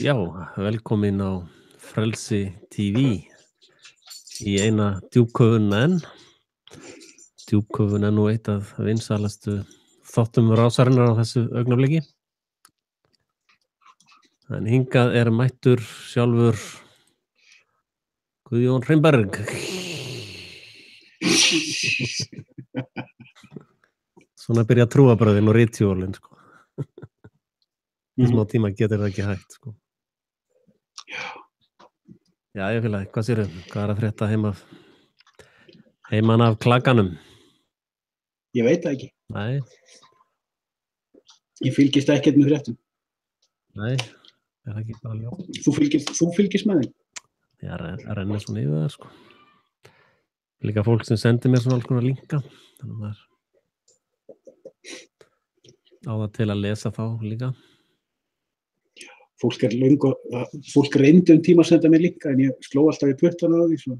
Já, velkomin á Frelsi TV í eina djúpköfun enn. Djúpköfun er nú eitt af vinsælustu þáttum rásarinnar á þessu augnabliki. En hingað er mættur sjálfur Guðjón Hreimberg. Svona byrja trúarbrögðin og ritjólin, sko. Í smá tíma getur það ekki hægt, sko. Já, ég félagi, hvað sérðu? Hvað er að frétta heiman af klakanum? Ég veit það ekki. Nei, Ég fylgist ekkert með fréttum. nei, er það ekki bara ljó? Þú fylgist með þeim. Ég renni svona yfir það, sko. Líka fólk sem sendir mér svona alls konar linka. Þannig að maður á það til að lesa þá líka. Fólk reyndi tíma að senda mér líka, en ég sló alltaf í puttana á því. Svo.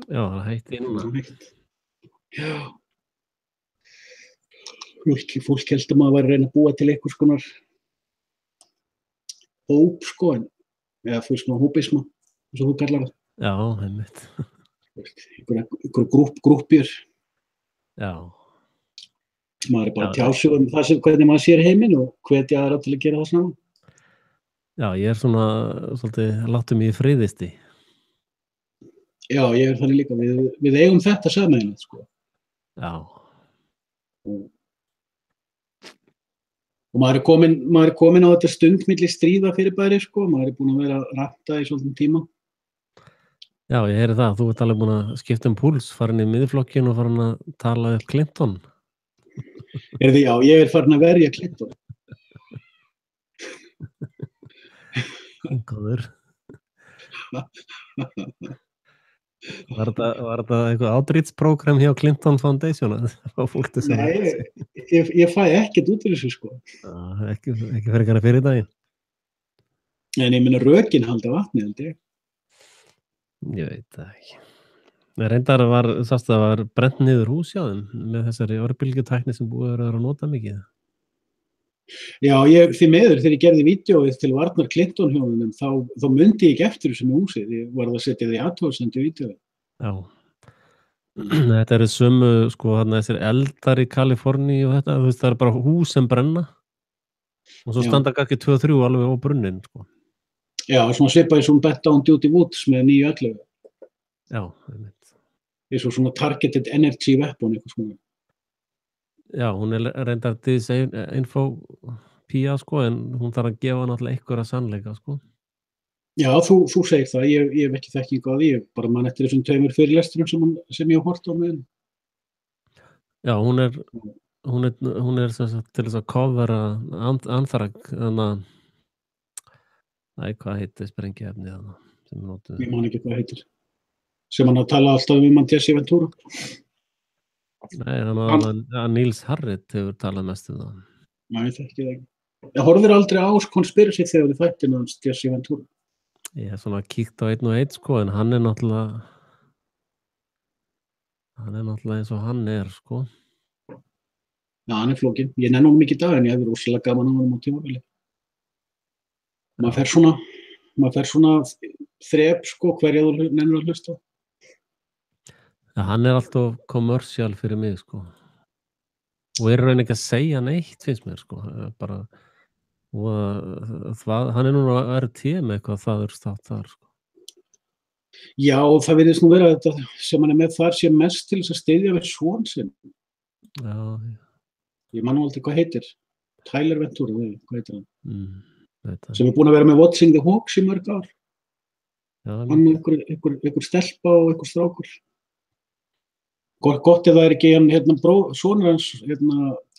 Já, það hætti núna. Já. Fólk held að maður væri að reyna að búa til einhvers konar hóp, sko, eða fyrir svona hópisma, eins og þú kallar það. Já, einmitt. Einhver grúppjör. Já. Maður er bara að tjá sig um það hvernig maður sér heiminn og hvetja aðra til að gera það saman. Já, ég er svona svolítið láttu mig í friðisti. Já, ég er þannig líka. Við eigum þetta sameiginlegt, sko. Já. Og maður er komin á þetta stund milli stríða fyrirbæri, sko. Maður er búinn að vera að ranta í svolítinn tíma. Já, ég heyri það. Þú ert alveg búinn að skipta púls, farin í miðflokkinn og farin að tala upp Clinton. Já, ég er farin að verja Clinton. Góður. Var þetta eitthvað outreach-program hjá Clinton Foundation? Nei, ég fæ ekkert út úr þessu, sko. Ekki fyrir daginn. En ég meina rökin halda vatni, held ég. Ég veit það ekki. Reyndar var brennt niður hús hjá þeim með þessari örbylgjutækni sem búið að vera að nota mikið. Já, því miður þegar ég gerði vídeóið til varnar Clinton hjónunum, þá mundi ég ekki eftir þessu með húsið. Ég var að setja því athugasemd í vídeóið. Já. Þetta eru sömu, sko, þessir eldar í Kaliforníu og þetta, þú veist, það er bara hús sem brenna og svo standa kannski 2-3 alveg á brunnin, sko. Já, svona svipaði svona Bet Down Duty Woods með 911. Já, einmitt. Eins og svona targeted energy weapon, eitthvað svona. Já, hún er reyndar info pía, sko, en hún þarf að gefa náttúrulega einhverja sannleika, sko. Já, þú segir það. Ég hef ekki þekkingu á því. Ég bara man eftir þessum 2 fyrirlesturum sem ég hef hort á með henni. Já, hún er sem sagt til þess að covera Anthrag, hvað heitir sprengiefni þarna sem notuð? Ég man ekki hvað heitir. Sem hann að tala alltaf um Jesse Ventura. Nei, þannig að Niels Harrit hefur talað mest um það. Nei, ég þekki það ekki. Ég horfir aldrei á conspiracy þegar þið þættir með Jesse Ventura. Ég hef svona kíkt á einn og einn, sko, en hann er náttúrulega eins og hann er, sko. Já, hann er flókinn. Ég nenni honum ekki í dag, en ég hef verið rosalega gaman á honum á tímabili. Maður fer svona þrep, sko, hverja þú nennir að hlusta. Já, hann er alltaf kommersial fyrir mig, sko. Og er raun ekki að segja neitt, finnst mér, sko. Bara, hann er núna að RT með eitthvað það státt þar, sko. Já, og það virðist nú vera þetta sem hann er með þar sé mest til þess að styðja við son sinn. Já. Ég man nú aldrei hvað heitir. Tyler Ventura, hvað heitir hann? Veit það. Sem er búinn að vera með Watching the Hawks í mörg ár. Já, hann og einhver stelpa og einhver strákur. Gott ef það er ekki hann sonur hans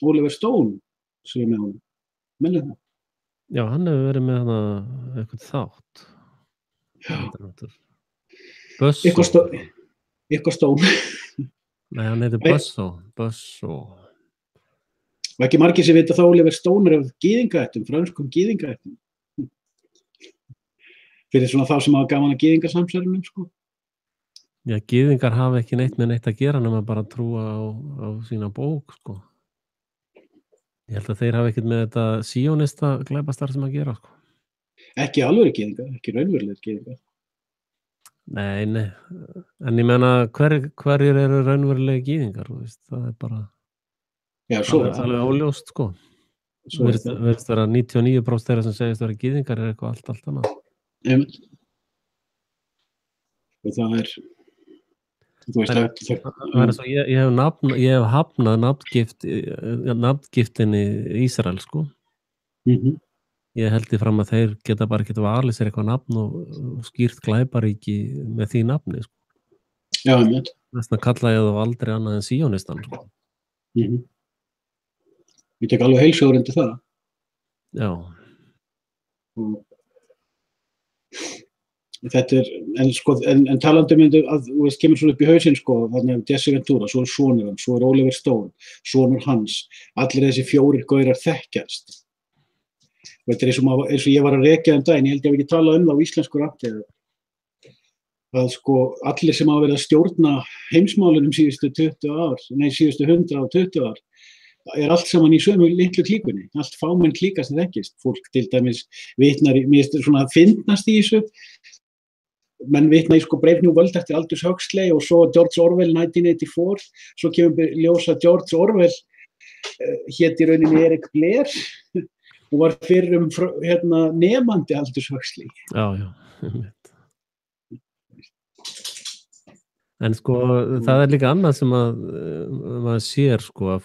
Oliver Stone sem er með honum. Minnir það. Já, hann hefur verið með eitthvað þátt. Já. Busso. Eitthvað Stone. Nei, hann heitir Busso. Og ekki margir sem vita það Oliver Stone er af gyðingaættum, frönskum gyðingaættum. Fyrir svona þá sem hafa gaman að gyðingasamsverðunum, sko. Já, gyðingar hafa ekki neitt með neitt að gera nema bara að trúa á sína bók, sko. Ég held að þeir hafa ekkert með þetta síónista glæpastarf sem að gera, sko. Ekki alveg gyðingar, ekki raunverulegir gyðingar. Nei, en ég meina hverjir eru raunverulegi gyðingar, þú veist, það er bara Já, svo er það. alveg óljóst, sko. Svo er það. Virðist vera 99% þeirra sem segist vera gyðingar er eitthvað allt annað. Og það er, þú veist, það er svo, ég hef hafnað nafngiftinni Ísrael, sko. Ég held því fram að þeir geta bara ekki valið sér eitthvað nafn og skýrt glæparíki með því nafni, sko. Já, einmitt. Þess vegna kalla ég þá aldrei annað en síónistan, sko. Ég tek alveg heilshugar undir það. Já. Þetta er, en talandi myndu að, þú veist, kemur svona upp í hausinn, sko, þannig að Jesse Ventura, svo er sonur hans, svo er Oliver Stone, sonur hans, allir þessi 4 gaurar þekkjast. Þetta er eins og ég var að rekja daginn, ég held ég hef ekki talað það á íslensku rafti, að sko, allir sem hafa verið að stjórna heimsmálunum síðustu 120 ár, er allt saman í sömu litlu klíkunni, allt fámenn klíka sem þekkist. Fólk til dæmis vitnar í, mér finnst svona fyndnast í þessu, menn vitna í sko Brave New World eftir Aldous Huxley og svo George Orwell 1984, svo kemur ljósa George Orwell hét í rauninni Eric Blair og var fyrir nemandi Aldous Huxley. Já. En sko, það er líka annað sem að maður sér, sko, að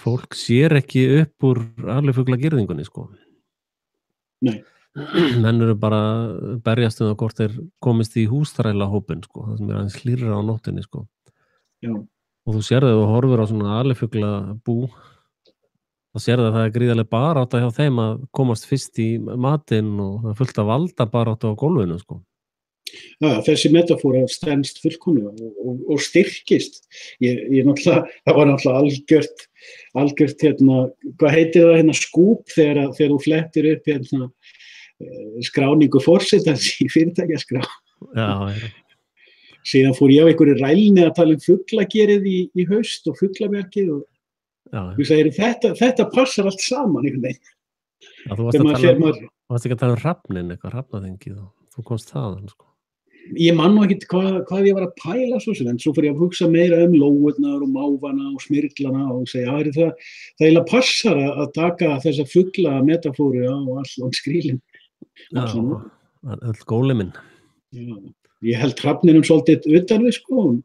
fólk sér ekki upp úr alifugla-girðingunni, sko. Nei. Menn eru bara berjast það hvort þeir komist í húsþrælahópinn, sko, það sem er aðeins hlýrra á nóttinni, sko. Já. Og þú sér það og horfir á svona alifuglabú, þá sér það að það er gríðarlega barátta hjá þeim að komast fyrst í matinn og það er fullt af valda barátta á gólfinu, sko. Já, þessi metafóra stenst fullkomlega og styrkist. Ég náttúrulega, það var náttúrulega algjört hvað heitir það skúp þegar þú flettir upp skráningu forsetans í fyrirtækjaskrá. Já. Síðan fór ég á einhverju rælni að tala fuglagerið í haust og fuglabjargið og þú segir þetta passar allt saman einhvern veginn. Já, þú varst ekki að tala hrafnin eitthvað, hrafnaþingið og þú komst þaðan, sko. Ég man nú ekkert hvað ég var að pæla svo sem, en svo fór ég að hugsa meira lóurnar og mávana og smyrlana og segja, það eiginlega passar að taka þessa fugla metafóru á allan skrílinn. Já, öll góliminn. Já, ég held hrafninum svolítið utan við, sko,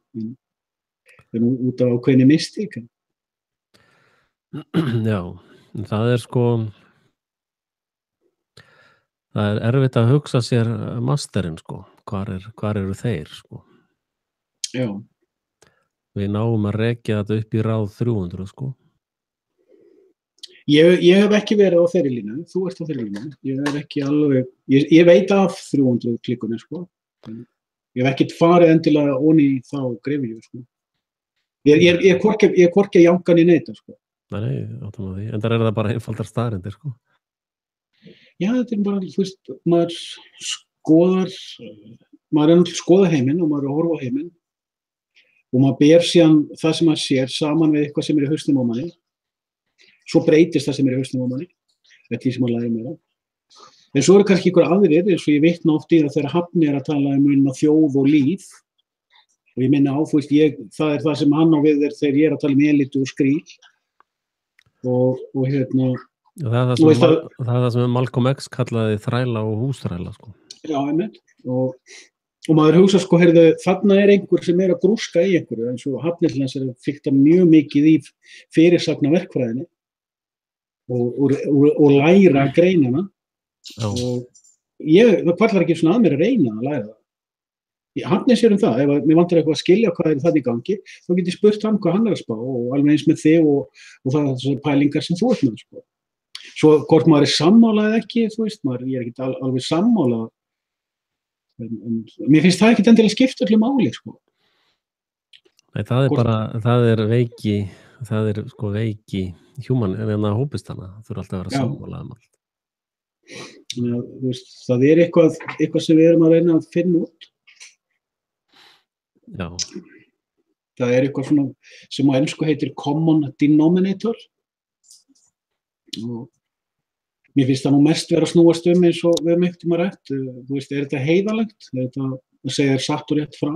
en út af ákveðinni mystík. Já, það er sko, það er erfitt að hugsa sér masterinn, sko. Hvar eru þeir, sko? Já. Við náum að rekja þetta upp í ráð 300, sko. Ég hef ekki verið á þeirri línu, þú ert á þeirri línu. Ég er ekki alveg, ég veit af 300 klikkunni, sko. Ég hef ekkert farið endilega onni í þá grefju, sko. Ég er hvorki jankan í neita, sko. Nei, áttum á því. En það er það bara einfaldar staðreyndir, sko. Já, þetta er bara, þú veist, maður er náttúrulega skoða heiminn og maður er að horfa á heiminn og maður ber síðan það sem maður sér saman við eitthvað sem er í hausnum á manni. Svo breytist það sem er í hausnum á manni, þetta er því sem maður lærir meira. En svo eru kannski einhver aðrir, eins og ég vitna oft í það þegar Hafni er að tala munna þjóð og líf og ég minna á, þú veist, það er það sem hann á við þegar ég er að tala elitu og skríl og það er það sem Malcolm X kallaði þræla og húsþræla, sko. Já, einmitt. Og maður hugsa, sko, þarna er einhver sem er að grúska í einhverju, eins og Hafnirlands er að fikta mjög mikið í fyrirsagna verkfræðinni og læra greinana. Og það kvarlar ekki svona að mér að reyna að læra það. Hafnir sér það, ef mér vantar eitthvað að skilja hvað er það í gangi, þá get ég spurt hann hvað hann er að spá og alveg eins með þig og það er pælingar sem þú ert með, sko. Svo hvort maður er sammála eða ekki, þú veist, ég er ekki alveg sammála. Mér finnst það ekki endilega skipta öllu máli, sko. Nei, það er veiki, sko veiki human, en það hópist hana, þú eru alltaf að vera sammála allt. Þannig að, þú veist, það er eitthvað sem við erum að reyna að finna út. Já. Það er eitthvað svona sem á ensku heitir common denominator. og mér finnst það nú mest vera að snúast eins og við einhvern tímann rætt, þú veist, er þetta heiðalegt, er þetta að segja satt og rétt frá,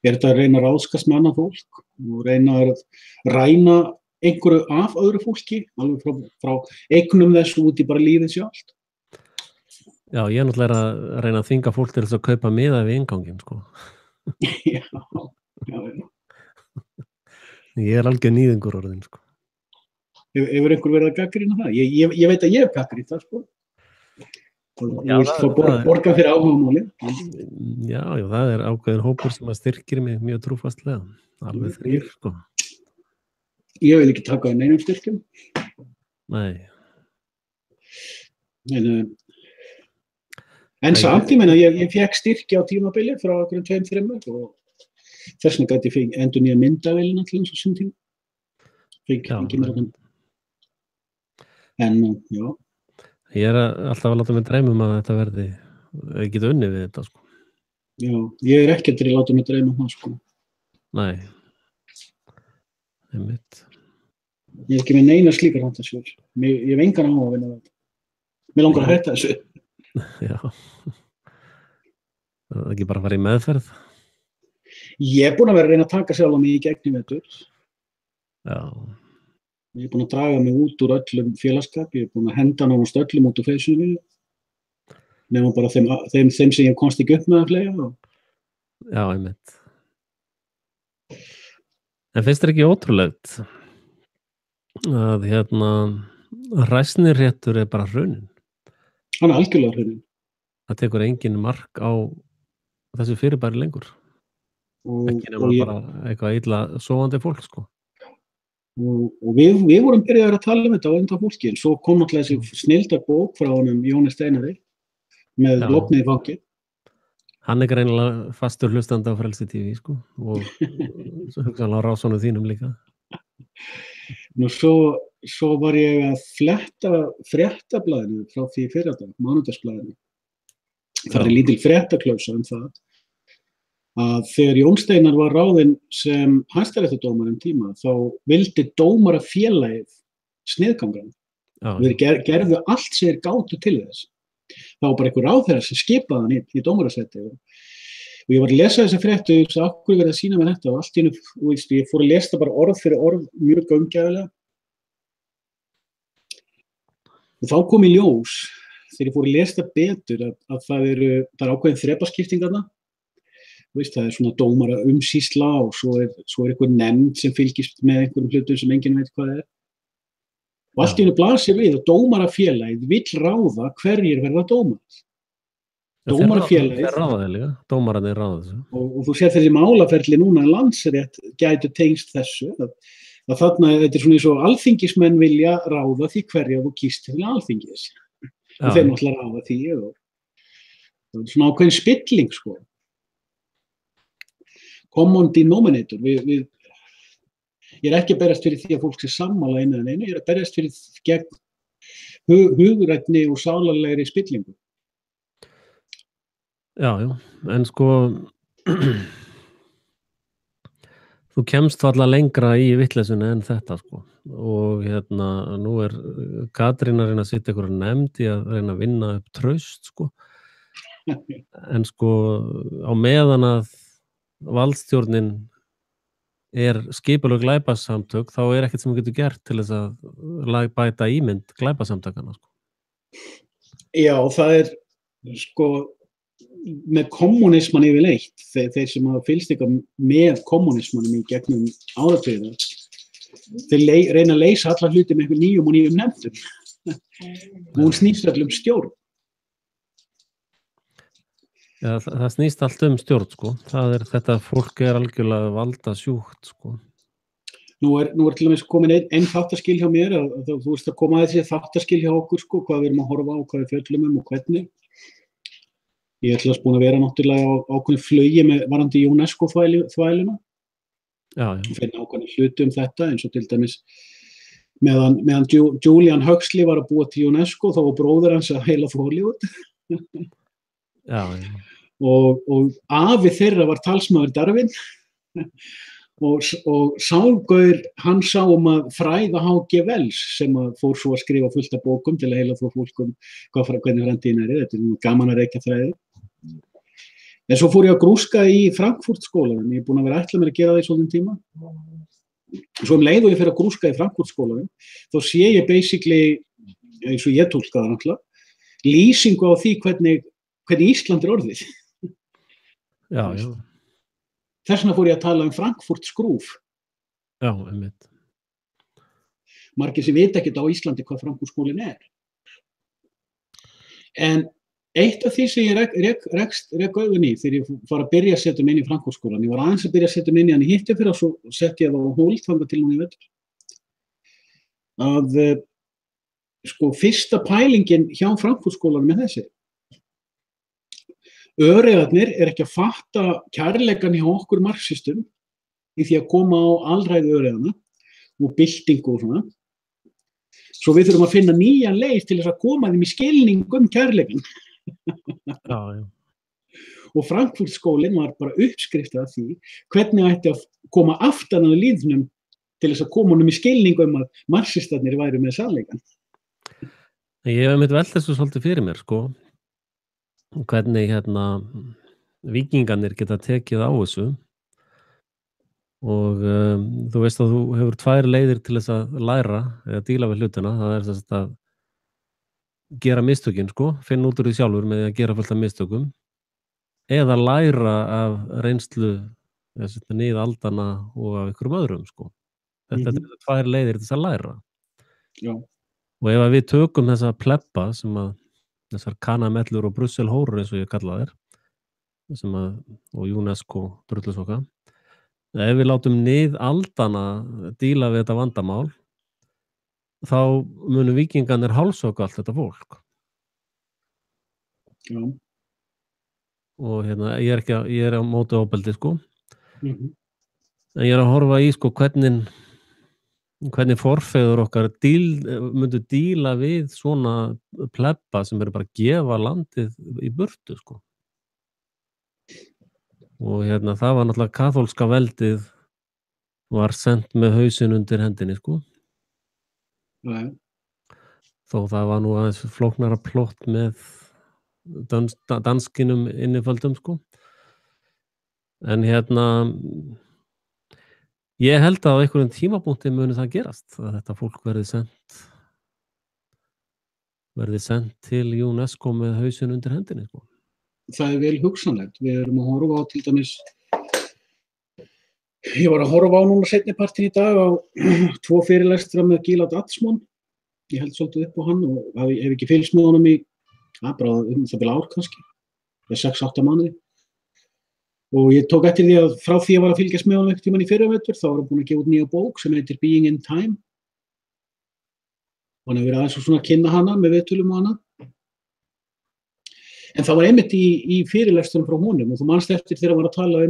er þetta að reyna að ráðskast með annað fólk og reyna að ræna einhverju af öðru fólki, alveg frá eignum þessu út í bara lífið sjálft. Já, ég náttúrulega að reyna að þvinga fólk til þess að kaupa miða við innganginn, sko. Já. Ég algjör nýðingur orðinn, sko. Hefur einhver verið að gagnrýna það? Ég veit að ég hef gagnrýnt það, sko. Og þú vilt fá borga fyrir áhugamáli. Já, það er ákveðin hópur sem að styrkir mig mjög trúfastlega. Alveg 3, sko. Ég vil ekki taka neinum styrkjum. Nei. En samt, ég meina, ég fekk styrki á tímabili frá okkur 2-3 og þess vegna gæti ég endur nýja myndavélina til eins og sem tíma. En, já. Ég er alltaf að láta mig dreyma að þetta verði, ég geta unnið við þetta, sko. Já, ég er ekki að láta mig dreyma það, sko. Nei. Einmitt. Ég er ekki með neina slíkar fantasíur. Ég hef engan á að vinna þetta. Mér langar að hætta þessu. Já. Það er ekki bara að fara í meðferð? Ég er búin að vera að reyna að taka sjálf á mig í gegnum vetur. Já. Ég er búin að draga mig út úr öllum félagskap, ég er búin að henda nánast öllum út úr Facebooku, nema bara þeim sem ég komst ekki upp með að flega. Já, einmitt. En finnst þér ekki ótrúlegt að ræsniréttur er bara hruninn? Hann er algjörlega hruninn. Það tekur engin mark á þessu fyrirbæri lengur. Ekki nema bara eitthvað illa sofandi fólk, sko. Og við vorum byrjaðir að tala um þetta á undan fólki, en svo kom náttúrulega þessi snilldar bók frá honum Jóni Steinari með Lognið í fangi. Hann er greinilega fastur hlustandi á Frelsi TV, sko, og hugsanlega á rásunum þínum líka. Nú svo var ég að fletta fréttablaðinu frá því fyrradag, mánudagsblaðinu. Það er lítil fréttaklausa um það að þegar Jón Steinar var ráðinn sem hæstaréttardómari tíma, þá vildi dómarafélagið sniðganga hann. Þeir gerðu allt sem þeir gátu til þess. Það var bara einhver ráðherra sem skipaði hann í dómarasetti. Og ég var að lesa þessa fréttu og sagði, af hverju verið að sýna mér þetta? Og allt í einu, ég fór að lesa bara orð fyrir orð mjög gaumgæfilega. Og þá kom í ljós, þegar ég fór að lesa það betur, að það er ákveðin þrepaskipting þarna. Það er svona dómara umsýsla og svo er einhver nefnd sem fylgist með einhverjum hlutum sem enginn veit hvað er. Og allt í einu blasir við að dómarafélagið vill ráða hverjir verða dómarar. Dómarafélagið. Þeir ráða þeir líka, dómararnir ráða þessu. Og þú sér þessi málaferli núna en Landsrétt gætu tengst þessu. Að þarna, þetta er svona eins og alþingismenn vilja ráða því hverja þú kýst til alþingis. Og þeir náttúrulega ráða því. Það er svona ákveðin spilling, sko. Common denominator. Ég er ekki að berjast fyrir því að fólk sé sammála einu en einu, ég er að berjast fyrir gegn hugrætni og sálarlegri spillingu. Já, en sko þú kemst allar lengra í vitleysunni en þetta, sko. Og nú er Katrín að reyna að setja ykkur nefnd í að reyna að vinna upp traust, sko. En sko á meðan að valdstjórnin er skipuleg glæpasamtök, þá er ekkert sem við getum gert til þess að bæta ímynd glæpasamtakana, sko. Já, það er sko með kommunisman yfirleitt, þeir sem hafa fylgst eitthvað með kommunismanum í gegnum áratugi, þeir reyna að leysa alla hluti með einhver nýjum nefndum. Hún snýst allum stjórn. Já, það snýst allt stjórn, sko. Þetta fólk er algjörlega valda sjúkt, sko. Nú er til dæmis komin einn þáttaskil hjá mér, þú veist að koma að þessi þáttaskil hjá okkur, sko, hvað við erum að horfa á, hvað við fjöllum og hvernig. Ég ætla að búin að vera náttúrulega á ákveðin flugi með varandi UNESCO-þvæluna. Já. Finna ákveðin hluti þetta, eins og til dæmis meðan Julian Huxley var að búa til UNESCO, þá var bróðir hans að heila Hollywood. Já. Og afi þeirra var talsmaður Darwin og Sálgaur, hann sá að fræða H.G. Wells sem að fór svo að skrifa fullt af bókum til að heila þó fólkum hvernig framtíðin þetta gaman að reykja þræði. En svo fór ég að grúska í Frankfurt-skólanum, ég búinn að vera ætla mér að gera það í svolítinn tíma. Svo leið og ég fer að grúska í Frankfurt-skólanum, þá sé ég basically, eins og ég túlka það náttúrulega, lýsingu á því hvernig Ísland orðið. Já. Þess vegna fór ég að tala Frankfurt-skrúf. Já, einmitt. Margir sem vita ekkert á Íslandi hvað Frankfurt-skólinn En eitt af því sem ég rek augun í þegar ég var að byrja að setja mig inn í Frankfurt-skólann, ég var aðeins að byrja að setja mig inn í hann í hitti fyrir og svo setti ég það á hold þangað til núna í vetur. Að fyrsta pælingin hjá Frankfurt-skólanum þessi. Öreigarnir ekki að fatta kærleikann hjá okkur marxistum í því að koma á alræði öreigarna og byltingu og svona. Svo við þurfum að finna nýja leið til þess að koma þeim í skilning kærleikann. Já. Og Frankfurt-skólinn var bara uppskrift af því hvernig ætti að koma aftan að líðnum til þess að koma honum í skilning að marxistarnir væru með sannleikann. Ég hef velt þessu svolítið fyrir mér, sko. Hvernig víkingarnir geta tekið á þessu og þú veist að þú hefur 2 leiðir til þess að læra eða díla við hlutina, það þess að gera mistökin, sko, finna út úr því sjálfur með því að gera fullt af mistökum eða læra af reynslu niðaldana og af einhverjum öðrum, sko. Þetta 2 leiðir til þess að læra. Já. Og ef við tökum þessa plebba sem að þessar kanamellur og Brusselhórur eins og ég kalla þær og UNESCO drullusoka. Ef við látum niðaldana díla við þetta vandamál þá munu víkingarnir hálshöggva allt þetta fólk. Já. Og ég á móti ofbeldi, sko. En ég að horfa í, sko, hvernig forfeður okkar myndu díla við svona plebba sem bara að gefa landið í burtu, sko. Og það var náttúrulega kaþólska veldið var sent með hausinn undir hendinni, sko. Nei. Þó það var nú aðeins flóknara plott með danskinum inniföldum, sko. En ég held að á einhverjum tímapunkti muni það gerast, að þetta fólk verði sent til UNESCO með hausinn undir hendinni, sko. Það vel hugsanlegt. Við erum að horfa á til dæmis, ég var að horfa á núna seinni partinn í dag á 2 fyrirlestra með Gilad Atzmon. Ég held svolítið upp á hann og hef ekki fylgst með honum í bara það ár kannski, 6-8 mánuði. Og ég tók eftir því að frá því að var að fylgjast með honum einhvern tímann í fyrravetur, þá var hann búinn að gefa út nýja bók sem heitir Being in Time. Og hann hefur verið aðeins svona að kynna hana með viðtölum og hana. En það var einmitt í fyrirlestunum frá honum og þú manst eftir þegar hann var að tala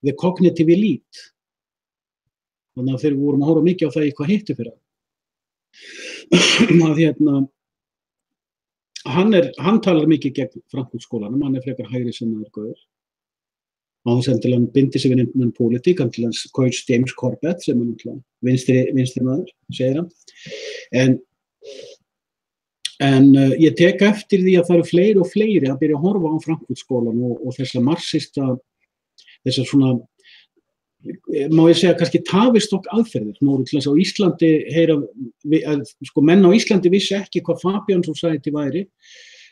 the cognitive elite. Þannig að þegar við vorum að horfa mikið á það í hvað hitti fyrir að hann talar mikið gegn Frankfurt-skólanum, hann frekar hægri sinnaður gaur. Á þess að hann bindi sig við innan pólitík, hann til hans coach James Corbett sem vinstri maður, segir hann. En ég tek eftir því að það eru fleiri og fleiri að byrja að horfa á Frankfurt-skólan og þessa marxista, þessar svona, má ég segja kannski tafistokk aðferðir. Nú til þess að á Íslandi menn á Íslandi vissi ekki hvað Fabian Society væri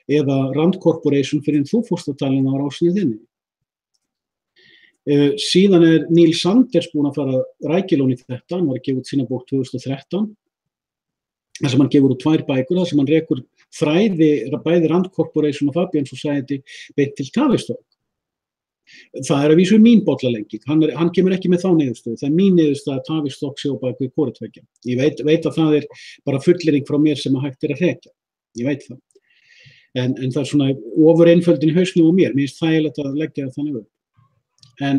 eða Rand Corporation fyrir en þú fórst að tala á rásinni þinni. Síðan Neil Sanders búinn að fara rækilón í þetta, hann var að gefa út sína bók 2013, þar sem hann gefur út 2 bækur, þar sem hann rekur fræði bæði Rand Corporation og Fabian Society beint til tafistokk. Það að vísu mín bollalenging, hann kemur ekki með þá niðurstöðu, það mín niðurstöðu að Tavistock sé á bak við hvorutveggja. Ég veit að það bara fullyrðing frá mér sem að hægt að hrekja, ég veit það. En það svona ofur einföldin í hausnum á mér finnst þægilegt að leggja það þannig upp. En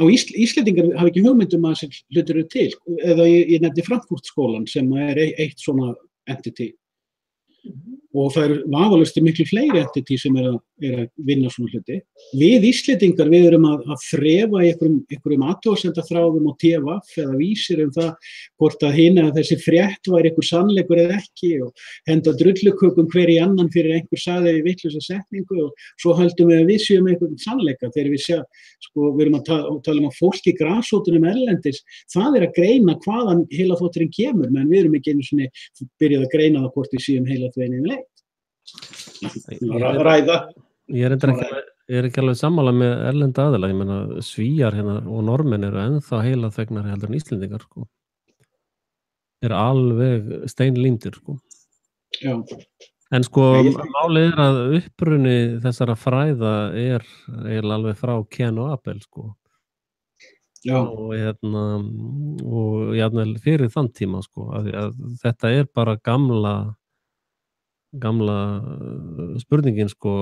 á Íslendingar hafa ekki hugmynd að þessi hlutir eru til, eða ég nefndi Frankfurt-skólann sem eitt svona entity. og það vafalaust miklu fleiri entity sem að vinna svona hluti. Við Íslendingar, við erum að þrefa í einhverjum athugasemdaþráðum og TVF eða vísir það hvort að þessi frétt væri einhver sannleikur eða ekki og henda drullukökum hver í annan fyrir einhver sagði við vitlausa setningu og svo höldum við séum einhvern sannleika þegar við við erum að tala að fólk í grasrótunum erlendis, það að greina hvaðan heilaþvotturinn kemur, menn við erum ekki einu sinni byrjað að greina það hvort við séum heilaþveginn leið. Ræða. Ég er ekki alveg sammála með erlenda aðila, ég meina Svíar hérna og Normenn eru ennþá heilaþvegnari heldur en Íslendingar sko. Er alveg steinlímdir sko. Já. En sko málið að uppruni þessara fræða er eiginlega alveg frá Ken og Abel sko. Já. Og jafnvel fyrir þann tíma sko, að þetta er bara gamla spurningin sko,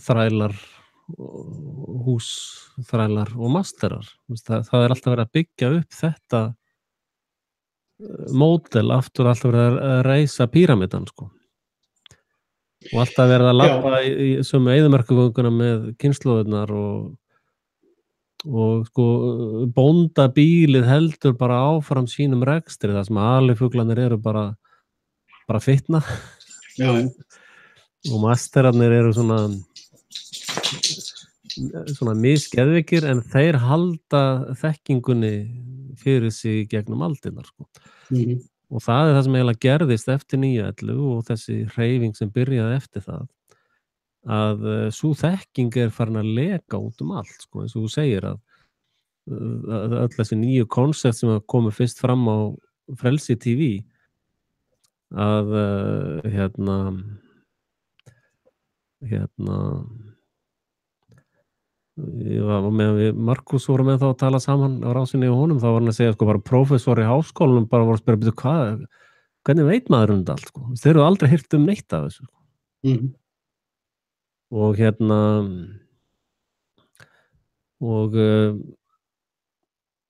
þrælar, húsþrælar og masterar. Það er alltaf verið að byggja upp þetta módel aftur, alltaf verið að reisa píramídan sko. Og alltaf verið að labba í sömu eyðimerkurgönguna með kynslóðirnar og sko bóndabílið heldur bara áfram sínum rekstri, það sem alifuglarnir eru bara fitna. Já. Og masterarnir eru svona misgeðvikir en þeir halda þekkingunni fyrir sig gegnum aldirnar sko. Og það það sem eiginlega gerðist eftir 9/11 og þessi hreyfing sem byrjaði eftir það, að sú þekking farin að leka út allt sko, eins og þú segir að öll þessi nýju konsept sem komu fyrst fram á Frelsi TV að meðan við Markus vorum með þá að tala saman á rásinni og honum, þá var hann að segja sko bara prófessor í háskólanum bara voru að spyrja hvernig veit maður þetta allt sko, þeir eru aldrei heyrt neitt af þessu sko. Og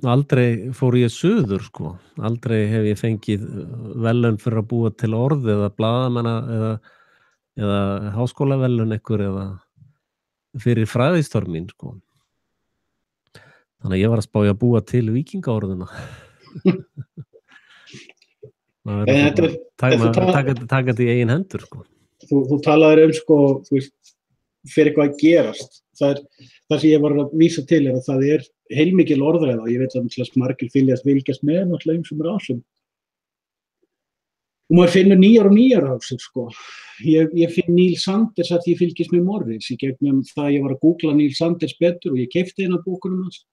aldrei fór ég suður sko, aldrei hef ég fengið verðlaun fyrir að búa til orð eða blaðamanna eða háskólaverðlaun einhver eða fyrir fræðistörf mín sko. Þannig að ég var að spá að búa til víkingaorðuna. Taka þetta í eigin hendur sko. Þú talaðir sko, þú veist, fyrir eitthvað að gerast. Það sem ég var að vísa til að það heilmikil orðræða og ég veit að margir fylgjast með náttúrulega ýmsum rásum. Og maður finnur nýjar rásir sko. Ég finn Neil Sanders að ég fylgist með Morris í gegnum það ég var að googla Neil Sanders betur og ég keypti eina bókunum hans.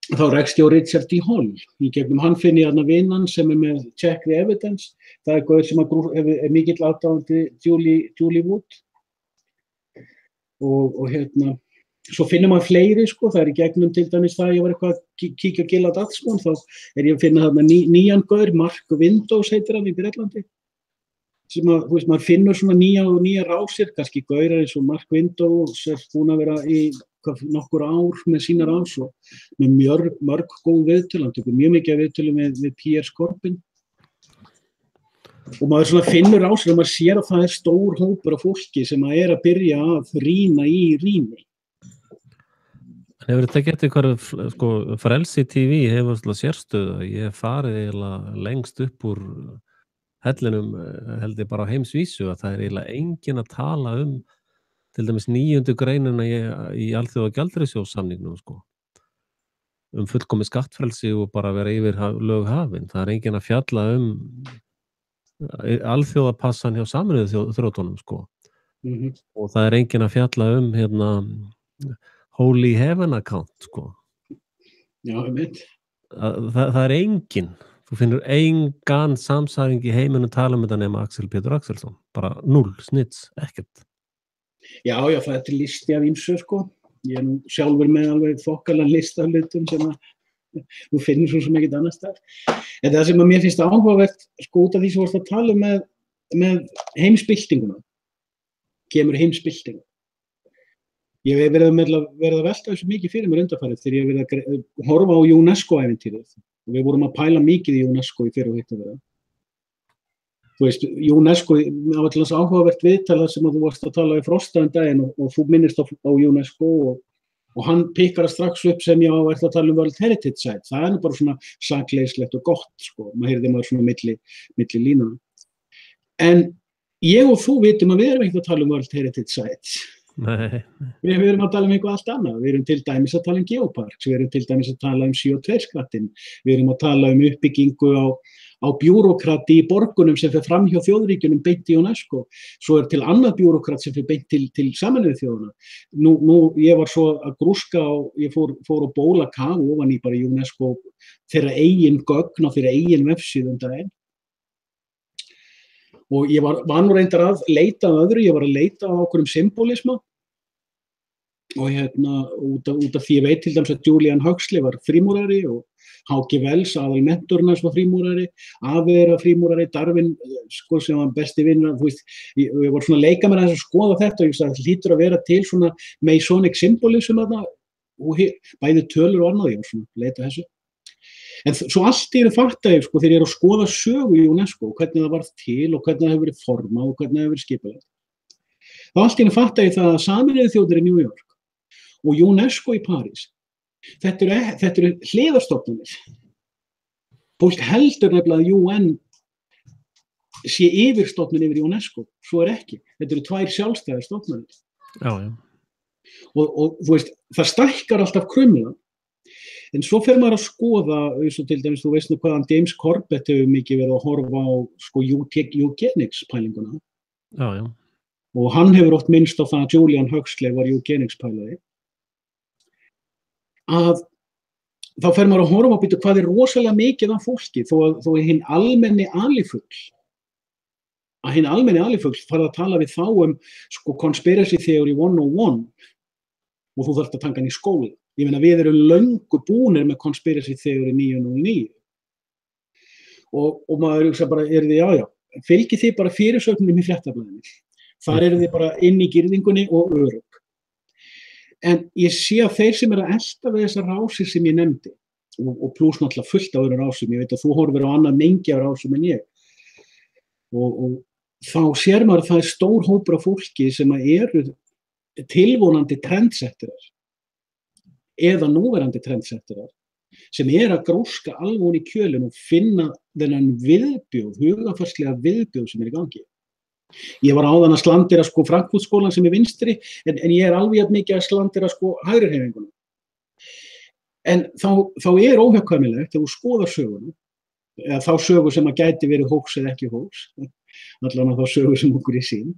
Þá rekst ég á Richard D. Hall. Í gegnum hann finn ég vinnan sem með Check the Evidence. Það gaur sem mikill aðdáandi Julie Wood. Og svo finnum maður fleiri sko, það í gegnum til dæmis það ég var eitthvað að kíkja á Gilad Adsmon, þá ég að finna þarna nýjan gaur, Mark Windows heitir hann í Bretlandi, sem að, þú veist, maður finnur svona nýja rásir, kannski gaurar eins og Mark Windows búin að vera í nokkur ár með sína rás og með mörg góð viðtöl, hann tekur mjög mikið viðtölu við Piers Corbin. Og maður svona finnur rásir og maður sér að það stór hópur af fólki sem að byrja að rýna í rými. Hefur þetta gett eitthvað, sko, Frelsi TV hefur sérstöðu, ég farið eiginlega lengst upp úr hellinum, held ég bara á heimsvísu, að það eiginlega enginn að tala til dæmis 9. greinina í Alþjóðagjaldeyrissjóðssamningnum, sko, fullkomið skattfrelsi og bara vera yfir lög hafin. Það enginn að fjalla alþjóðapassan hjá Sameinuðu þjóðunum, sko. Og það enginn að fjalla Holy Heaven account sko. Já, ég veit. Það enginn. Þú finnur engan samsæring í heiminum tala þetta nema Axel Pétur Axelsson. Bara 0, snits, ekkert. Já, það listi af ýmsu sko. Ég sjálfur með alveg þokkalega lista af hlutum sem að þú finnur svo sem ekkert annars þar. En það sem að mér finnst áhugavert sko út af því sem vorst að tala með heimsbyltinguna. Kemur heimsbylting. Ég hef verið að velta þessu mikið fyrir mér undanfarið þegar ég hef verið að horfa á UNESCO-ævintýrið og við vorum að pæla mikið í UNESCO í fyrra og hitt að vera. Þú veist, UNESCO, það var til þess áhugavert viðtala sem að þú varst að tala við Frosta daginn og þú minnist á UNESCO og hann pikkar það strax upp sem já, ert að tala World Heritage Site. Það nú bara svona sakleyslegt og gott, sko. Maður heyrði maður svona milli línuna. En ég og þú vitum að við erum ekki að tala World Heritage Sites. Nei. Við erum að tala eitthvað allt annað. Við erum til dæmis að tala geoparks, við erum til dæmis að tala CO2-skattinn, við erum að tala uppbyggingu á bjúrókrati í borgunum sem fer fram hjá þjóðríkjunum beint í UNESCO. Svo til annað bjúrókrat sem fer beint til Sameinuðu þjóðanna. Nú ég var svo að grúska ég fór á bólakaf ofan í bara UNESCO þeirra eigin gögn á þeirra eigin vefsíðu daginn. Og ég var nú reyndar að leita að öðru, ég var að leita á okkurum symbolisma og út af því ég veit til dæmis að Julian Huxley var frímúrari og H.G. Wells, aðal mentorinn hans var frímúrari, Afi frímúrari, Darwin, sko, sem var besti vinur, þú veist, ég var svona að leika mér aðeins að skoða þetta og ég sagði að það hlýtur að vera til svona Masonic symbolism þarna og bæði tölur og annað, ég var svona að leita þessu. En svo allt í einu fatta ég, sko, þegar ég er að skoða sögu í UNESCO, hvernig það varð til og hvernig það hefur verið formað og hvernig það hefur verið skipulagt. Þá allt í einu fatta ég það að Sameinuðu þjóðir í New York og UNESCO í París, þetta eru hliðarstofnanir. Fólk heldur nefnilega að UN sé yfirstofnun yfir UNESCO, svo ekki. Þetta eru tvær sjálfstæðar stofnanir. Já. Og þú veist, það stækkar alltaf krumlan. En svo fer maður að skoða, eins og til dæmis, þú veist nú hvaðan James Corbett hefur mikið verið að horfa á sko eugenics pælinguna. Já. Og hann hefur oft minnst á það að Julian Huxley var eugenics pælari. Að þá fer maður að horfa á býta hvað rosalega mikið af fólki, þó hinn almenni alifugl farið að tala við þá sko conspiracy theory 101 og þú þarft að taka hann í skóla. Ég meina við erum löngu búnir með conspiracy theory 909 og maður hugsa bara, já, fylgið þið bara fyrirsögnum í Fréttablaðinu. Þar þið bara inn í girðingunni og örugg. En ég sé að þeir sem að elta við þessar rásir sem ég nefndi og plús náttúrulega fullt af öðrum rásum, ég veit að þú horfir á annað mengi af rásum en ég. Og þá sér maður að það stór hópur af fólki sem eru tilvonandi trendsetterar eða núverandi trendsetterar sem að gróska alveg í kjölinn og finna þennan viðbjóð, hugafarslega viðbjóð sem í gangi. Ég var áðan að slandera sko Frankfurt-skólann sem vinstri, en ég alveg jafn mikið að slandera sko hægrihreyfinguna. En þá óhjákvæmilegt þegar þú skoðar söguna, eða þá sögu sem að gæti verið hóks eða ekki hóks, allan að þá sögu sem okkur sýnd.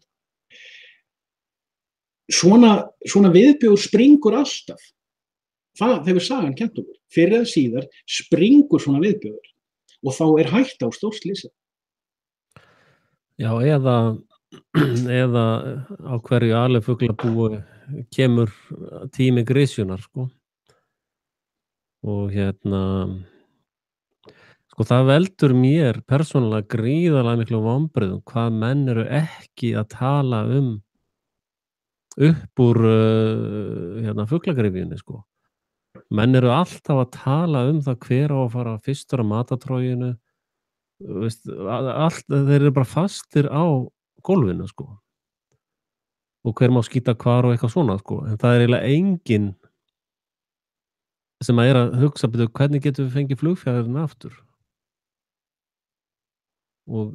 Svona viðbjóð springur alltaf. Það hefur sagan kennt okkur. Fyrr eða síðar springur svona viðbjóður og þá hætta á stórslysi. Já, eða á hverju alifuglabúi kemur tími grisjunar, sko. Og sko það veldur mér persónulega gríðarlega miklu vonbrigðum hvað menn eru ekki að tala upp úr fuglagryfjunni, sko. Menn eru alltaf að tala það hver á að fara fyrstur á matartróginu. Þeir eru bara fastir á gólfinu, sko. Og hver má skýta hvar og eitthvað svona, sko. En það eiginlega enginn sem að hugsa betur hvernig getum við fengið flugfjarðirinn aftur. Og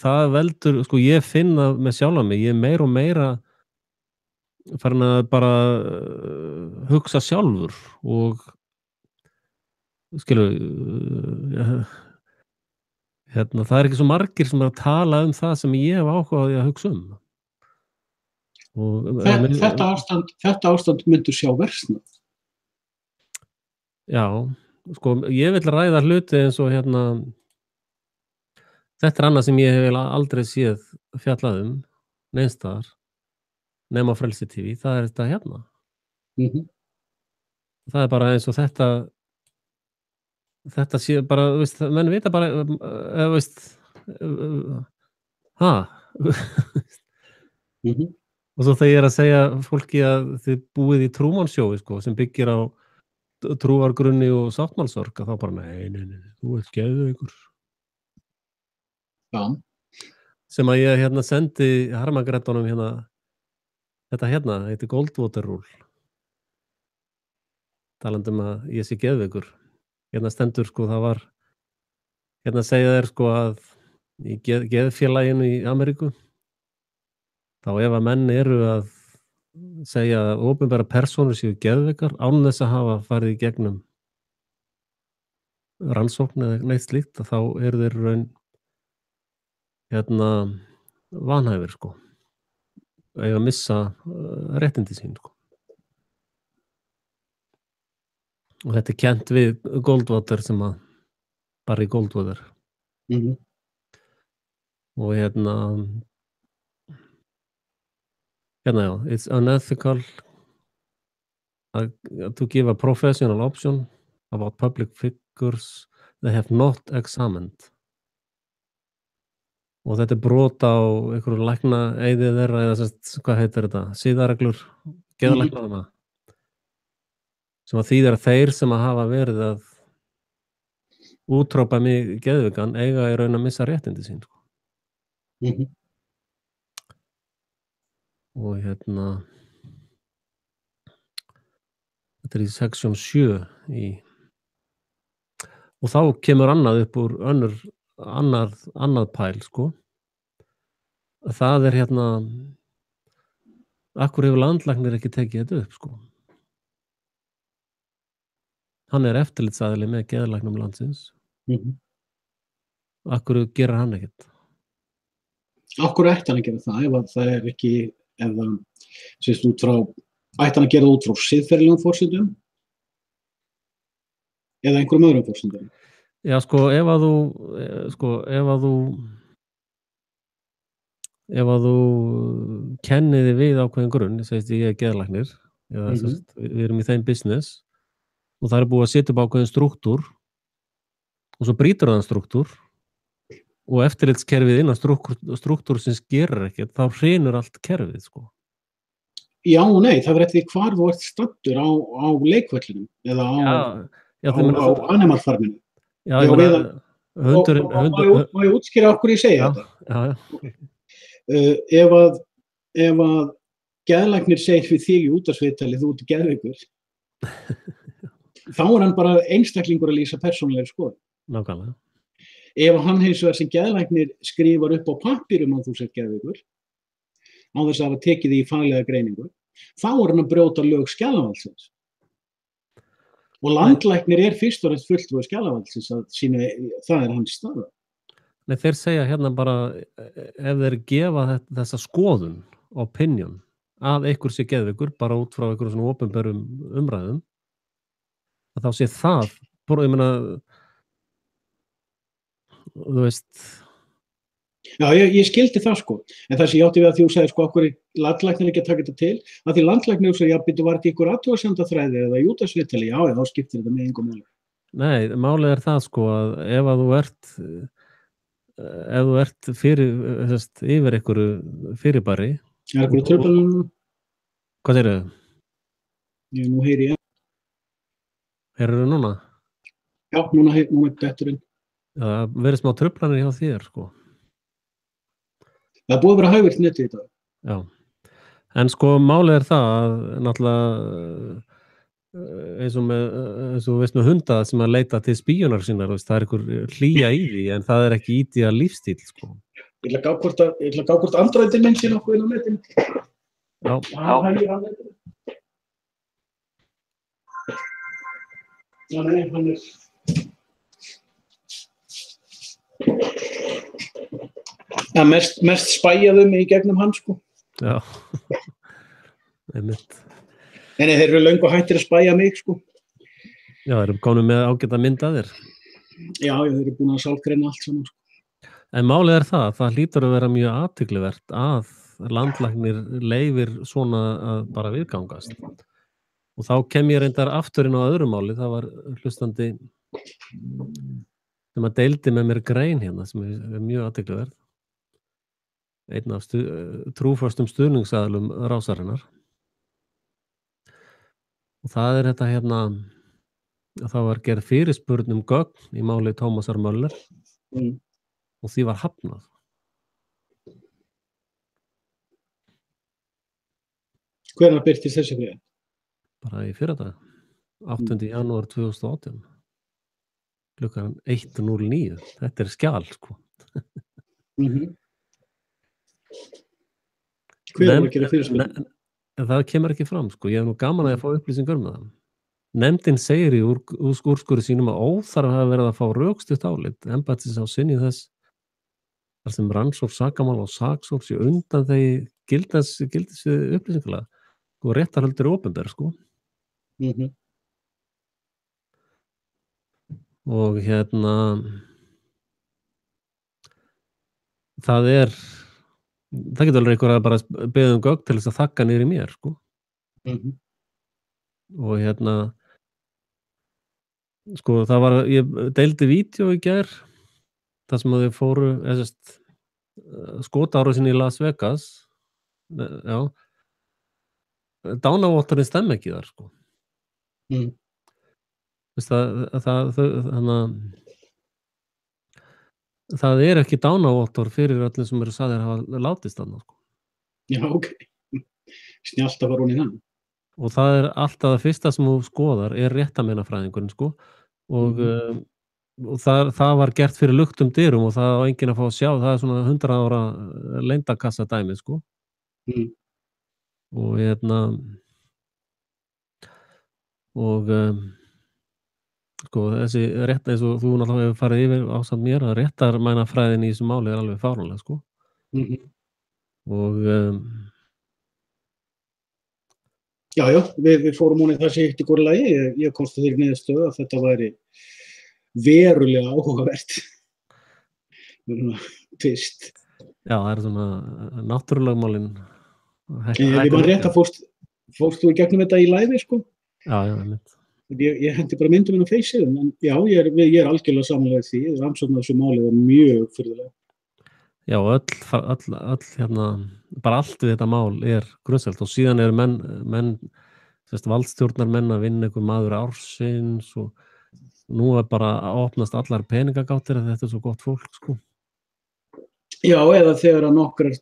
það veldur, sko, ég finn það með sjálfa mig, ég meira og meira farin að bara hugsa sjálfur og það ekki svo margir sem að tala það sem ég hef áhuga að hugsa Þetta ástand myndur sjá versna. Já, sko, ég vil ræða hluti eins og þetta annað sem ég hef aldrei séð fjallað neins staðar nema Frelsi TV, það þetta hérna. Það bara eins og þetta sé bara, veist, menn vita bara, veist, og svo þegar ég að segja fólki að þið búið í Truman Show, sko, sem byggir á trúargrunni og sáttmálsorg að þá bara, nei, þú ert geðveikur. Já, Sem að ég hérna sendi Harmagreddunum hérna, þetta hérna, heitir Goldwater Rule. Talandi að ég sé geðveikur. Hérna stendur sko, það var, hérna segja þeir sko að í geðfélaginu í Ameríku, þá ef að menn eru að segja að opinbera persónur séu geðveikar án þess að hafa farið í gegnum rannsókn eða neitt slíkt, þá eru þeir raun hérna vanhæfir sko, eiga að missa réttindi sín sko. Og þetta er kennt við Goldwater sem að Barry Goldwater. Og hérna já, it's unethical to give a professional option about public figures they have not examined. Og þetta er brot á einhverju læknaeiði þeirra eða hvað heitir þetta? Siðareglur geðlæknanna. Sem að þýðir að þeir sem að hafa verið að útrópa mig geðveikan eiga í raun að missa réttindi sín sko. Og hérna þetta er í section 7 og þá kemur annað upp úr annað pæl sko. Það er hérna akkur hefur landlæknir ekki tekið þetta upp sko. Hann er eftirlitsaðili með geðlæknum landsins. Akkur gerir hann ekkert? Akkur ætti hann að gera það, ef það er ekki, ef það sést út frá, ætti hann að gera það út frá siðferðilegum forsendum eða einhverjum öðrum forsendum? Já, sko, ef að þú kenniði við ákveðin grunn, segist ég er geðlæknir, eða við erum í þeim business og það er búið að setja upp ákveðin struktúr og svo brýtur þann struktúr og eftirlitskerfið innan struktúr sem gerir ekkert, þá hrynur allt kerfið sko. Já og nei, það verður eftir því hvar þú ert staddur á leikvellinum eða á animalfarminu. Já, ég meina hundurinn. Má ég útskýra okkur ég segja þetta? Ef að geðlæknir segir við þig í útvarpsviðtali þú ert geðveikur, þá er hann bara einstaklingur að lýsa persónulegri skoðun. Nákvæmlega. Ef hann hins vegar sem geðlæknir skrifar upp á pappírum að þú sért geðveikur, á þess að hafa tekið því í faglega greiningu, þá er hann að brjóta lög skjalavaldsins. Og landlæknir er fyrst og fremst fulltrúi skjalavaldsins að sína, það er hans staða. Nei, þeir segja hérna bara, ef þeir gefa þessa skoðun, opinion, að einhver sé geðveikur, bara út frá einhverjum svona opinberum umræðum, að þá sé það, bara, ég meina, þú veist. Já, ég skildi það sko, en það sem ég átti við að því þú segir sko okkur landlæknir ekki að taka þetta til, að því landlæknir þú segir, já, býttu var þetta ykkur athugasemdafræði eða júdasviðtali, já, þá skiptir þetta með engum máli. Nei, málið er það sko að ef þú ert yfir einhverju fyrirbæri. Er einhverju truflanum? Hvað segirðu? Nú heyri ég. Heyrðu núna? Já, núna detturinn. Það verður smá truflanir hjá þér sko. Það búið að vera hægvilt netið í dag. Já, en sko málið er það að náttúrulega eins og þú veist með hunda sem að leita til spíunar sínar, það er einhver hlýja í því en það er ekki í því að lífstíl sko. Ég ætla að gá hvort androidin minn sé nokkuð inn á netinu. Já. Já, nei, hann er. Það mest spæjaðu mig í gegnum hann sko. Já. Einmitt. En þeir eru löngu hættir að spæja mig sko. Já, þeir eru komin með ágæta mynd að þér. Já, þeir eru búin að sálgreina allt saman sko. En málið er það hlýtur að vera mjög athyglivert að landlæknir leyfir svona að bara viðgangast. Og þá kem ég reyndar aftur inn á öðru máli, það var hlustandi sem að deildi með mér grein hérna sem er mjög athyglivert. Einn af trúföstum stuðningsaðilum rásarinnar. Og það er þetta hérna, það var gerð fyrirspurn gögn í máli Tómasar Möller og því var hafnað. Hvenær birtist þessi bréf? Bara í fyrradag, 8. janúar 2018, klukkan 1:09. Þetta skjal, sko. Hver var að gera fyrirspurn? Það kemur ekki fram, sko. Ég hef nú gaman að fá upplýsingar með það. Nefndin segir í úrskurði sínum að óþarf hafi verið að fá rökstutt álit embættisins á sinni þess þar sem rannsókn sakamál og saksókn sé undan þegar gildis upplýsingarlega og réttarhöld opinber, sko. Og það getur alveg einhver að bara beða gögn til þess að þakka niður í mér, sko. Og sko, ég deildi vídeó í gær þar sem þau fóru skotárásina í Las Vegas. Já. Dánavottorinn stemmi ekki þar, sko. Það ekki dánavottor fyrir öllum sem eru sagðir hafa látist þarna, sko. Já, ok. Snjallt að fara hún í það. Og það alltaf það fyrsta sem þú skoðar réttarmeinafræðingurinn, sko. Og það var gert fyrir luktum dyrum og það á enginn að fá að sjá. Það svona 100 ára leyndakassa dæmi, sko. Og sko, þessi rétt eins og þú náttúrulega hefur farið yfir ásamt mér að réttarmeinafræðin í þessu máli alveg fáránleg, sko. Og Já, við fórum hún í þessi eitt í góru lagi. Ég komst að þeirri niðurstöðu að þetta væri verulega áhugavert. Tvist. Já, það svona náttúrulögmálin. Ég var rétt að fórst þú í gegnum þetta í live, sko? Já, einmitt. Ég hendi bara myndum inn á Face-ið, en já, ég algjörlega samanlega því. Rannsókn á þessu máli var mjög furðulega. Já, bara allt við þetta mál grunnsælt og síðan menn valdstjórnarmenn að vinna einhver maður ársins og nú bara að opnast allar peningagáttir að þetta svo gott fólk, sko. Já, eða þegar að nokkrar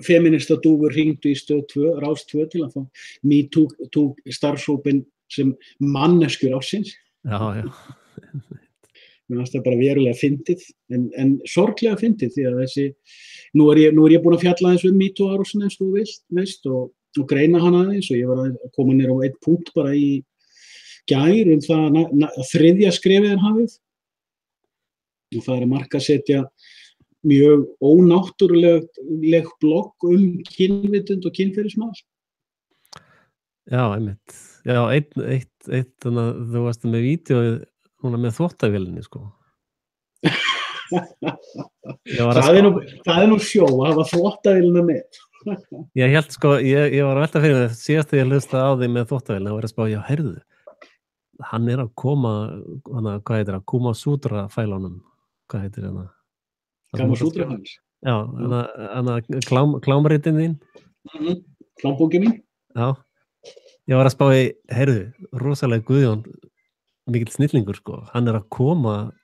feminista dúfur hringdu í stöð 2, Rás 2 til að fá MeToo starfshópinn sem manneskjur ársins. Já. Mér finnst það bara verulega fyndið, en sorglega fyndið því að nú er ég búinn að fjalla aðeins MeToo árásin eins og þú veist og greina hana aðeins og ég var að koma niður á einn punkt bara í gær það að þriðja skrefið hafið og það að markaðsetja mjög ónáttúruleg blogg kynvitund og kynferðismál. Já, einmitt. Já, eitt þannig að þú varst með vídeóið núna með þvottavélinni, sko. Það nú sjó að hafa þvottavélina með. Ég held, sko, ég var að velta fyrir mig síðast þegar ég hlustaði á því með þvottavélina og var að spá, já, heyrðu, hann að koma, hvað heitir það, Kama Sutra fælunum, hvað heitir það? Kama Sutra hans? Já, klámritin þín. Klámbókin mín? Já, ég var að spá í, heyrðu, rosalega Guðjón, mikill snillingur, sko, hann að koma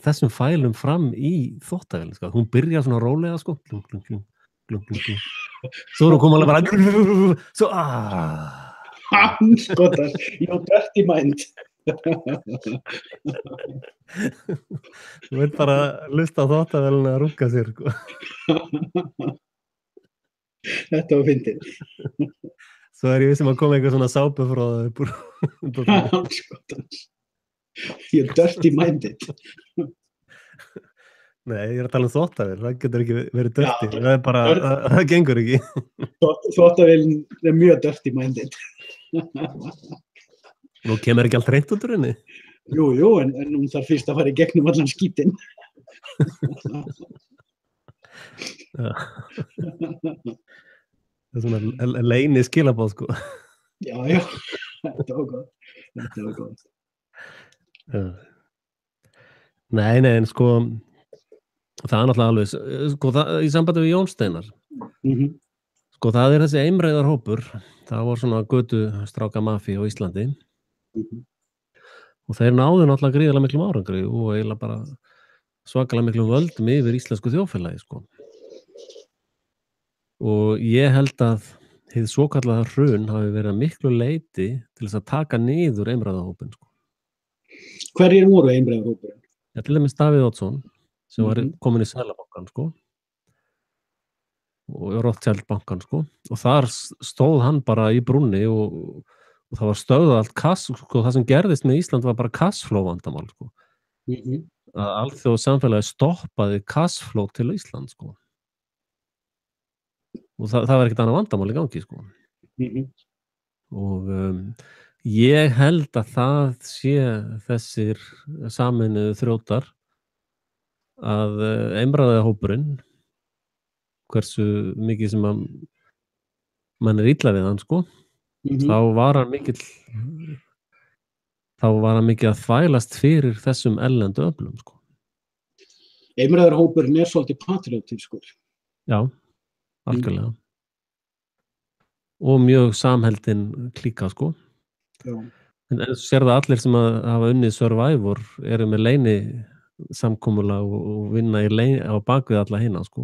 þessum fælum fram í þvottavélina, sko, hún byrjar svona rólega, sko, glung. Svo hún kom alveg bara, svo, Skotar, your dirty mind. Þú veit bara að hlusta á þvottavélina að rúkka sér, sko. Þetta var fyndið. Svo ég vissum að koma einhver svona sápu frá það. Skotans. You're dirty minded. Nei, ég að tala þvottavél, það getur ekki verið dirty. Það bara, það gengur ekki. Þvottavélin mjög dirty minded. Nú kemur ekki allt hreint út úr henni. Jú, en hún þarf fyrst að fara í gegnum allan skítinn. Það svona leyni skilabóð, sko. Já, þetta var gott. Nei, en sko það náttúrulega alveg, sko í sambandi við Jón Steinar, sko það þessi einræðarhópur, það var svona götu stráka mafí á Íslandi og þeir náðu náttúrulega gríðarlega miklum árangri og eiginlega bara svakalega miklum völdum yfir íslensku þjóðfélagi sko. Og ég held að hið svokallaða hrun hafi verið að miklu leyti til þess að taka niður einræðahópinn sko. Hverjir voru einræðahópurinn? Ja, til dæmis Davíð Oddsson sem var komin í Seðlabankann sko og Rothschild-bankann sko og þar stóð hann bara í brúnni og það var stöðvað allt sko, það sem gerðist með Ísland var bara cashflow vandamál sko. Að alþjóð samfélagi stoppaði cashflow til Ísland sko og það var ekkert annað vandamál í gangi sko og ég held að það sé þessir sameinuðu þrjótar að einræðahópurinn hversu mikið sem að mann illa við hann sko þá var hann mikið að þvælast fyrir þessum erlendu öflum sko. Einræðahópurinn svolítið patriótískur. Já, algjörlega. Og mjög samheldin klíka sko. Já. En sér það allir sem að hafa unnið Survivor eru með leyni samkomulag og vinna á bakvið alla hina sko.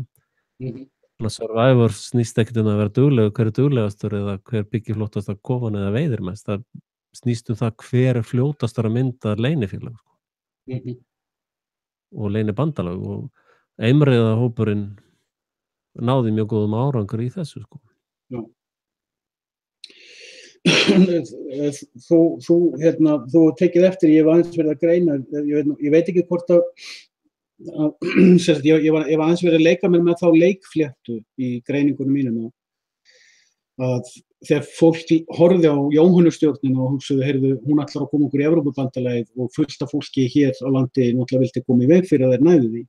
Survivor snýst ekkert að vera duglegur, hver duglegastur eða hver byggir flóttastar kofan eða veiðir mest. Það snýst það hver fljótastar að mynda leynifélag sko. Og leyni bandalag og einræðahópurinn náði mjög góðum árangur í þessu sko. Já. Þú tekið eftir, ég var aðeins verið að greina, ég veit ekki hvort að ég var aðeins verið að leika mér með þá leikfléttu í greiningunum mínum að þegar fólk horfði á Jóhannustjórnina og hugsaðu, heyrðu, hún ætlar að koma okkur í Evrópubandalagið og fullt af fólki hér á landi náttúrulega vildi koma í veg fyrir að þeir næðu því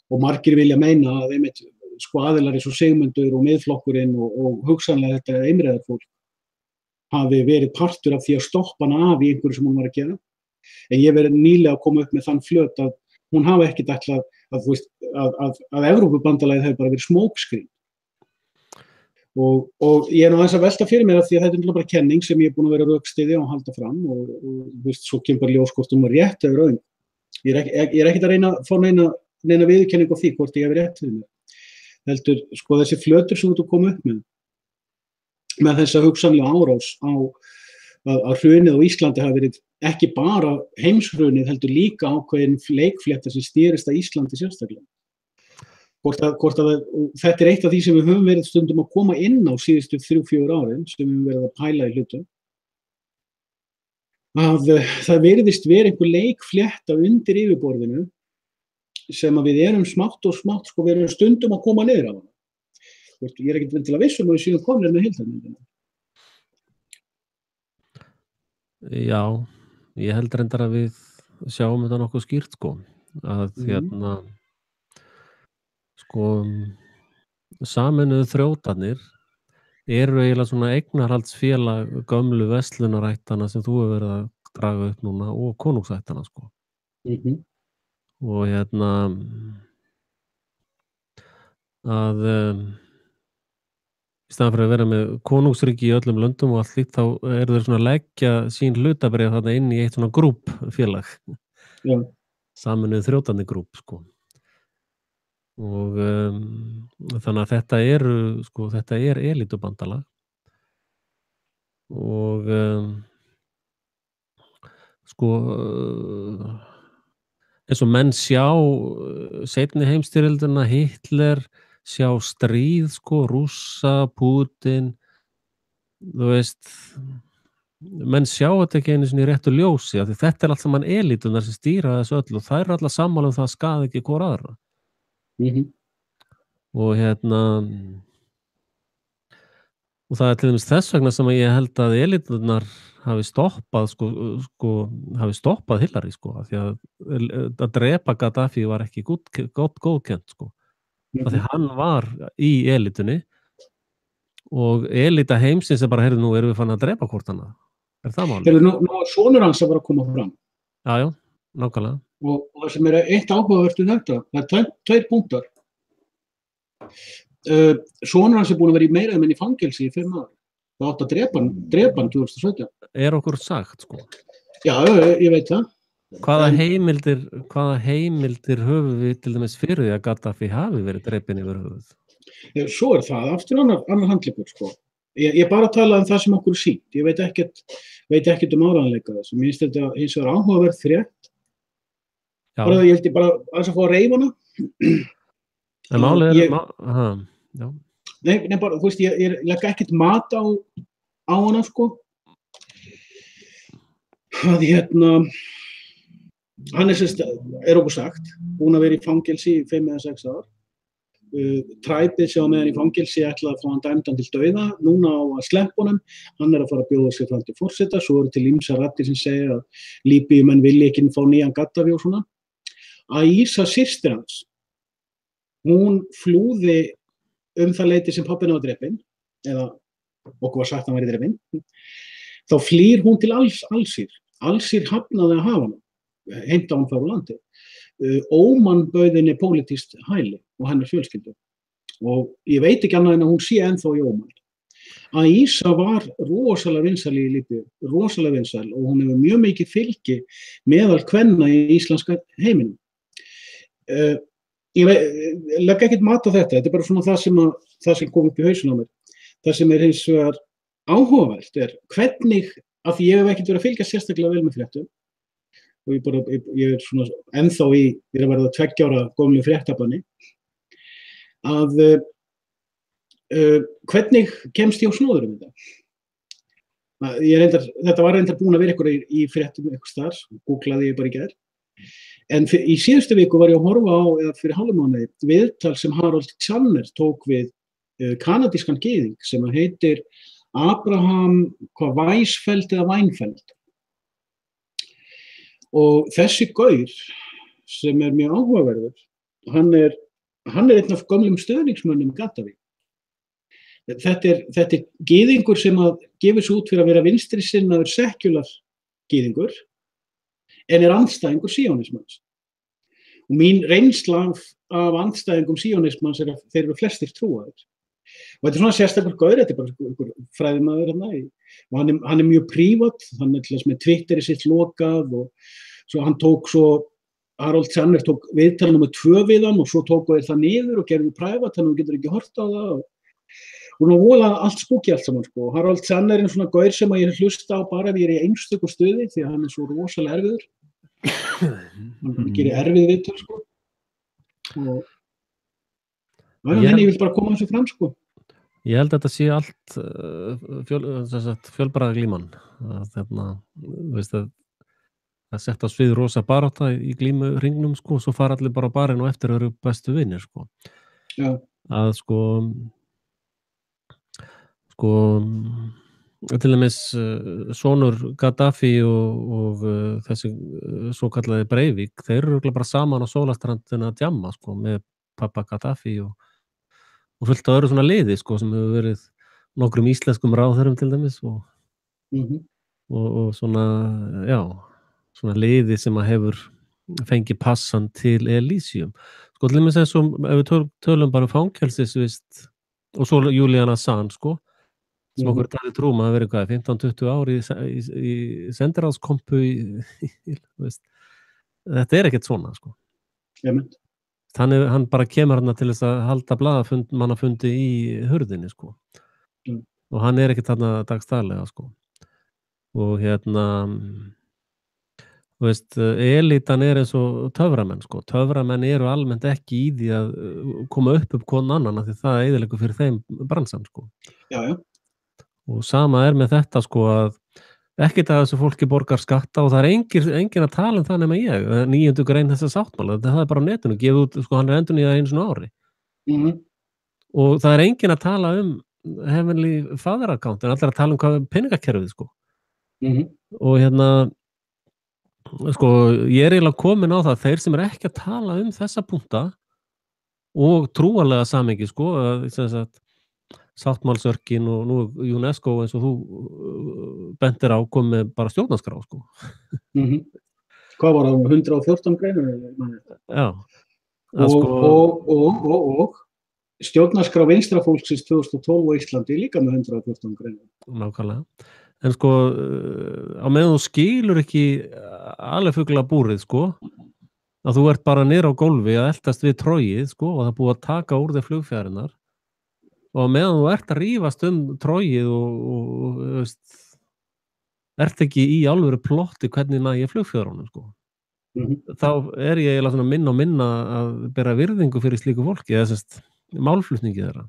og margir vilja meina að einmitt sko aðilar eins og Sigmundur og Miðflokkurinn og hugsanlega þetta einræðafólk hafi verið partur af því að stoppa hana af í einhverju sem hún var að gera. En ég verið nýlega að koma upp með þann flöt að hún hafi ekkert ætlað að Evrópubandalagið hefur bara verið smokescreen. Og ég nú aðeins að velta fyrir mér af því að þetta bara kenning sem ég búin að vera rökstyðja og halda fram og svo kemur bara ljós hvort hún var rétt eða röng. Ég er ekkert að reyna að fá neina viðurkenningu á því hvort ég hefur rétt fyrir mér. Heldur, sko þessi flötur sem þú kom upp með þessa hugsanlega árás að hrunið á Íslandi hafi verið ekki bara heimshrunið heldur líka ákveðin leikflétta sem stýrist að Íslandi sérstaklega. Hvort að þetta eitt af því sem við höfum verið stundum að koma inn á síðustu 3-4 árin sem við höfum verið að pæla í hlutum. Að það virðist verið einhver leikflétta undir yfirborðinu sem að við erum smátt og smátt, sko, við erum stundum að koma niður á hana. Ég er ekkert til að vissum og við séum komnir með heildarmyndina. Já, ég held reyndar að við sjáum þetta nokkuð skýrt, sko. Að sko, sameinuðu þrjótarnir eru eiginlega svona eignarhaldsfélag gömlu verslunarættana sem þú hefur verið að draga upp núna og konungsættana, sko. Og að í staðan fyrir að vera með konungsríki í öllum löndum og allt slíkt þá eru þeir svona að leggja sín hlutabréf þarna inn í eitt svona grúppfélag. Já. Sameinuðu þrjótarnir grúp, sko. Og þannig að þetta er elítubandalag og sko eins og menn sjá seinni heimsstyrjöldina, Hitler, sjá stríð, sko, Rússa, Pútin, þú veist, menn sjá þetta ekki einu sinni í réttu ljósi, af því þetta er allt saman elítunar sem stýra þessu öllu og þær eru allar sammála það að skaða ekki hvor aðra. Og og það er til dæmis þess vegna sem ég held að elítunar hafi stoppað Hillary, sko, af því að drepa Gaddafi var ekki góðkennt, sko. Af því hann var í elítunni og elíta heimsins er bara, heyrðu, nú erum við fann að drepa hvort annað. Er það málið? Heyrðu, nú er sonur hans að vera að koma fram. Já, nákvæmlega. Og það sem er eitt áhugavert þetta, það er tveir punktar. Sonur hans er búin að vera í meira en í fangelsi í 5 ár. Það átt að drepa hann 2017. Er okkur sagt, sko? Já, ég veit það. Hvaða heimildir höfum við til dæmis fyrir því að Gaddafi hafi verið drepinn yfir höfuð? Svo það aftur annar handleikur, sko. Ég bara tala það sem okkur sýnt. Ég veit ekkert áreiðanleika þessu. Mér finnst þetta hins vegar áhugaverð frétt. Bara ég held ég bara að fá að reyfa hana. En málið já. Nei, bara, þú veist, ég legg ekkert mat á hana, sko. Að hann okkur sagt, búinn að vera í fangelsi í 5 eða 6 ár. Træpið sem á meðan í fangelsi ætlaði að fá hann dæmdan til dauða, núna á að sleppa honum, hann að fara að bjóða sig fram til forseta, svo eru til ýmsar raddir sem segja að Líbíumenn vilja ekki fá nýjan Gaddafi og svona. Aisha systir hans, hún flúði það leyti sem pabbinn var drepinn, eða okkur var sagt að hann væri drepinn, þá flýr hún til Alsír. Alsír hafnaði að hafa hana, heimta hann frá landi. Óman bauð henni pólitískt hæli og hennar fjölskyldu. Og ég veit ekki annað en að hún sé ennþá í Óman. Aisha var rosalega vinsæl í Líbíu, rosalega vinsæl, og hún hefur mjög mikið fylgi meðal kvenna í íslenska heiminum. Ég legg ekkert mat á þetta er bara svona það sem kom upp í hausinn á mér. Það sem hins vegar áhugavert hvernig, af því ég hef ekkert verið að fylgja sérstaklega vel með fréttum, og ég svona ennþá ég að verða 2 ára gömlu fréttabanni, að hvernig kemst ég á snóður þetta? Þetta var reyndar búin að vera eitthvað í fréttum eitthvað staðar, googlaði ég bara í gær. En í síðustu viku var ég að horfa á, eða fyrir hálfmánuði, viðtal sem Harold Channer tók við kanadískan gyðing sem heitir Abraham Weisfeld eða Weinfeld. Og þessi gaur sem mjög áhugaverður, hann er einn af gömlum stöðningsmönnum Gaddafi. Þetta er gyðingur sem að gefur sig út fyrir að vera vinstri sinnaður sekular gyðingur, en er andstæðingur síónismans. Og mín reynsla af andstæðingum síónismans að þeir eru flestir trúaðir. Og þetta er svona sérstakur gaur, þetta er bara einhver fræðimaður og hann er mjög prívat, hann er til þess með Twitteri sitt lokað, og svo Harold Channer tók viðtal nr. 2 við hann, og svo tóku þeir það niður og gerðu prævat, þannig að þú getur ekki hort á það. Og nú vola allt spúki allt saman, sko. Harold Channer er svona gaur sem að ég hlusta á bara ef ég í einstöku stuði, því að hann er svo rosalega erfiður. Hann gerir erfið viðtal, sko. Og henni vil bara koma þessu fram, sko. Ég held að þetta sé allt fjölbræðaglíman. Það sett á svið rosa barátta í glímuhringnum, sko, og svo fara allir bara á barinn og eftir eru bestu vinir, sko. Já. Að til dæmis sonur Gaddafi og þessi svo kallaði Breivik, þeir eru bara saman á sólastrandinu að djamma, sko, með pappa Gaddafi og fullt á öðru svona liði, sko, sem hefur verið nokkrum íslenskum ráðherrum til dæmis og svona, já, svona liði sem að hefur fengið passan til Elysium. Sko, til dæmis eins og ef við tölum bara fangelsisvist og svo Julian Assange, sko, sem okkur talið trúum að vera 15-20 ár í sendiráðskompu þetta er ekkert svona, sko. Hann bara kemur hann til þess að halda blaðamannafundi í hurðinni, sko. Og hann er ekkert þarna dagstaglega, sko. Og elitan er eins og töframenn, sko. Töframenn eru almennt ekki í því að koma upp hvern annan, því það eyðileggur fyrir þeim bransan, sko. Já, já. Og sama er með þetta, sko, að ekkert að þessu fólki borgar skatta og það er engin að tala það nema ég, 9. grein þessa sáttmála, það er bara á netinu, gefið út, sko, hann er endurnýjað einu svona ári. Og það er engin að tala Heavenly Father account, en allir að tala hvað peningakerfið, sko. Og sko, ég er eiginlega komin á það, þeir sem er ekki að tala þessa punkta og trúarlega samingi, sko, sáttmálsörkin og nú UNESCO eins og þú bentir á komið bara stjórnarskrá, sko. Hvað var það, 114 greinur? Já. Og stjórnarskrá vinstrafólksins 2012 á Íslandi líka með 114 greinur. Nákvæmlega. En sko, á meðan þú skilur ekki alifugla búrið, sko, að þú ert bara niður á gólfi að eltast við trógið, sko, og það er búið að taka úr þig flugfjarinnar og á meðan þú ert að rífast trógið og veist, ert ekki í alvöru plotti hvernig næ ég flugfjörunum, sko. Þá er ég eiginlega svona minna að bera virðingu fyrir slíku fólki, eða sérst málflutningi þeirra.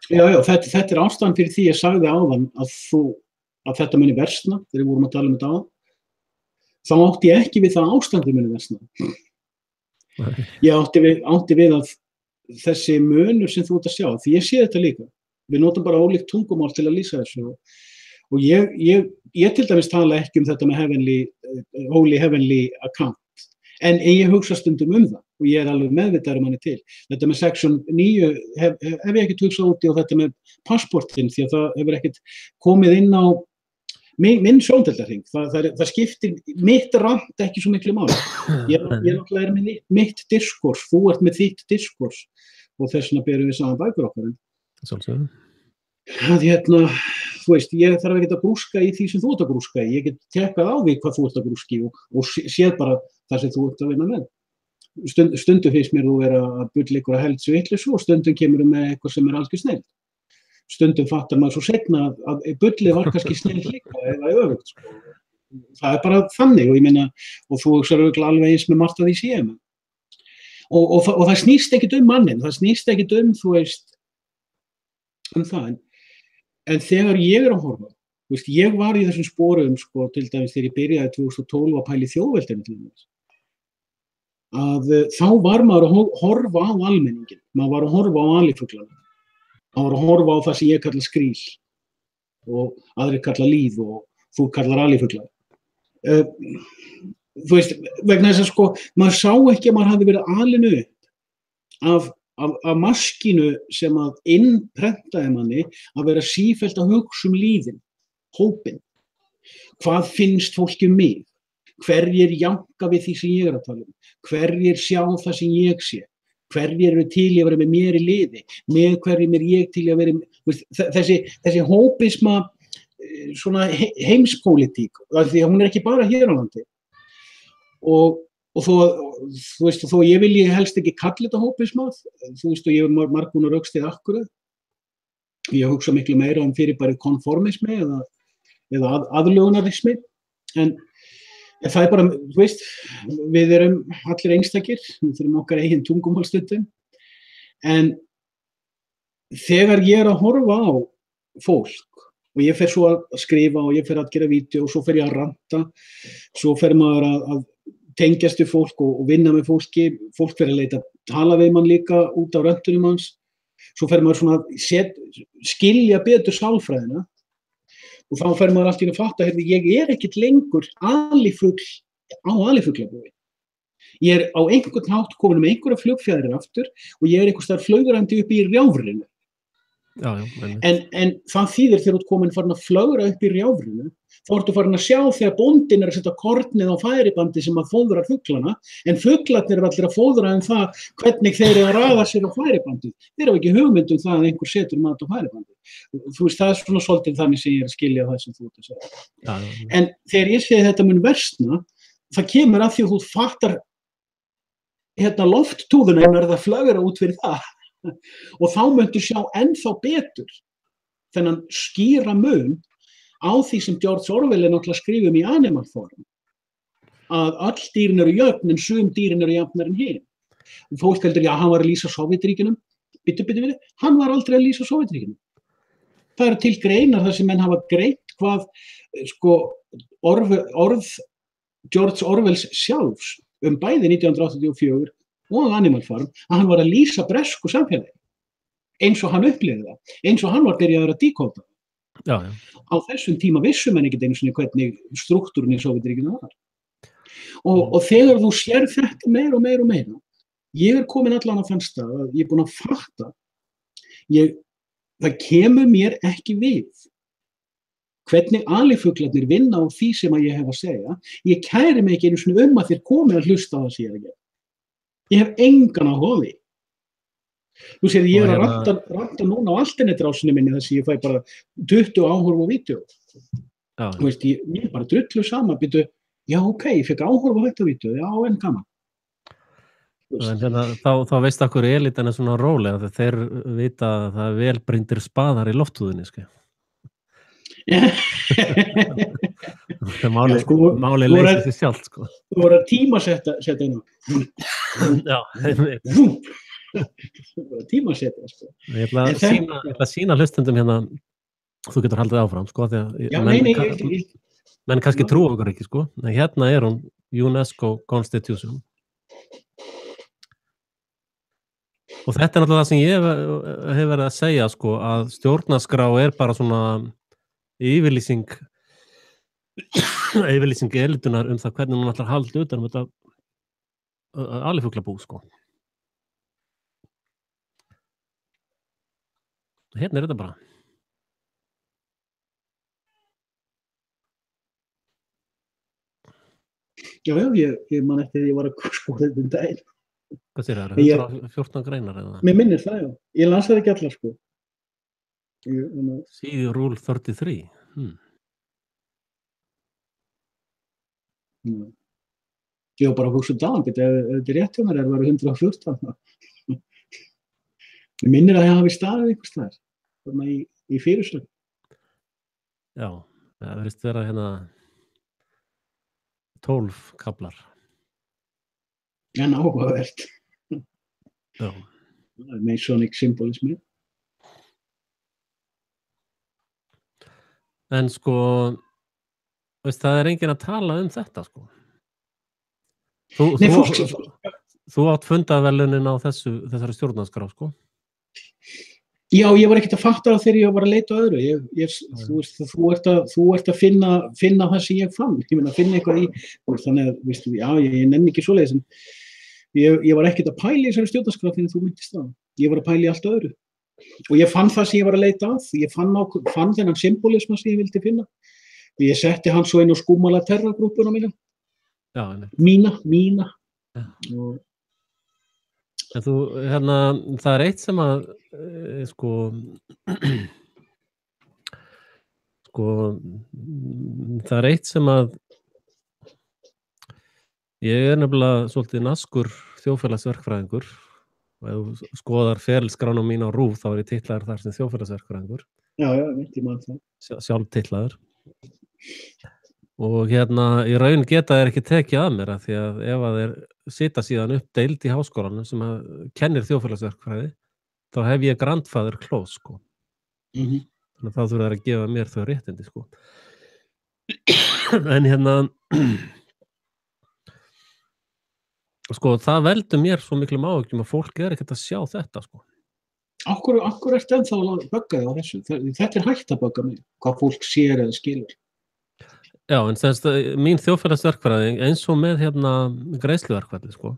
Já, þetta er ástæðan fyrir því ég sagði áðan að þetta muni versna, þegar við vorum að tala þetta á, þá átti ég ekki við það ástandi muni versna. Ég átti við að þessi munur sem þú ert að sjá, því ég sé þetta líka, við notum bara ólíkt tungumál til að lýsa þessu og ég til dæmis tala ekki þetta með holy heavenly account, en ég hugsa stundum það og ég er alveg meðvitaður manni til. Þetta með section 9 hef ég ekkert hugsað út í og þetta með passportinn því að það hefur ekkert komið inn á minn sjóndeildarhring. Það skiptir mitt rand ekki svo miklu máli. Ég náttúrulega er með mitt diskurs, þú ert með þitt diskurs og þess vegna berum við saman bækur okkar. Sjálfsögðu. Þú veist, ég þarf ekki að grúska í því sem þú ert að grúska í. Ég get tekkað á því hvað þú ert að grúska í og séð bara það sem þú ert að vinna með. Stundum finnst mér þú vera að bulla ykkur að held svo vitleysu og stundum kemur með eitthvað sem algjör snilld. Stundum fattar maður svo seinna að bullið var kannski snilld líka eða öfugt. Sko. Það bara þannig og ég meina, og þú hugsaður örugglega alveg eins með margt að því séum. Og það snýst ekkit manninn, það snýst ekkit þú veist, það. En þegar ég er að horfa, þú veist, ég var í þessum sporum, sko, til dæmis þegar ég byrjaði 2012 að pæla í þjóðveldinu til dæmis, að þá var maður að horfa á almenningin, maður var að horfa á alifuglana, maður var að horfa á það sem ég kalla skrýl og aðrir kalla líð og þú kallar alifugla. Þú veist, vegna þess að sko, maður sá ekki að maður hafði verið alinu upp af maskínu sem að innprentaði manni að vera sífellt að hugsa líðin, hópinn. Hvað finnst fólki mig? Hverjir janka við því sem ég er að tala um? Hverjir sjá það sem ég sé? Hverjir eru til í að vera með mér í liði? Með hverjum er ég til í að vera þessi hópisma svona heimspólitík, því að hún er ekki bara hér á landi. Og þú veist, þó ég vilji helst ekki kalla þetta hópismað, þú veist, og ég hef margbúin að rökstið akkurat. Ég hugsa miklu meira fyrirbærið konformismi eða aðlögunarismi, en það er bara, þú veist, við erum allir einstakir, við þurfum okkar eigin tungumálstundum, en þegar ég er að horfa á fólk, og ég fer svo að skrifa og ég fer að gera vídeó og svo fer ég að ranta, svo fer maður að tengjast við fólk og vinna með fólki, fólk fer að leita að tala við mann líka út á röntunum hans, svo fer maður svona að skilja betur sálfræðina og þá fer maður allt í að fatta, ég er ekkert lengur alifugl á alifuglabúi. Ég er á einhvern hátt komin með einhverja flugfjæðrir aftur og ég er einhvers staðar flögrandi upp í rjáfrinu. En það þýðir þegar þú ert komin farin að flögra upp í rjáfrinu, þá ertu farin að sjá þegar bóndinn er að setja kornið á færibandi sem að fóðrar fuglana, en fuglarnir eru allir að fóðra það hvernig þeir eru að raða sér á færibandið. Þeir eru ekki hugmynd það að einhver setur mat á færibandið. Þú veist, það er svona svolítið þannig sem ég er að skilja það sem þú ert að segja. En þegar ég segi þetta mun versna, það kemur að því að þú fattar lofttúðuna en það flögra út fyrir það. Og þá möntu sjá ennþá betur þennan skýra mun á því sem George Orwell er náttúrulega skrifum í Animal Farm að öll dýrin eru jöfn en sum dýrin eru jafnar en hin. Fólk heldur, já, hann var að lýsa Sovétríkjunum, bitu, hann var aldrei að lýsa Sovétríkjunum. Það eru til greinar þar sem menn hafa greint hvað sko orð George Orwells sjálfs bæði 1984 og Animal Farm, að hann var að lýsa bresku samfélagi, eins og hann upplifði það, eins og hann var byrjaður að díkóta. Á þessum tíma vissum en ekkert einu sinni hvernig struktúrinn í Sovétríkjunum var. Og þegar þú sér þetta meira og meira og meira, ég er komin allan á þann stað að ég er búin að fatta, það kemur mér ekki við hvernig alifuglarnir vinna á því sem að ég hef að segja. Ég kæri mig ekki einu sinni að þeir komi að hlusta á það sem ég er að gera. Ég hef engan áhuga á því. Þú séð, ég er að ranta núna á alternetrásinni minni þess að ég fæ bara 20 áhorf á vídeó. Já, Þú veist, ég bara drullu sama, býtu, já, ok, ég fekk áhorfa á þetta vídeó, já, en gaman. Þú en veist. hérna, þá veist akkur elitan er svona rólega þegar þeir vita að það er velbryndir spaðar í lofthúðinni, sko. Já, sko, Málið leysir sig sjálft, sko. Þú voru að tímasetta inn á. Já, Þú voru að tímasetta, sko. ég ætla að sýna hlustendum hérna, þú getur haldið áfram, sko, því að Já, nei, menn kannski trúa okkur ekki, sko, en hérna er hún UNESCO Constitution. Og þetta er náttúrulega það sem ég hef verið að segja, sko, að stjórnarskrá er bara svona yfirlýsing elitunar það hvernig hún ætlar að halda utan þetta alifuglabú, sko. Hérna er þetta bara. Já, ég man eftir því ég var að skoða þetta daginn. Hvað sér það? 114 greinar eða? Mér minnir það, já. Ég las það ekki allar, sko. See Rule 33. Ég var bara að hugsa dagann, ef þetta er rétt hjá mér, það var 114. Mér minnir að ég hafi staðið einhvers staðar, þarna í fyrirsögn. Já, það verðist vera hérna 12 kaflar. En áhugavert. Já. Masonic symbolismi. En sko, veist, það er enginn að tala þetta, sko. Þú átt fundaverðlaunin á þessari stjórnarskrá, sko. Já, ég var ekkert að fatta það þegar ég var að leita að öðru. Þú ert að finna það sem ég fann. Ég meina að finna eitthvað í, þannig að, veistu, já, ég nenni ekki svoleiðis, en ég var ekkert að pæla í þessari stjórnarskrá þegar þú myndist það. Ég var að pæla í allt öðru. Og ég fann það sem ég var að leita að. Ég fann þennan symbolisma sem ég vildi finna. Ég setti hann svo inn á skúmala terrorgrúppuna mína. Já, Mína. Og en þú, hérna, það er eitt sem að, sko, það er eitt sem að ég er nefnilega svolítið naskur þjóðfélagsverkfræðingur og ef þú skoðar ferilskrána mín á RÚV þá er ég titlaður þar sem þjóðfélagsverkfræðingur. Já, veit ég maður það. Sjálf titlaður. Og hérna, í raun geta þeir ekki tekið að mér, því að ef að þeir sita síðan upp deild í háskólanum sem kennir þjóðfélagsverkfræði, þá hef ég grandfather clause, sko. Þannig að þá þurfa þeir að gefa mér þau réttindi, sko. En hérna, sko, það veldur mér svo miklum áhyggjum að fólk er ekkert að sjá þetta, sko. Akkur ertu ennþá að bugga þig á þessu? Þetta er hægt að bugga mig, hvað fólk sér eða skilur. Já, en þess að mín þjóðfélagsverkfræði eins og með hérna greiðsluverkfalli, sko.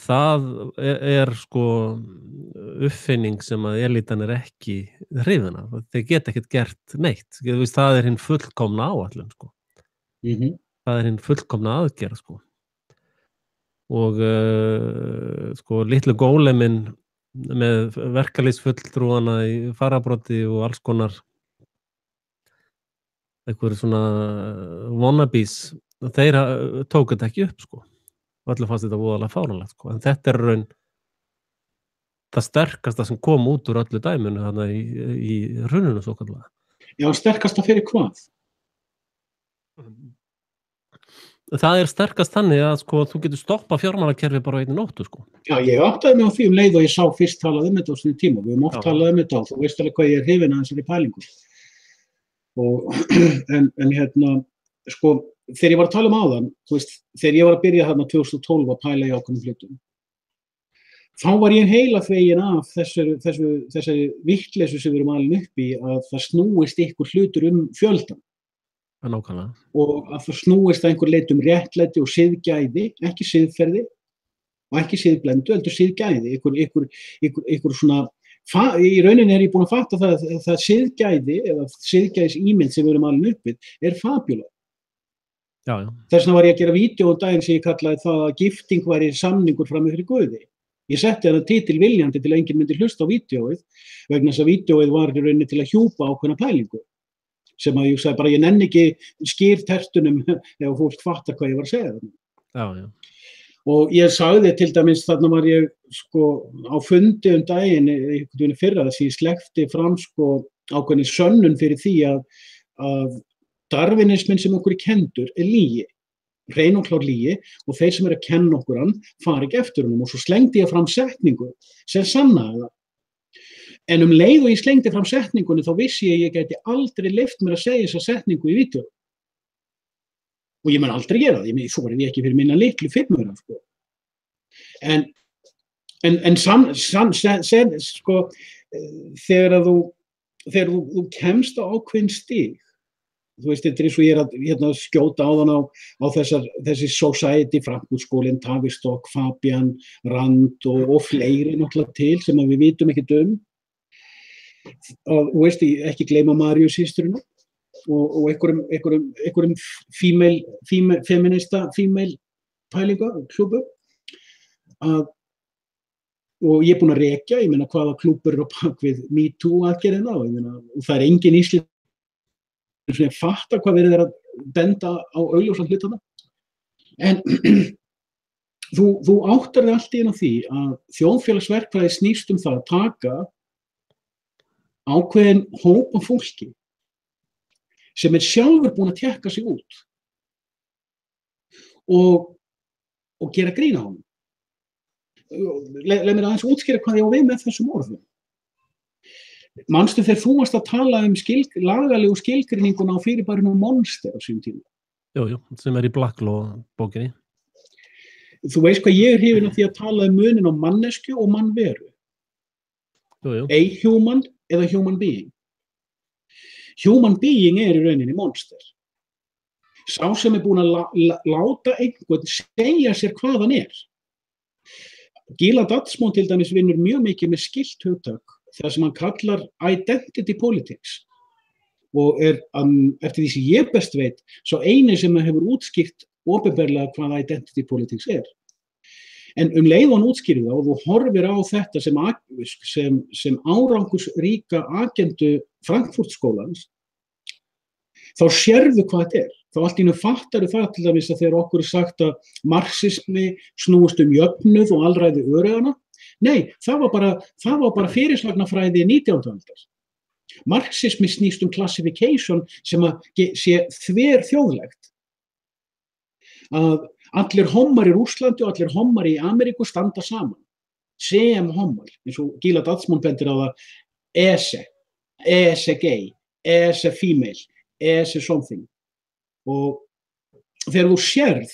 Það er sko uppfinning sem að elitan er ekki hrifin af. Þeir geta ekkert gert neitt. Það er hinn fullkomna áætlun, sko. Það er hinn fullkomna aðgerð, sko. Og sko litlu góleminn með verkalýðsfulltrúana í fararbroddi og alls konar einhverjum svona wannabes, þeir tóku þetta ekki upp, sko. Og allir fannst þetta voðalega fáránlegt, sko. En þetta er raun það sterkasta sem kom út úr öllu dæminu þarna í hruninu svo kallega. Já, sterkasta fyrir hvað? Það er sterkast þannig að sko þú getur stoppað fjármálakerfi bara á einni nóttu, sko. Já, ég áttaði mig á því leið og ég sá fyrst talað þetta á svona tíma. Við höfum oft talað þetta og þú veist alveg hvað ég er hrifinn af þessari pælingu. En hérna, sko, þegar ég var að tala áðan, þú veist, þegar ég var að byrja þarna 2012 að pæla í ákveðnum hlutum, þá var ég heila þvegin af þessari vitleysu sem við erum alin upp í að það snúist ykkur hlutur fjöldan. Nákvæmlega. Og að það snúist að einhver leit réttlæti og siðgæði, ekki siðferði og ekki siðblendu, heldur siðgæði, ykkur svona. Í rauninni er ég búin að fatta það siðgæði eða siðgæðisímynd sem við erum alin uppið er fabúla. Já. Þess vegna var ég að gera vídeó daginn sem ég kallaði það að gifting væri samningur fram með fyrir Guði. Ég setti þennan titil viljandi til að enginn myndi hlusta á vídeóið vegna þess að vídeóið var í rauninni til að hjúpa ákveðna pælingu. sem að ég sagði bara, ég nenni ekki skýrtertunum ef fólk fattar hvað ég var að segja þarna. Já, já. Og ég sagði til dæmis, þarna var ég sko á fundi daginn einhvern veginn fyrra þess að ég sleppti fram sko ákveðni sönnun fyrir því að darwinisminn sem okkur er kenndur er lygi, hrein og klár lygi, og þeir sem eru að kenna okkur hann fara ekki eftir honum, og svo slengdi ég fram setningu sem sannaði það. En leið og ég slengdi fram setningunni þá vissi ég gæti aldrei leyft mér að segja þessa setningu í vídeó. Og ég mun aldrei gera það, svo var ég ekki fyrir minna litlu fimmura, sko. Sko, þegar þú kemst á ákveðin stig, þú veist, þetta er eins og ég að skjóta á þann á þessi Society, Frankfurt-skólinn, Tavistock, Fabian, Rand og fleiri náttúrulega til sem við vitum ekkert og þú veist, ekki gleyma Maríu systurina og einhverjum feminista pælinga klúbu og ég er búinn að rekja, ég meina hvaða klúbur eru á bak við Me Too aðgerðina og það er engin Ísland sem fattar hvað verið að benda á augljósan hlutana. En þú áttar þig allt í einu á því að þjóðfélagsverkfræði snýst það að taka ákveðin hóp af fólki sem er sjálfur búinn að tékka sig út og gera grín á honum. Leið mér aðeins útskýra hvað ég á við með þessum orðum. Manstu þegar þú varst að tala lagalegu skilgreininguna á fyrirbærinu Monster á sínum tíma? Jú, sem er í Blacklaw bókinni. Þú veist hvað ég er hrifinn af því að tala munin á mannesku og mannveru. Jú. A-human eða human being. Human being er í rauninni monster. Sá sem er búinn að láta einhvern segja sér hvað hann er. Gilad Atzmon til dæmis vinnur mjög mikið með skylt hugtak, það sem hann kallar identity politics og er, eftir því sem ég best veit, svo eini sem hefur útskýrt opinberlega hvað identity politics er. En leið og hann útskýrir það og þú horfir á þetta sem árangursríka agendu Frankfurt-skólans, þá sérðu hvað þetta er. Þá allt í einu fattaru það til dæmis að þegar okkur er sagt að marxismi snúist jöfnuð og alræði öreiganna. Nei, það var bara fyrirslagnafræði 19. aldar. Marxismi snýst classification sem sé þverþjóðlegt. Að allir hommar í Rússlandi og allir hommar í Ameríku standa saman. Sem hommar, eins og Gilad Atzmon bendir á það, ESE gay, ESE female, ESE something. Og þegar þú sérð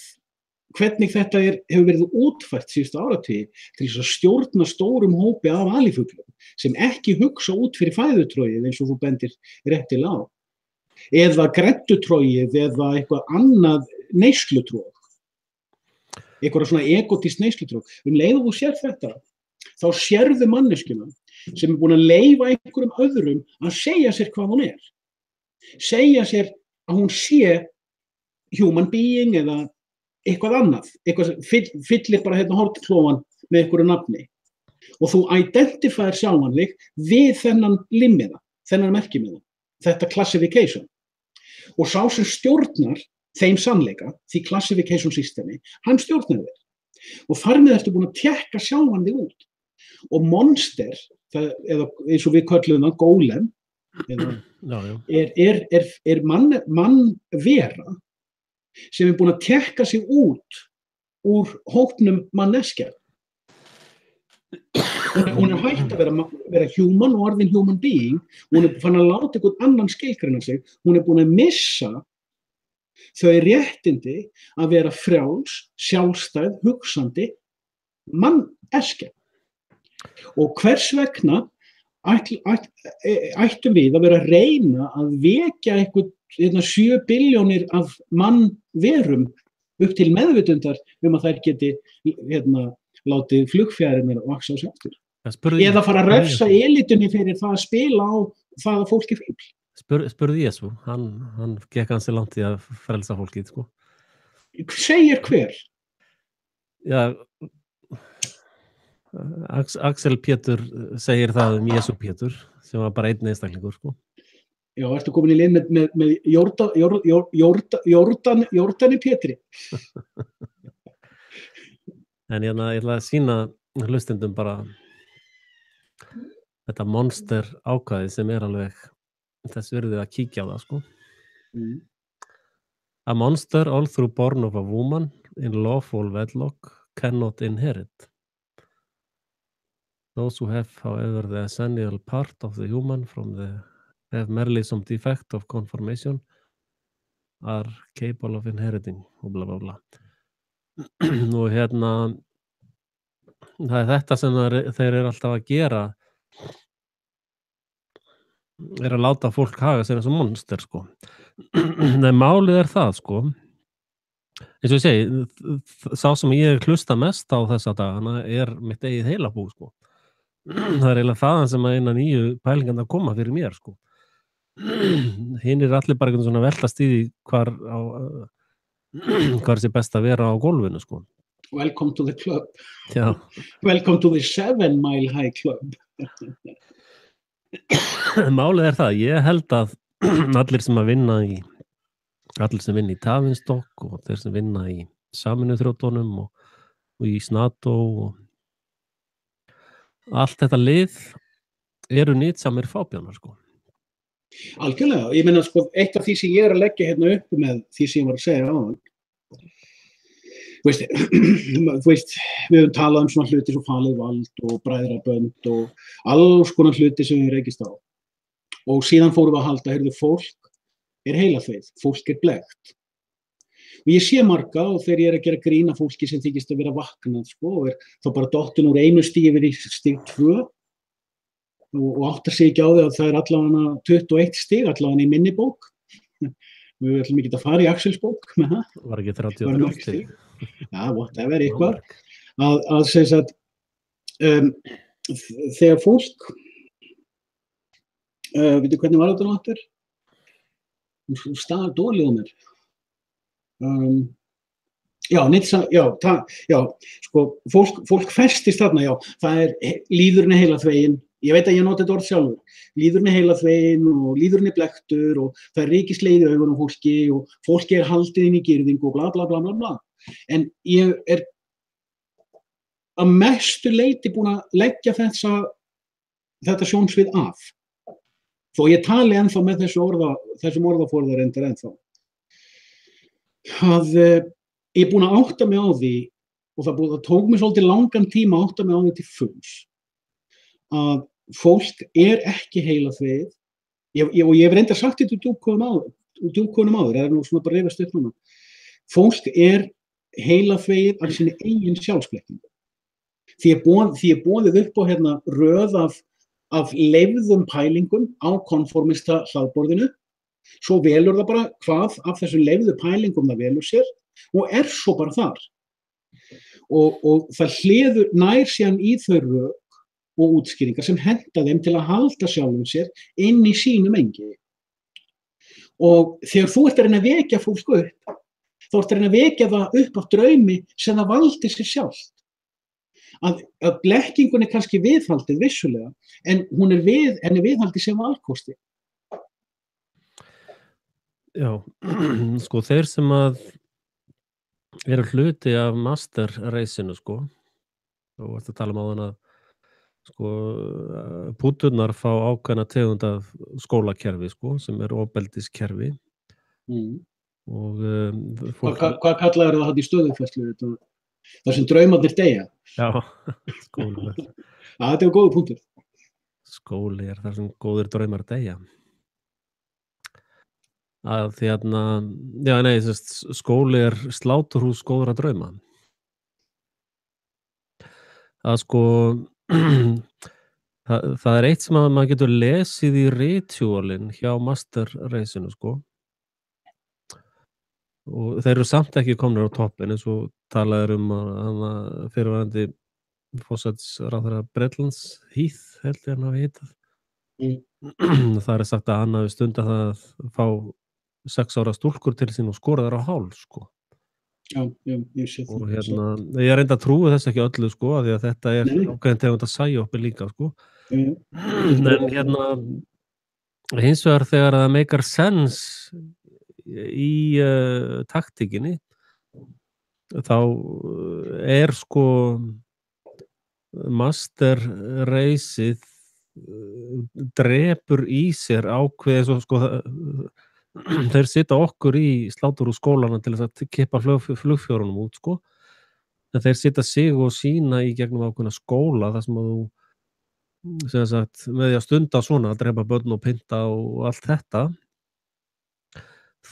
hvernig þetta hefur verið útfært síðustu áratugi til þess að stjórna stórum hópi af alifuglum sem ekki hugsa út fyrir fæðutróið eins og þú bendir réttilega á, eða greddutróið eða eitthvað annað neyslutróð, eitthvað svona egotist neyslutróð. Leið og þú sér þetta, þá sérðu manneskjuna sem er búin að leyfa einhverjum öðrum að segja sér hvað hún er, segja sér að hún sé human being eða eitthvað annað, eitthvað fyllir bara hérna hornklófan með einhverju nafni og þú identifæðir sjálfan þig við þennan limmiða, þennan merkimiða, þetta classification og sá sem stjórnar þeim sannleika, því classification systemi, hann stjórnar þér og þar með ertu búin að tékka sjálfan þig út og monster, eða eins og við köllum það golem, er mannvera sem er búin að tékka sig út úr hópnum manneskja. Hún er hætt að vera human og orðin human being, hún er fann að láta einhvern annan skilgreina sig, hún er búin að missa þau réttindi að vera frjáls, sjálfstæð, hugsandi manneskja. Og hvers vegna ættum við að vera að reyna að vekja einhvern 7 billjónir af mannverum upp til meðvitundar að þær geti látið flugfjærinnar vaxa á sig aftur. Eða fara að refsa elitunni fyrir það að spila á það að fólki fíbl. Spurði Jesú, hann gekk ansi langt í að frelsa fólkið, sko. Segir hver? Já, Axel Pétur segir það Jesú Pétur, sem var bara einn einstaklingur, sko. Já, ertu komin í lið með Jordani Pétri? En ég ætla að sýna hlustendum bara þetta monster ákvæði sem alveg þess virði að kíkja á það, sko. A monster all through born of a woman in lawful wedlock cannot inherit. Those who have, however, the essential part of the human have merely some defect of conformation are capable of inheriting og bla bla bla. Og það þetta sem þeir alltaf að gera að láta fólk haga sér eins og monster, sko. Nei, málið það, sko. Eins og ég segi, sá sem ég hlusta mest á þessa dagana mitt eigið heilabú, sko. Það eiginlega þaðan sem að eina nýju pælingarnar koma fyrir mér, sko. Hinir allir bara einhvern svona veltast í því hvar sé best að vera á gólfinu, sko. Welcome to the club. Já. Welcome to the 7 Mile High Club. Málið það, ég held að allir sem vinna í Tavistock og þeir sem vinna í Sameinuðu þjóðunum og í NATO og allt þetta lið eru nytsamir fábjánar, sko. Algjörlega, ég meina, sko, eitt af því sem ég að leggja hérna upp með því sem ég var að segja áðan, þú veist, við höfum talað svona hluti svo falið vald og bræðrabönd og alls konar hluti sem við rekist á. Og síðan fórum við að halda, heyrðu, fólk heilafeið, fólk blekt. Og ég sé marga og þegar ég að gera grína fólki sem þykist að vera vaknað, sko, og þá bara dottinn úr 1 stig yfir í stig 2 og áttar sig ekki á því að það allavega 21 stig, allavega í minni bók. Við ætlum ekki að fara í Axels bók með það. Var ekki 33 stig? Já, whatever, eitthvað. Að segja að þegar fólk, veitu hvernig var þetta náttúr? Staðar dólið á mér. Sko, fólk festist þarna, já. Það líðurinn heilaþveginn. Ég veit að ég noti þetta orð sjálfur. Líðurinn heilaþveginn og líðurinn blektur og það ríkisleið í augunum fólki og fólki haldið inn í girðingu og bla bla bla bla bla. En ég að mestu leyti búin að leggja þetta sjónsvið af. Þó ég tali ennþá með þessum orðaforða reyndar ennþá. Að ég búin að átta mig á því og það tók mig svolítið langan tíma að átta mig á því til fulls. Að fólk ekki heilaþvegið. Og ég hef reyndar sagt þetta úr djúpkonum áður, það nú svona bara reyfast upp núna. Fólk heilaþvegið af sinni eigin sjálfsblekkingu. Því er boðið upp á röð af leyfðum pælingum á konformista hlaðborðinu, svo velur það bara hvað af þessum leyfðu pælingum það velur sér og svo bara þar. Og það nær síðan í þau rök og útskýringar sem henta þeim til að halda sjálfum sér inn í sínu mengi. Og þegar þú ert að reyna að vekja fólk upp, þá ert að reyna að vekja það upp af draumi sem það valdi sér sjálft. Að blekkingun kannski viðhaldið vissulega, en henni viðhaldið sem valkosti. Já, sko, þeir sem að eru hluti af master race-inu, sko, og varst að tala um áðan að sko, púturnar fá ákveðna tegund af skólakerfi, sko, sem ofbeldiskerfi. Og hvað kallaður það í stöðufærslu? Það sem draumarnir deyja. Já, skóli. Þetta góður punktur. Skóli það sem góðir draumar deyja. Því skóli sláturhús góðra drauma. Sko, það eitt sem að maður getur lesið í ritualin hjá master race-inu, sko. Og þeir eru samt ekki komnir á toppin eins og talaður að fyrirverandi forsætisráðherra Bretlands, Heath, held ég hann hafi hitað. Það sagt að hann hafi stundað það að fá 6 ára stúlkur til sín og skora þær á hál, sko. Já, ég sé það. Og ég reyndi að trúi þess ekki öllu, sko, því að þetta ákveðin tegund að sæjópi líka, sko. En hins vegar þegar það meikar sense í taktíkinni þá sko master raceið drepur í sér ákveðið svo sko þeir sitja okkur í sláturhús skólana til þess að kippa flugfjórunum út sko en þeir sitja sig og sína í gegnum ákveðna skóla þar sem að þú sem sagt með því að stunda svona að drepa börn og pynta og allt þetta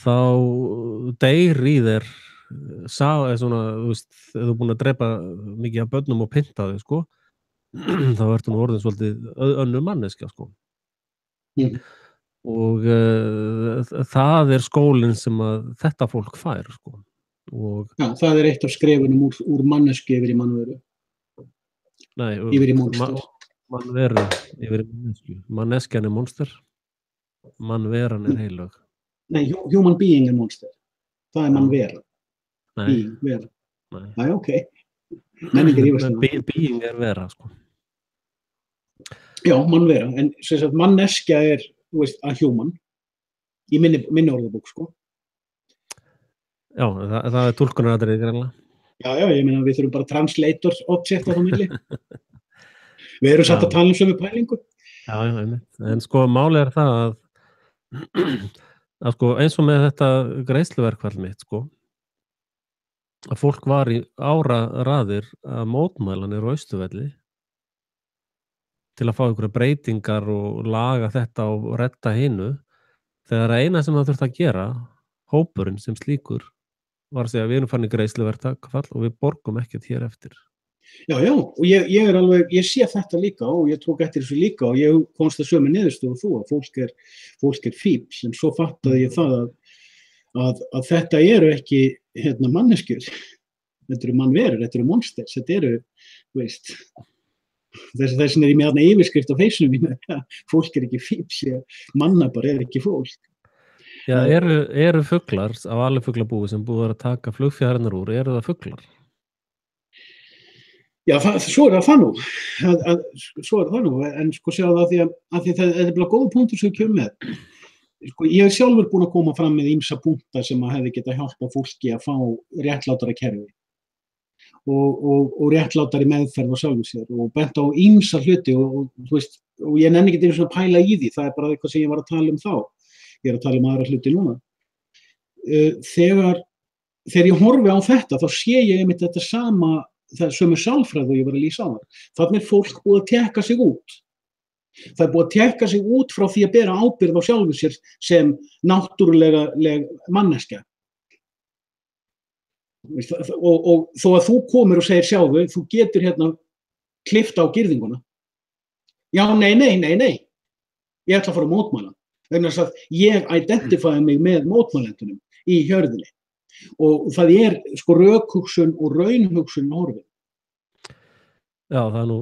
þá deyr í þér svona, þú veist, ef þú er búin að drepa mikið af börnum og pynta þau sko þá ertu nú orðin svolítið önnur manneskja sko og það skólinn sem að þetta fólk fær sko og já, það eitt af skrefunum úr mannesku yfir í mannveru yfir í monster mannveru yfir í mannesku manneskjan monster mannveran heilög nei, human being monster það mannvera being, vera nei, ok being vera sko já, mannvera, en sem sagt manneskja þú veist, a human í minni orðabók, sko já, það túlkunaratriði greinlega já, ég meina við þurfum bara translator object á það milli við erum satt að tala sömu pælingu já, en sko málið það að sko eins og með þetta greiðsluverkfall mitt sko að fólk var í áraraðir að mótmæla niður á Austurvelli til að fá einhverja breytingar og laga þetta og redda hinu þegar eina sem það þurfti að gera hópurinn sem slíkur var að segja við erum farin í greiðsluverkfall og við borgum ekkert hér eftir já, og ég sé þetta líka og ég tók eftir þessu líka og ég komst að sömu niðurstöðu þú að fólk fíbl en svo fattaði ég það að þetta ekki manneskjur, þetta eru mannverur, þetta eru monsters, þetta eru, þú veist, þess vegna ég með þarna yfirskrift á feysinu mínu, fólk ekki fíbl, mannabar ekki fólk. Já, eru fuglar á alveg fuglabúi sem búið að taka flugfjæðarinnar úr, eru það fuglar? Já, svo það nú, en sko sjá það að því það bara góð punktur sem við kemum með. Sko, ég sjálfur búin að koma fram með ýmsa punkta sem að hefði getað hjálpað fólki að fá réttlátara kerfi og réttlátari meðferð á sjálfum sér og bent á ýmsa hluti og þú veist, og ég nenni ekki einu svona pæla í því, það bara eitthvað sem ég var að tala þá. Ég að tala aðra hluti núna. Þegar ég horfi á þetta, þá sé ég einmitt þetta sömu sálfræði og ég var að lýsa á það. Þarna fólk búið að tekka sig út. Það búið að tekka sig út frá því að bera ábyrgð á sjálfu sér sem náttúrulega manneskja. Og þó að þú komir og segir sjáðu, þú getur klippt á girðinguna. Já, nei. Ég ætla að fara að mótmæla. Vegna þess að ég identifæði mig með mótmælendunum í hjörðinni. Og það sko rökhugsun og raunhugsun horfin. Já, það nú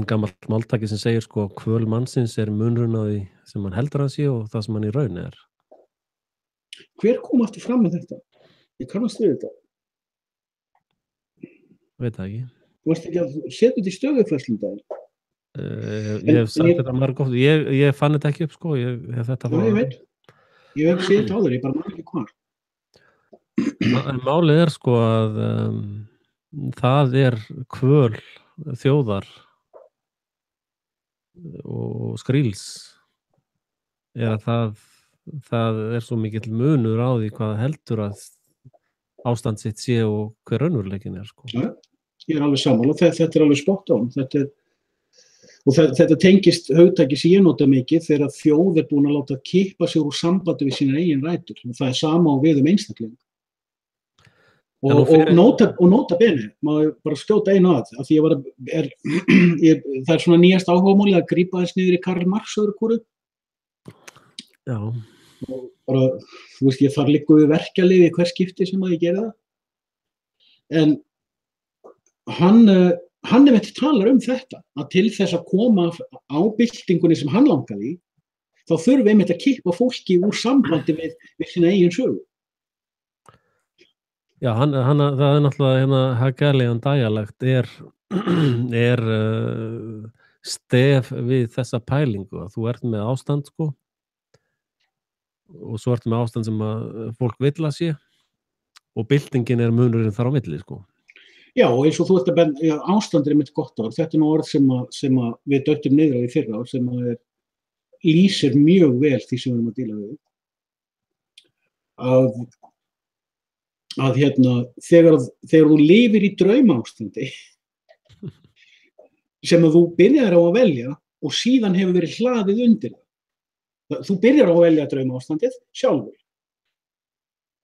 gamalt máltaki sem segir sko kvöl mannsins munurinn á því sem hann heldur að sé og það sem hann í raun Hver kom aftur fram með þetta? Ég kannast við þetta. Veit það ekki. Þú varst ekki að setja þetta í stöðufræðslum dag? Ég hef sagt þetta margótt. Ég fann þetta ekki upp sko. Ég veit. Ég hef séð þetta áður, ég bara man ekki hvar. En málið sko að það kvöl þjóðar og skrýls að það svo mikill munur á því hvað heldur að ástand sitt sé og hver raunveruleikinn sko. Ja, ég alveg sammála, þetta alveg spot on, þetta tengist hugtaki sem ég nota mikið þegar þjóð búin að láta kippa sig úr sambandi við sína eigin rætur og það sama á við einstakling. Og nota bene, maður bara skjóta einu að því það svona nýjast áhugamáli að grípa þess niður í Karl Marx öðru hvoru. Já. Og bara, þú veist, ég þarf líka við verkjalið í hver skipti sem að ég gera það. En hann ekki talar þetta, að til þess að koma á byltingunni sem hann langaði í, þá þurfum einmitt að kippa fólki úr sambandi við sína eigin sögu. Já, það náttúrulega Hegelian dialekt stef við þessa pælingu að þú ert með ástand sko og svo ertu með ástand sem að fólk vill að sé og byltingin munurinn þar á milli, sko. Já, og eins og þú ert að benda, ástand mitt gott orð, þetta nú orð sem að við döttum niður á í fyrra ár, sem að lýsir mjög vel því sem við erum að díla við. Að þegar þú lifir í draumástandi sem að þú byrjar á að velja og síðan hefur verið hlaðið undir það. Þú byrjar á að velja draumástandið sjálfur.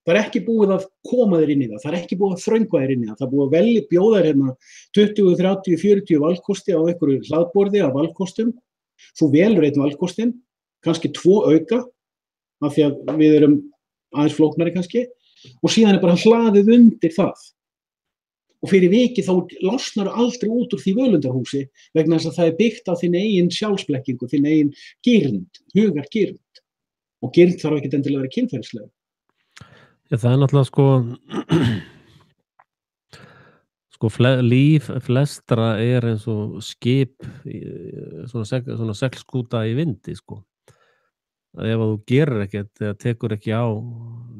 Það ekki búið að koma þér inn í það, það ekki búið að þröngva þér inn í það, það búið að velja bjóða þér 20, 30, 40 valkosti á einhverju hlaðborði af valkostum. Þú velur einn valkostin, kannski 2 auka, af því að við erum aðeins flóknari kannski, og síðan bara hlaðið undir það. Og fyrir vikið þá losnar aldrei út úr því völundarhúsi vegna þess að það byggt á þín eigin sjálfsblekkingu, þín eigin girnd, hugargirnd. Og girnd þarf ekki endilega að vera kynferðislega. Já, það náttúrulega sko líf flestra eins og skip, svona seglskúta í vindi, sko. Að ef þú gerir ekkert eða tekur ekki á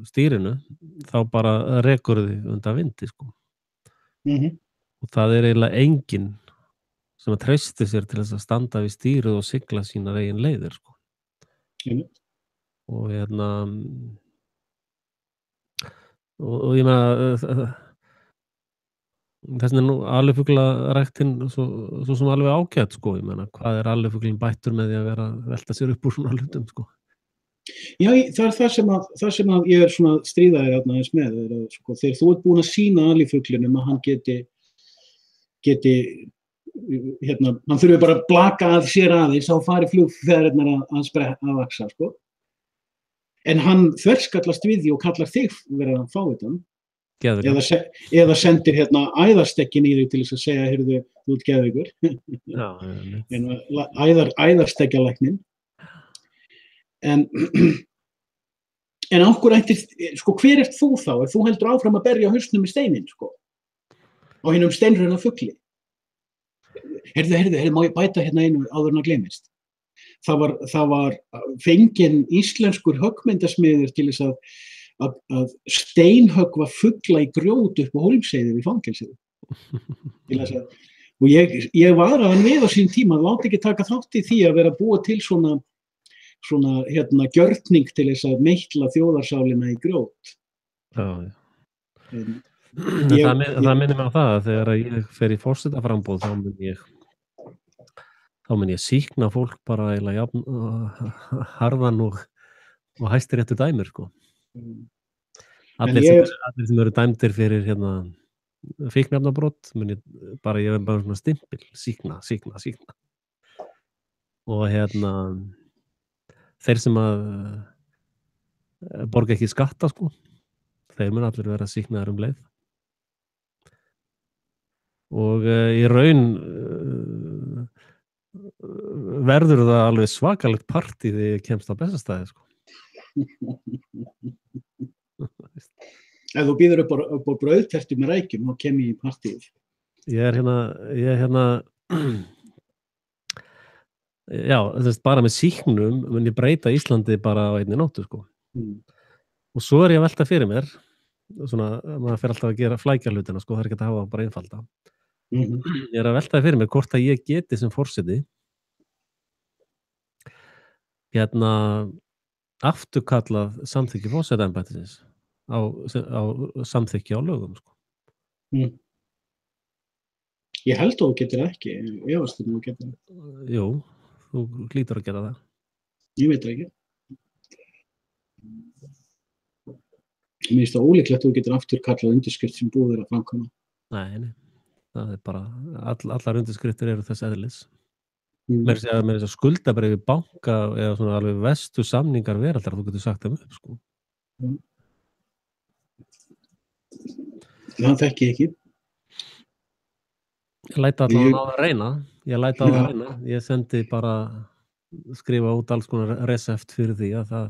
stýrinu, þá bara rekur þig undan vindi, sko. Og það eiginlega enginn sem að treysti sér til þess að standa við stýrið og sigla sínar eigin leiðir, sko. Og og ég meina þess vegna nú alifuglaræktin svo sem alveg ágætt, sko. Ég meina, hvað alifuglinn bættur með því að vera að velta sér upp úr svona hlutum, sko? Já, það sem að ég svona stríðaðir aðeins með sko, þegar þú ert búin að sýna alifuglinum að hann geti hann þurfi bara að blaka að sér aðeins þá fari flugfeðrirnar að vaxa, sko. En hann þverskallast við því og kallar þig vera að fá þetta. Eða sendir æðarstekkin í þig til þess að segja, heyrðu, þú ert geðveikur. Æðarstekkjalæknin. En okkur sko, hver ert þú þá? Þú heldur áfram að berja hausnum í steinin, sko. Á hinum steinrauða fugli. Heyrðu, má ég bæta einu áður en að gleymist? Það var fenginn íslenskur höggmyndasmiður til þess að steinhöggva fugla í grjót upp á Hólmsheiði við fangelsið. Og ég varaði hann við á sín tíma, láti ekki taka þátt í því að vera að búa til svona gjörning til þess að meitla þjóðarsálina í grjót. Já. Það minnir mig á það að þegar ég fer í forsetaframboð þá mun ég sýkna fólk bara eiginlega harðan og hæstiréttur dæmir, sko. Allir sem eru dæmdir fyrir fíkniefnabrot ég er bara svona stimpil, sýkna. Og þeir sem að borga ekki skatta, sko, þeir mun allir vera sýknaðir leið. Og í raun verður það alveg svakalegt partí þegar ég kemst á Bessastaði, sko. Ef þú býður upp á brauðtertu með rækjum, þá kem ég í partíið. Ég já, bara með sýknum mun ég breyta Íslandi bara á einni nóttu, sko. Og svo ég að velta fyrir mér, svona, maður fer alltaf að gera flækja hlutina, sko, það ekki að hafa það bara einfalda. Ég að velta fyrir mér hvort að ég geti sem forseti afturkallað samþykki forsetaembættisins á samþykki á lögum, sko. Ég held að þú getur ekki, ég efast þú getur. Jú, þú hlýtur að gera það. Ég veit það ekki. Mér finnst það ólíklegt að þú getur afturkallað undirskrift sem búið að framkvæma. Nei, það bara, allar undirskriftir eru þess eðlis. Mér er þess að skuldabréfi banka eða svona alveg vestu samningar veraldar, þú getur sagt þeim upp, sko. Það þekki ég ekki. Ég læta allavega á það að reyna. Ég sendi bara skrifa út alls konar reseft fyrir því að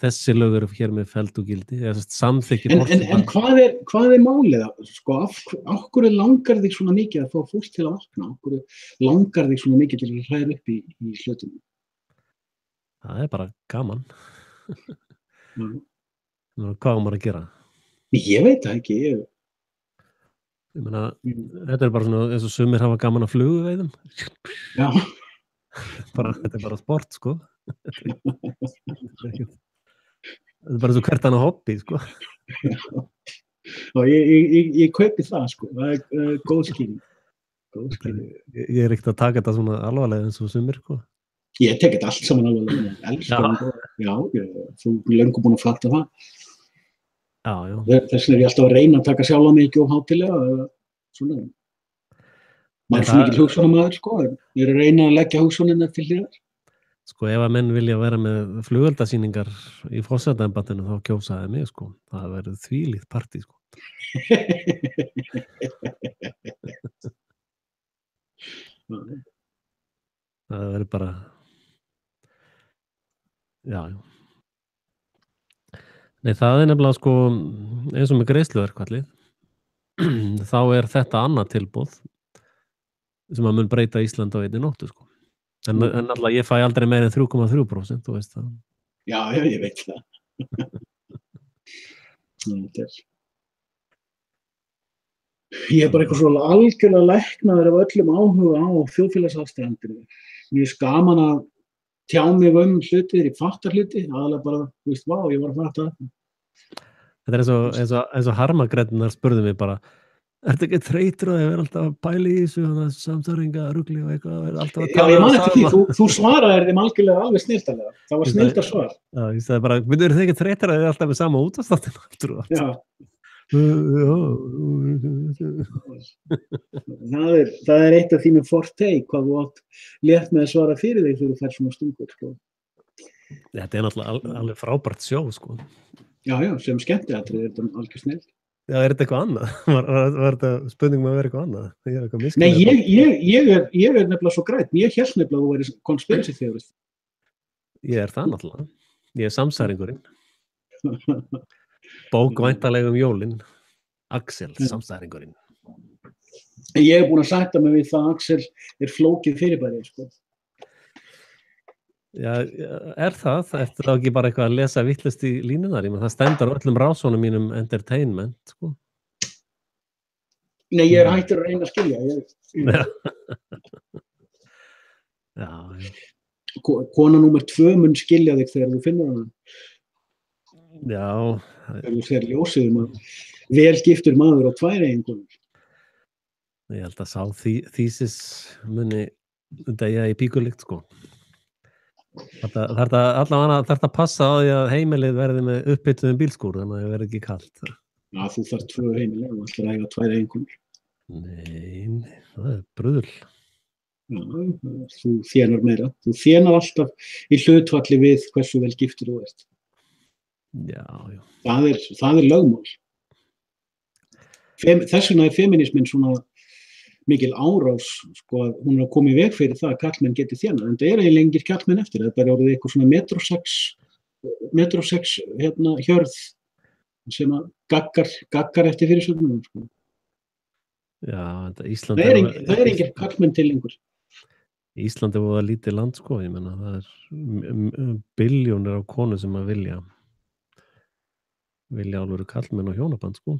þessi lög eru hér með felld og gildi. Samþykki en hvað er málið? Sko, af hverju langar þig svona mikið að fá fólk til að vakna? Af hverju langar þig svona mikið til að hræða upp í hlutunum? Það er bara gaman. Hvað á maður að gera? Ég veit það ekki. Ég meina, þetta bara svona eins og sumir hafa gaman að flugveiðum. Já. Þetta bara sport, sko. Þetta bara svo hvert annað hobby, sko. Já, ég kaupi það, sko. Það góð skýring. Ég ekkert að taka þetta svona alvarlega eins og sumir, sko. Ég tek þetta allt saman alvarlega. Já, þú löngu búin að fatta það. Já. Þess vegna ég alltaf að reyna að taka sjálf á mig ekki of hátilega. Svona. Maður svo mikið hugsunarmaður, sko. Ég að reyna að leggja hugsunina til hliðar. Sko, ef að menn vilja vera með flugeldasýningar í forsetaembættinu þá kjósaði mig, sko. Það verður þvílíkt partí, sko. Það verður bara já. Nei, það nefnilega sko eins og með greiðsluverkfallið þá þetta annað tilboð sem að mun breyta Ísland á einni nóttu, sko. En alltaf ég fæ aldrei meira en 3,3%, þú veist það. Já, ég veit það. Ég bara eitthvað svo algjörlega læknaður af öllum áhuga á þjóðfélagsaðstæðandinu. Mér gaman að tjá mig hluti, ég fattar hluti, aðalega bara, þú veist, vá, ég var að fatta þetta. Þetta eins og Harmagrednar spurðu mig bara, ertu ekki þreytur að þið verður alltaf að pæla í þessu samsæringa, rugli og eitthvað, alltaf að tala. Já, ég man eftir því, þú svaraðir þeim algjörlega alveg snilldarlega. Það var snilldar svar. Já, ég sagði bara, myndu þið ekki þreytur að þið alltaf með sama útvarpsþáttinn aftur og aftur. Já. Það eitt af þínu forte, hvað þú átt létt með að svara fyrir þig þegar þú fær svona stungur, sko. Þetta náttúrulega alveg frábært sjó, sko. Já, sem skemmtiatrið, þetta algjör snill. Já, þetta eitthvað annað? Var þetta spurningum að vera eitthvað annað? Nei, ég er nefnilega svo grætt. Ég hélt nefnilega að þú væri conspiracy theorist. Ég það náttúrulega. Ég samsæringurinn. Bókvæntalegum jólin. Axel, samsæringurinn. Ég búin að sætta mig við það að Axel flókið fyrirbæri, sko. Já, það? Eftir þá ekki bara eitthvað að lesa vitlaust í línunar? Það stendur öllum rásunum mínum entertainment, sko. Nei, ég hættur að reyna að skilja. Já. Kona númer 2 mun skilja þig þegar þú finnur hana. Já. Þegar þú sér ljósið að vel giftur maður og 2 eiginkonur. Ég held að sá þýsis muni degja í píkulikt, sko. Það að passa á því að heimilið verði með upphituðum bílskúr, þannig að það verði ekki kalt. Já, þú þarf 2 heimilið og ætlar að eiga 2 eiginkonur. Nei, það bröðul. Já, þú þénar meira. Þú þénar alltaf í hlutfalli við hversu vel giftur þú ert. Já. Það lögmál. Þess vegna feminisminn svona mikil árás, sko, að hún að koma í veg fyrir það að karlmenn geti þjánað, en það eiginlega engir karlmenn eftir, það bara orðið eitthvað svona metrosex hjörð sem að gaggar eftir fyrirsögnum, sko. Já, Ísland það engir karlmenn til lengur. Ísland voða lítið land, sko, ég menna, það billjónir af konu sem að vilja alveg karlmenn og hjónaband, sko.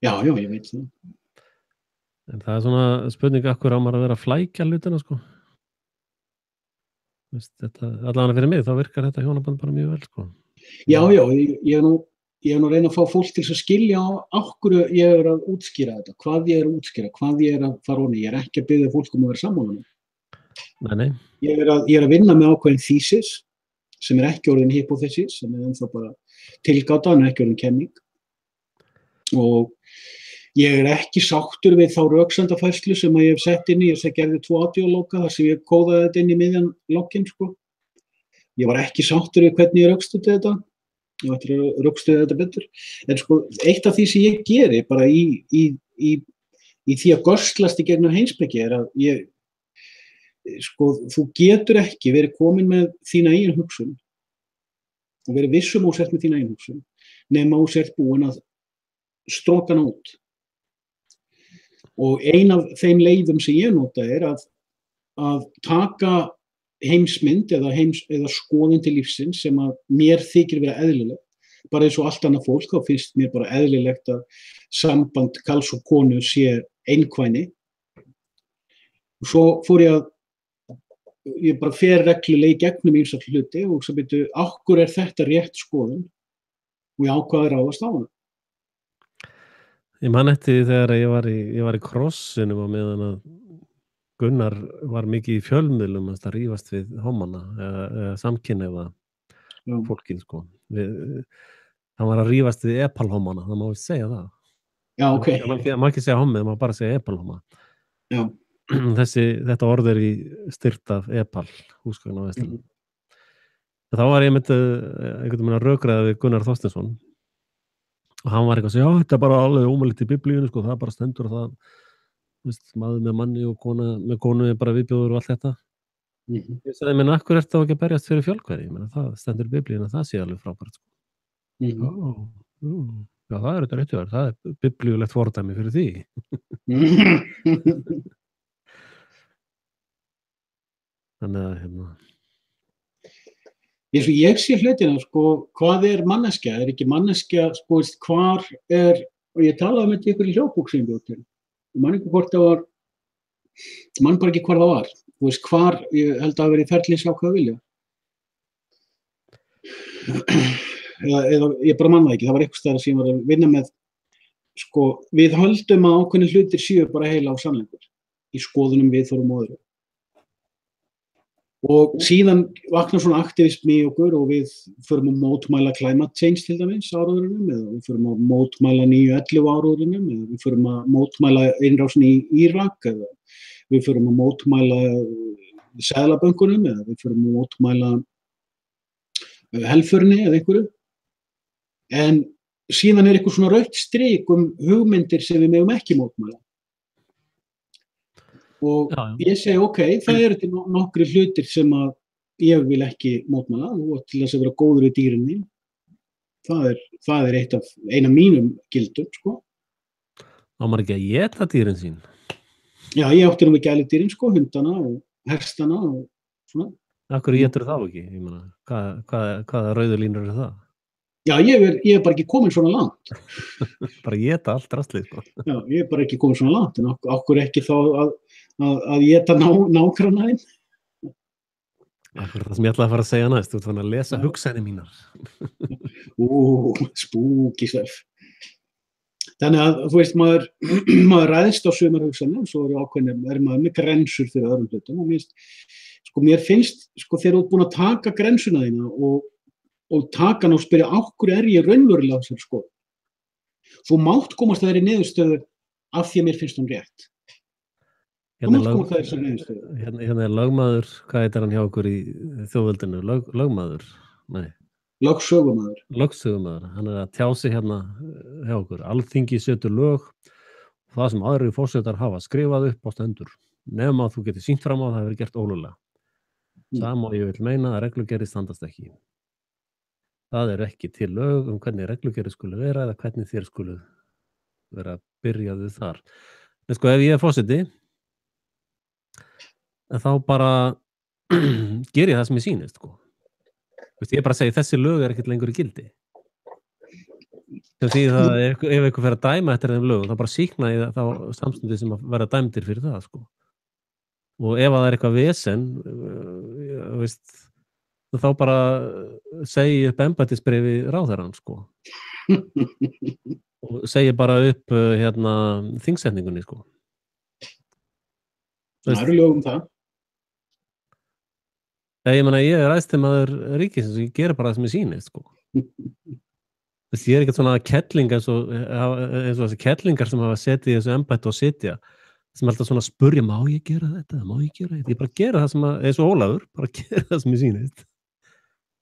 Já, ég veit það. En það svona spurning akkur á maður að vera að flækja hlutina, sko. Allavega fyrir mig, þá virkar þetta hjónaband bara mjög vel, sko. Já, ég er nú að reyna að fá fólk til að skilja á hverju ég er að útskýra þetta, hvað ég er að útskýra, hvað ég er að fara ofan í. Ég er ekki að biðja fólk að vera sammála. Nei. Ég er að vinna með ákveðin thesis, sem er ekki orðin hypothesis, sem er ennþá bara tilgáta, en ekki orðin kenning. Og ég er ekki sáttur við þá röksemdafærslu sem að ég hef sett inn í. Ég gerði 2 audiológa þar sem ég kóðaði þetta inn í miðjan logginn, sko. Ég var ekki sáttur við hvernig ég rökstuddi þetta. Ég ætti að rökstuddi þetta betur. En sko, eitt af því sem ég geri bara í því að göslast í gegnum heimspeki er að þú getur ekki verið komin með þína eigin hugsun og verið vissum og sért með þína eigin hugsun nema og sért búin að stróka hana út. Og ein af þeim leiðum sem ég nota er að taka heimsmynd eða skoðun til lífsins sem að mér þykir vera eðlileg. Bara eins og allt annað fólk, þá finnst mér bara eðlilegt að samband karls og konu sé einkvæni. Og svo fór ég bara fer reglulega í gegnum ýmsa hluti og svo byrju, af hverju þetta rétt skoðun? Og ég ákvað að ráðast á hana. Ég man eftir því þegar ég var í krossinum á meðan að Gunnar var mikið í fjölmiðlum að rífast við homana eða samkynhneigða fólkið sko. Hann var að rífast við epalhomana, það má við segja það. Já, ok. Það má ekki segja hommi, það má bara segja epalhoma. Já. Þetta orð í styrt af epal, húsgagn á Vesturlandi. Þá var ég einhvern veginn að rökræða við Gunnar Þorsteinsson og hann var eitthvað að segja, já, þetta bara alveg ómögulegt í biblíunni, sko, það bara stendur og það, veist, maður með manni og kona með konu er bara viðbjóður og allt þetta. Ég sagði, menn, af hverju ertu þá ekki að berjast fyrir fjölkvæði? Ég meina, það stendur í biblíunni að það sé alveg frábært, sko. Já, það er þetta réttu, það er biblíulegt fordæmi fyrir því. Þannig að, Eins og ég sé hlutina, sko, hvað er manneskja? Er ekki manneskja, sko, hvar er, og ég talaði með ykkur í hljóðbók sem ég bjóð til. Ég man ekki hvort það var, ég man bara ekki hvar það var. Þú veist, hvar, ég held að vera í ferli sá hvað vilja. Eða ég bara man það ekki, það var eitthvað stæðar sem ég var að vinna með, sko, við höldum að ákveðnir hlutir séu bara heila á sannleikur. Í skoðunum viðhorfum og öðru. Og síðan vaknar svona aktivismi í okkur og við förum að mótmæla climate change til dæmis áróðurunum eða við förum að mótmæla 9/11 áróðurunum eða við förum að mótmæla innrásin í Írak eða við förum að mótmæla seðlabönkunum eða við förum að mótmæla helförinni eða einhverju. En síðan er eitthvað svona rautt strik hugmyndir sem við megum ekki mótmæla. Og ég segi, ok, það eru til nokkri hlutir sem að ég vil ekki mótmæla og til þess að vera góður við dýrin mín. Það er ein af mínum gildum, sko. Á maður ekki að éta dýrin sín? Já, ég átti nú með gæludýrin, sko, hundana og hestana og svona. Af hverju étur þá ekki? Ég meina, hvaða rauðulínur eru það? Já, ég er bara ekki komin svona langt. Bara éta allt rastlið, sko. Já, ég er bara ekki komin svona langt, en af hverju ekki þá að éta nágrannaðinn? Það sem ég ætlaði að fara að segja næst, þú ert fann að lesa hugsanir mínar. Spooky stuff. Þannig að, þú veist, maður ræðst á sumar hugsanir, svo er maður með grensur fyrir öðrum hlutum og mér finnst, sko, þegar þú ert búin að taka grensuna þína og taka hann og spyrja á hverju ég raunverulega þessari skoðun. Þú mátt komast að þeirri niðurstöðu af því að mér finnst hún rétt. Þú mátt komast að þessari niðurstöðu. Hérna er lögmaður, hvað heitir hann hjá okkur í þjóðveldinu? Lögmaður? Nei. Lögsögumaður. Lögsögumaður. Hann er að tjá sig hérna hjá okkur. Alþingi setur lög og það sem aðrir forsetar hafa skrifað upp á stendur. Nema að þú getur sýnt fram á það hefur gert ólöglega. Það má ég vil meina að reglugerðir standast ekki. Það er ekki til lög hvernig reglugerðir skulu vera eða hvernig þér skulu vera byrjaðu þar. En sko ef ég er forseti, þá bara ger ég það sem ég sýnist, sko. Ég bara segi þessi lög er ekkert lengur í gildi. Því það ef eitthvað fer að dæma eftir þeim lögum, þá bara sýkna ég þá samstundið sem að vera dæmdir fyrir það, sko. Og ef það er eitthvað vesen, veist, þá bara segi upp embættisbréfi ráðherrann, sko. Og segi bara upp þingsetningunni, sko. Það eru lög það. Ég meina, ég er æðstimaður ríkisins og ég gera bara það sem ég sýnist, sko. Ég er ekkert svona kettling eins og þessi kettlingar sem hafa setið í þessu embætti og sitja, sem alltaf svona spurja, má ég gera þetta? Ég bara gera það sem að, eins og Ólafur, bara gera það sem ég sýnist.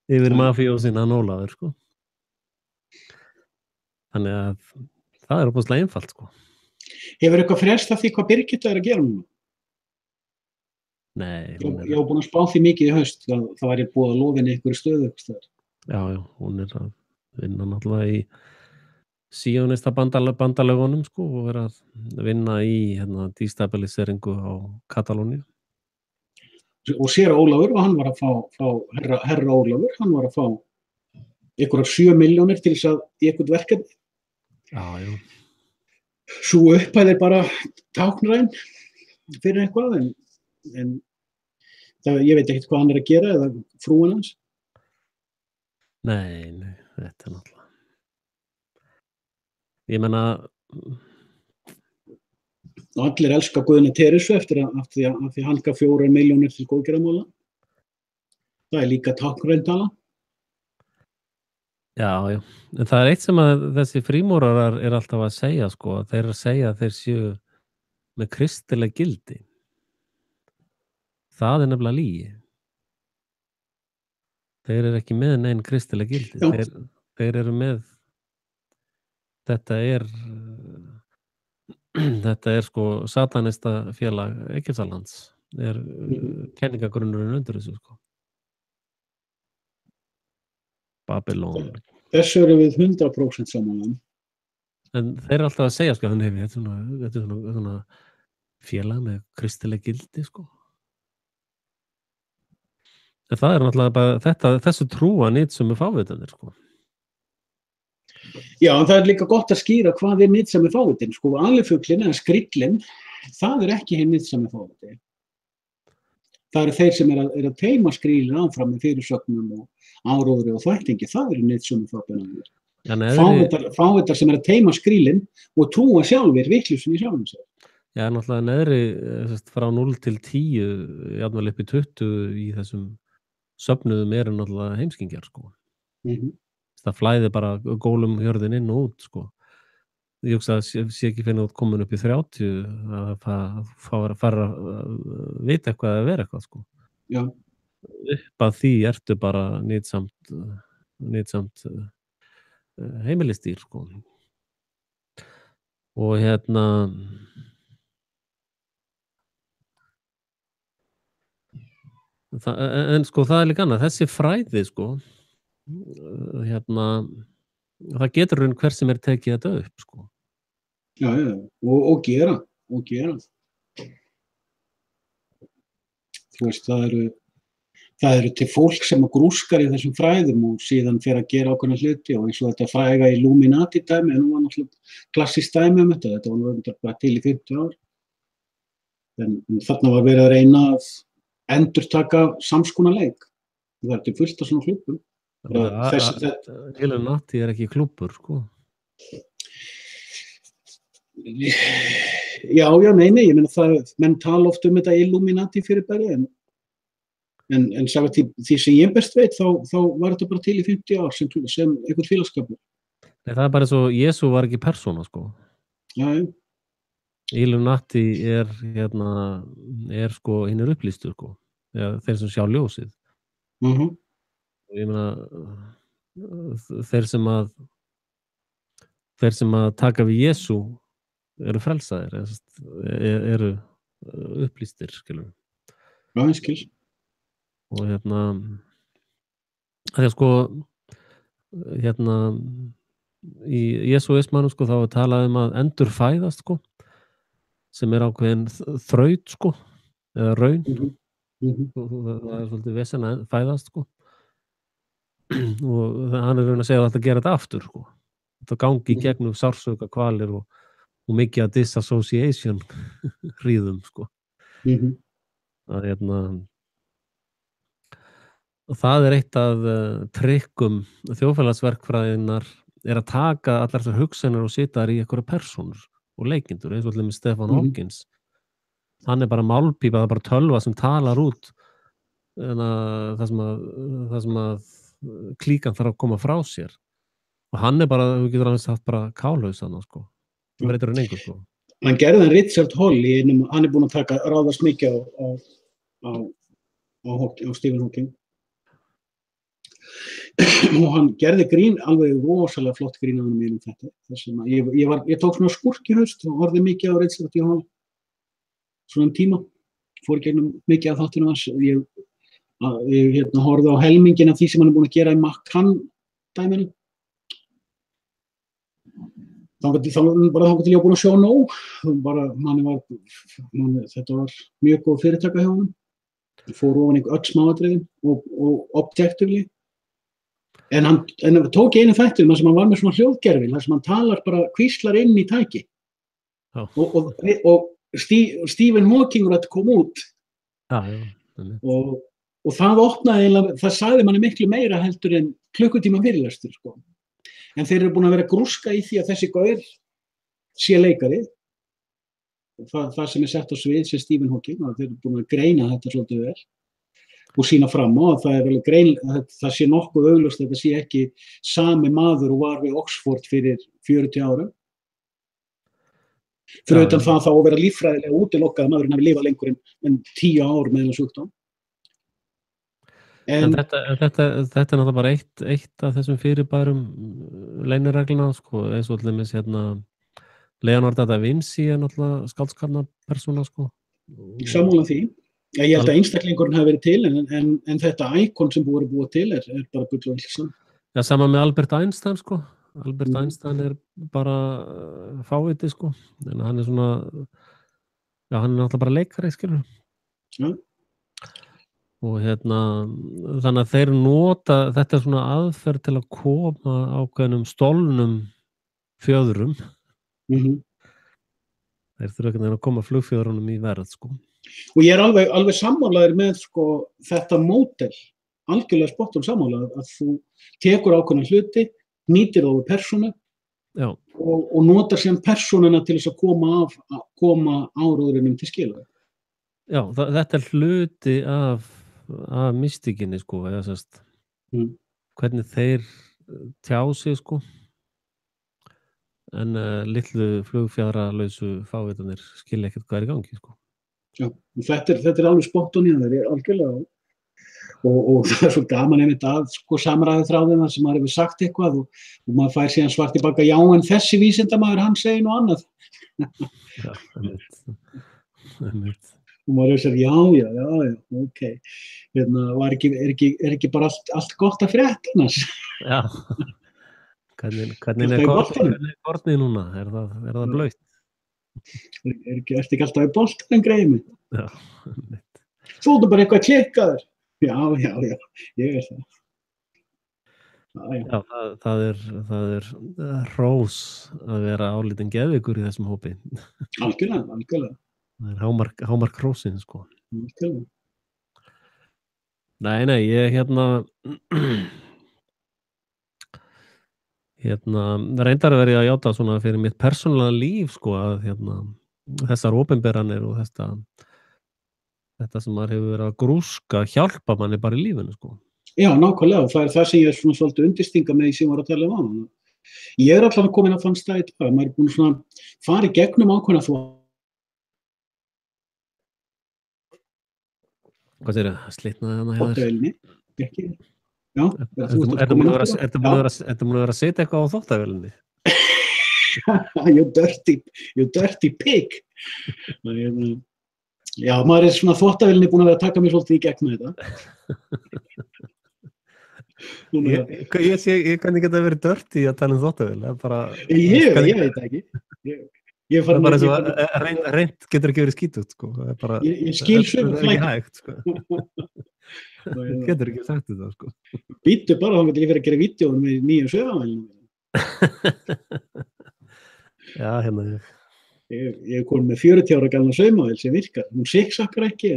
Yfir mafíósinn hann Ólafur, sko. Þannig að það er óbúslega einfalt, sko. Hefur eitthvað frést af því hvað Birgitta er að gera núna? Nei. Ég hef búin að spá því mikið í haust, það væri búið að lofa henni einhverju stöðu. Já, hún er að vinna náttúrulega í síónista bandalögunum, sko, og vera að vinna í destabiliseringu á Katalóníu. og séra Ólafur og hann var að fá herra Ólafur, hann var að fá einhverjar 7 milljónir til þess að í eitthvað verkefni. Já. Sú upphæð bara táknræn fyrir eitthvað en það, ég veit ekkert hvað hann að gera eða frúin hans. Nei, þetta náttúrulega. Ég meina og allir elska Guðna Teresu eftir að því hann gaf 4 milljónir til góðgerðarmála. Það líka táknræn tala. Já, en það eitt sem að þessi frímúrarar alltaf að segja sko, þeir að segja að þeir séu með kristileg gildi. Það nefnilega lygi. Þeir ekki með neinn kristileg gildi. Þeir eru með þetta er sko satanista félag Egyptalands kenningagrunnurinn undir þessu sko. Babylon. Þessu eru við 100% saman. En þeir alltaf að segja sko, þetta er svona félag með kristileg gildi sko. En það náttúrulega bara þessu trúa nýtsömu fávitanir sko. Já, en það líka gott að skýra hvað nýtsömu fávitin sko. Alifuglinn eða skrillinn, það ekki hinn nýtsömu fáviti. Það eru þeir sem að teima skrílinn áfram með fyrirsögnum og áróðri og þvættingi, það eru nýtsömu fávitar. Fávitar sem að teima skrílinn og trúa sjálfir vitleysunni í sjálfum sér. Já, náttúrulega neðri frá 0 til 10, jafnvel upp í 20 í þessum söfnuðum náttúrulega heimskingjar sko. Það flæði bara gólum hjörðin inn og út sko. Ég hugsa að sé ekki finna út komin upp í 30 að fara að vita eitthvað að vera eitthvað sko. Já. Upp að því ertu bara nýtsamt heimilistýr sko. Og en sko það líka annað, þessi fræði sko það getur raun hver sem tekið þetta upp sko. Já, og gera. Þú veist, það eru til fólk sem grúskar í þessum fræðum og síðan fer að gera ákveðna hluti og eins og þetta fræga Illuminati dæmi, en nú var náttúrulega klassískt dæmi þetta var nú bara til í 50 ár. En þarna var verið að reyna að endurtaka samskonar leik. Það til fullt af svona klúbbum. Illuminati ekki klúbbur sko. Já, nei, ég meina það, menn tala oft þetta Illuminati fyrirbæri en samkvæmt því sem ég best veit þá var þetta bara til í 50 ár sem einhvern félagsskapur. Nei, það bara svo, Jesú var ekki persóna sko. Já. Illuminati sko hinnir upplýstur sko, þeir sem sjá ljósið. Ég meina þeir sem að taka við Jesú eru frelsaðir, eru upplýstir, skilur. Já, ég skil. Og þegar sko í jesúismanum sko þá talað að endurfæðast sko, sem ákveðin þraut sko, eða raun. Það svolítið vesen að fæðast sko. Og hann raun að segja að þetta gera þetta aftur sko. Þetta gangi í gegnum sársauka kvalir og mikið að disassociation hríðum sko. Það eitt af trikkum þjóðfélagsverkfræðinnar að taka allar þessar hugsanir og setja þær í einhverja persónur og leikindur, eins og allir með Stephen Hawkins. Hann bara málpípa, það bara tölva sem talar út það sem að klíkan þarf að koma frá sér. Og hann bara, þú getur aðeins haft bara kálhaus hann sko. Það breytir hann engur sko. Hann gerði hann Richard Hall hann búinn að taka ráðast mikið á Stephen Hawking. Og hann gerði grín, alveg rosalega flott grín á hann með þetta. Ég tók svona skurk í haust og horfði mikið á Richard Hall svona tíma. Fór gegnum mikið af þáttinu hans. Ég horfði á helmingin af því sem hann búinn að gera í Macan dæminu. Þangað til ég var búinn að sjá nóg. Þetta var mjög góð fyrirtaka hjá honum. fór ofan öll smáatriðin og objectively. En hann tók einu þættinum þar sem hann var með svona hljóðgervil, þar sem hann talar bara hvíslar inn í tæki. Já. Og Stephen Hawking kom út. Já. Og það opnaði eiginlega, það sagði manni miklu meira heldur en klukkutíma fyrirlestur, sko. En þeir eru búin að vera að grúska í því að þessi gaur sé leikari. Það sem sett á svið sem Stephen Hawking, þeir eru búin að greina þetta svolítið vel og sýna fram á að það sé nokkuð augljóst að þetta sé ekki sami maður og var við Oxford fyrir 40 árum. Fyrir utan það þá að vera líffræðilega útilokkað að maðurinn hafi lifað lengur en 10 ár með þennan sjúkdóm. En þetta er náttúrulega bara eitt af þessum fyrirbærum leyniregluna, sko, eins og allir með Leonardo da Vinci er náttúrulega skáldskapna persóna, sko. Sammála því. Ég held að einstaklingurinn hafi verið til, en þetta íkon sem búið að búa til er bara bull og vilsam. Já, sama með Albert Einstein, sko. Albert Einstein er bara fáviti, sko. En hann er svona, já, hann er náttúrulega bara leikari, skilur. Já. Og þannig að þeir nota, þetta er svona aðferð til að koma ákveðnum stolnum fjöðrum. Þeir þurfa ekki að koma flugfjöðrunum í verð, sko. Og ég er alveg sammálaður með, sko, þetta módel, algjörlega spottum sammálaður, að þú tekur ákveðna hluti, nýtir þá við persónu og notar sem persónuna til þess að koma áróðurinnum til skila. Já, þetta er hluti af mystíkinni, sko, eða sérst, hvernig þeir tjá sig, sko. En litlu flugfjadralausu fávitarnir skilja ekkert hvað er í gangi, sko. Já, þetta er alveg spotton í það, algjörlega. Og það er svo gaman einmitt að, sko, samræðu þráðina sem maður hefur sagt eitthvað og maður fær síðan svart tilbaka, já, en þessi vísindamaður, hann segir nú annað. Já, einmitt. Og maður hefur sagt, já, ok. Er ekki bara allt gott að frétta annars? Já. Hvernig er kornið núna? Er það blautt? Ertu ekki alltaf í boltanum, greið minn? Já. Þú ert bara eitthvað klikkaður. Já, ég er það. Já, það er hrós að vera álítinn geðveikur í þessum hópi. Algjörlega. Það er hámark hrósin, sko. Algjörlega. Nei, ég reyndar að vera að játa svona fyrir mitt persónulega líf, sko, að þessar opinberanir og þetta sem maður hefur verið að grúska hjálpa manni bara í lífinu, sko. Já, nákvæmlega, það er það sem ég er svona svolítið undirstinga með því sem var að tala um. Ég er allavega komin að þann stað í dag, maður er búin svona fara í gegnum ákveðna þú. Hvað segirðu? Slitnaði hana hjá þér? Þvottavélinni, ekki. Já. Ertu búin að vera að setja eitthvað á þvottavélinni? You dirty pig. Já, maður er svona þvottavélinni búin að vera að taka mér svolítið í gegnum þetta. Ég kann ekki að vera dirty að tala um þvottavél. Ég veit ekki. Það er bara svo reynd getur ekki verið skítut, sko. Ég skil sögur flækja. Það er ekki hægt, sko. Getur ekki sagt þetta, sko. Býttu bara, þá getur ég verið að gera vídeóum með nýjum sögavælum. Já, ég. Ég kom með 40 ára gamla saumavél sem virkar. Hún siksakkar ekki,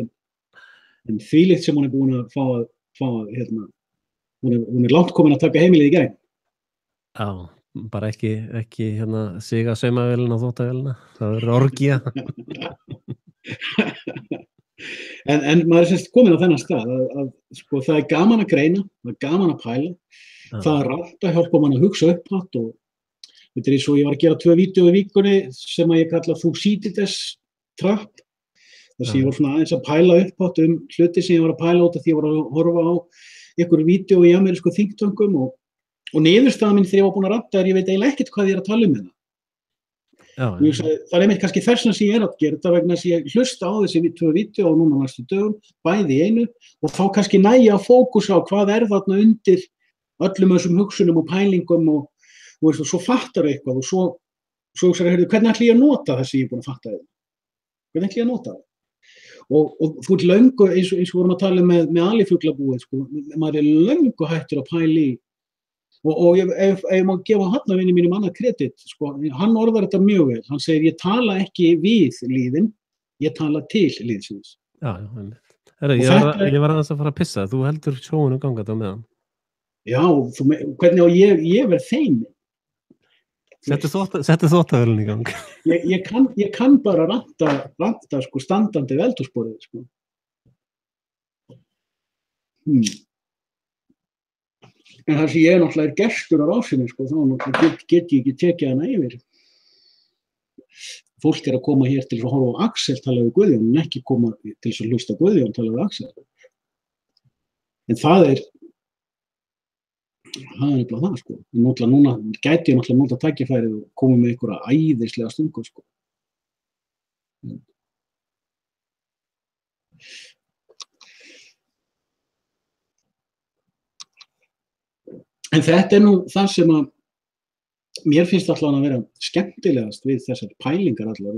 en þvílíkt sem hún er búin að fá hún er langt komin að taka heimilið í gegn. Já, bara ekki siga saumavélina og þvottavélina. Það er orgía. En maður er semst komin á þennan stað að sko, það er gaman að greina, það er gaman að pæla, það er rætt að hjálpa mann að hugsa upphátt og þetta er eins og ég var að gera 2 vídeó í vikunni sem að ég kalla Thucydides trap, þar sem ég var svona aðeins að pæla upphátt hluti sem ég var að pæla út af því ég var að horfa á einhverju vídeó í amerísku þingtöngum og niðurstaðan mín þegar ég var búin að rætta ég veit eiginlega ekkert hvað ég er að tala um þetta. Það er einmitt kannski þess að ég er að gera þetta vegna þess að ég hlusta á þessi 2 vídeó og núna næstu dögum, bæði í einu og þá kannski næja að fókusa á hvað er þarna undir öllum þessum hugsunum og pælingum og svo fattar eitthvað og svo hugsaðu, hvernig ætla ég að nota þessi ég er búin að fatta þetta? Hvernig ætla ég að nota það? og þú ert löngu, eins og vorum að tala með alifuglabúið, sko, maður löngu hættur að pæla í, og ef má gefa Hafnarvini mínum annað kredit, sko, hann orðar þetta mjög vel, hann segir, ég tala ekki við líðin, ég tala til líðsins. Já, ég var aðeins að fara að pissa, þú heldur sjóinu gangandi á meðan. Já, hvernig á ég verð feimin? Settu þvottavélina í gang. Ég kann bara ranta sko, standandi við eldhúsborðið, sko. En það sem ég náttúrulega gestur á rásinni, sko, þá get ég ekki tekið hana yfir. Fólk að koma hér til að horfa á Axel tala við Guðjón, en ekki koma til að hlusta Guðjón tala við Axel. En það er nefnilega það, sko. Núna gæti ég náttúrulega nota tækifærið og koma með einhverja æðislega stungu, sko. En þetta er nú það sem að mér finnst alltaf að vera skemmtilegast við þessar pælingar allar.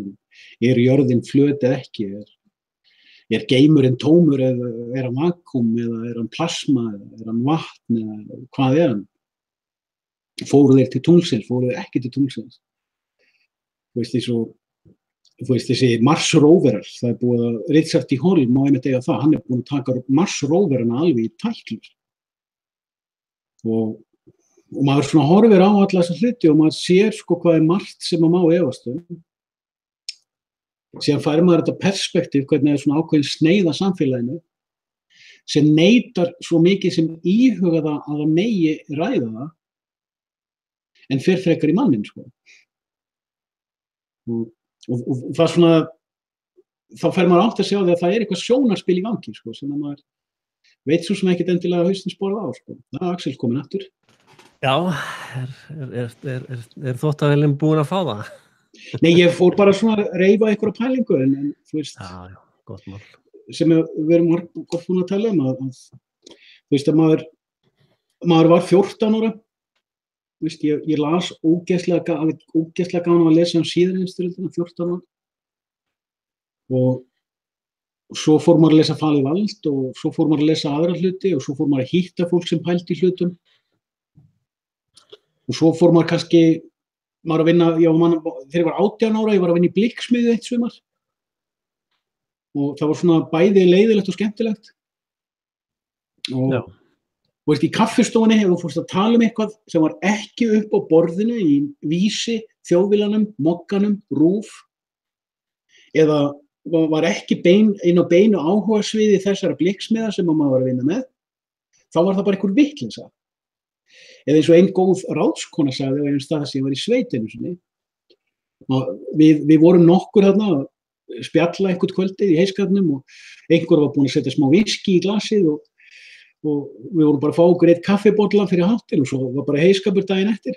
Er jörðin flöt eða ekki? Er geimurinn tómur eða er hann vakúm eða er hann plasma eða er hann vatn eða hvað er hann? Fóru þeir til tunglsins, fóru þeir ekki til tunglsins? Þú veist þessi Mars roverar, það er búið að Richard D. Holm má einmitt eiga það, hann er búin að taka Mars roverana alveg í tætlur. Og maður svona horfir á alla þessa hluti og maður sér sko hvað er margt sem maður má efast Síðan fær maður þetta perspektíf, hvernig er svona ákveðin sneið af samfélaginu sem neitar svo mikið sem íhuga það að það megi ræða það en fer frekar í manninn, sko. Og það svona, þá fær maður átt að sjá því að það er eitthvað sjónarspil í gangi, sko, sem maður veit svo sem ekkert endilega hausnins borða á, sko. Það er Axel komin aftur. Já, er þvottavélin búin að fá það? Nei, ég fór bara svona að reifa einhverja pælingu, en þú veist, já, gott mál. Sem við erum gott búin að tala að þú veist að maður var 14 ára, þú veist, ég las ógeðslega gaman að lesa síðarheimsstyrjöldina 14 ára og svo fór maður að lesa Falið vald og svo fór maður að lesa aðra hluti og svo fór maður að hitta fólk sem pældi í hlutum og svo fór maður kannski maður að vinna, þegar ég var 18 ára, ég var að vinna í blikksmiðju eitt sumar og það var svona bæði leiðilegt og skemmtilegt og veist, í kaffistofunni hefur fórst að tala eitthvað sem var ekki upp á borðinu í Vísi, Þjóðviljanum, Mogganum, RÚV eða var ekki inn á beinu áhugasviði þessara blikksmiða sem maður var að vinna með, þá var það bara einhver vitleysa. Eða eins og ein góð ráðskona sagði á einum stað sem ég var í sveitinu sinni. Við vorum nokkur þarna að spjalla einhvern kvöldið í heiskapnum og einhver var búinn að setja smá viski í glasið og við vorum bara að fá okkur eitt kaffibolla fyrir hátinn og svo var bara heiskapur daginn eftir.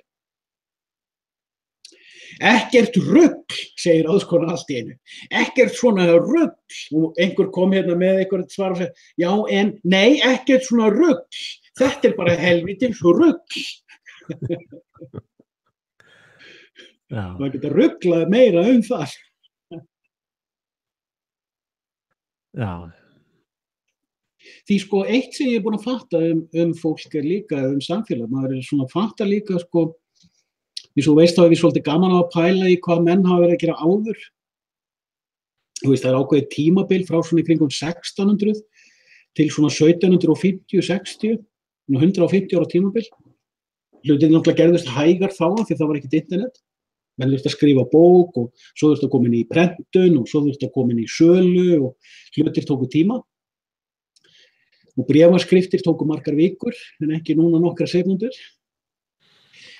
Ekkert rugl, segir ráðskonan allt í einu. Ekkert svona rugl. Og einhver kom hérna með einhvern svar og segir, já en, nei, ekkert svona rugl. Þetta er bara helvítins rugl. Maður geta ruglað meira það. Já. Því sko, eitt sem ég er búin að fatta fólk er líka, samfélag, maður er svona að fatta líka sko, eins og veist þá er við svolítið gaman á að pæla í hvað menn hafa verið að gera áður. Þú veist, það er ákveðið tímabil frá svona í kringum 1600 til svona 1750-60, 150 ára tímabil. Hlutir náttúrulega gerðust hægar þá því það var ekkert internet. Menn þurfti að skrifa bók og svo þurfti að koma inn í prentun og svo þurfti að koma inn í sölu og hlutir tóku tíma. Og bréfaskriftir tóku margar vikur en ekki núna nokkra sekúndur.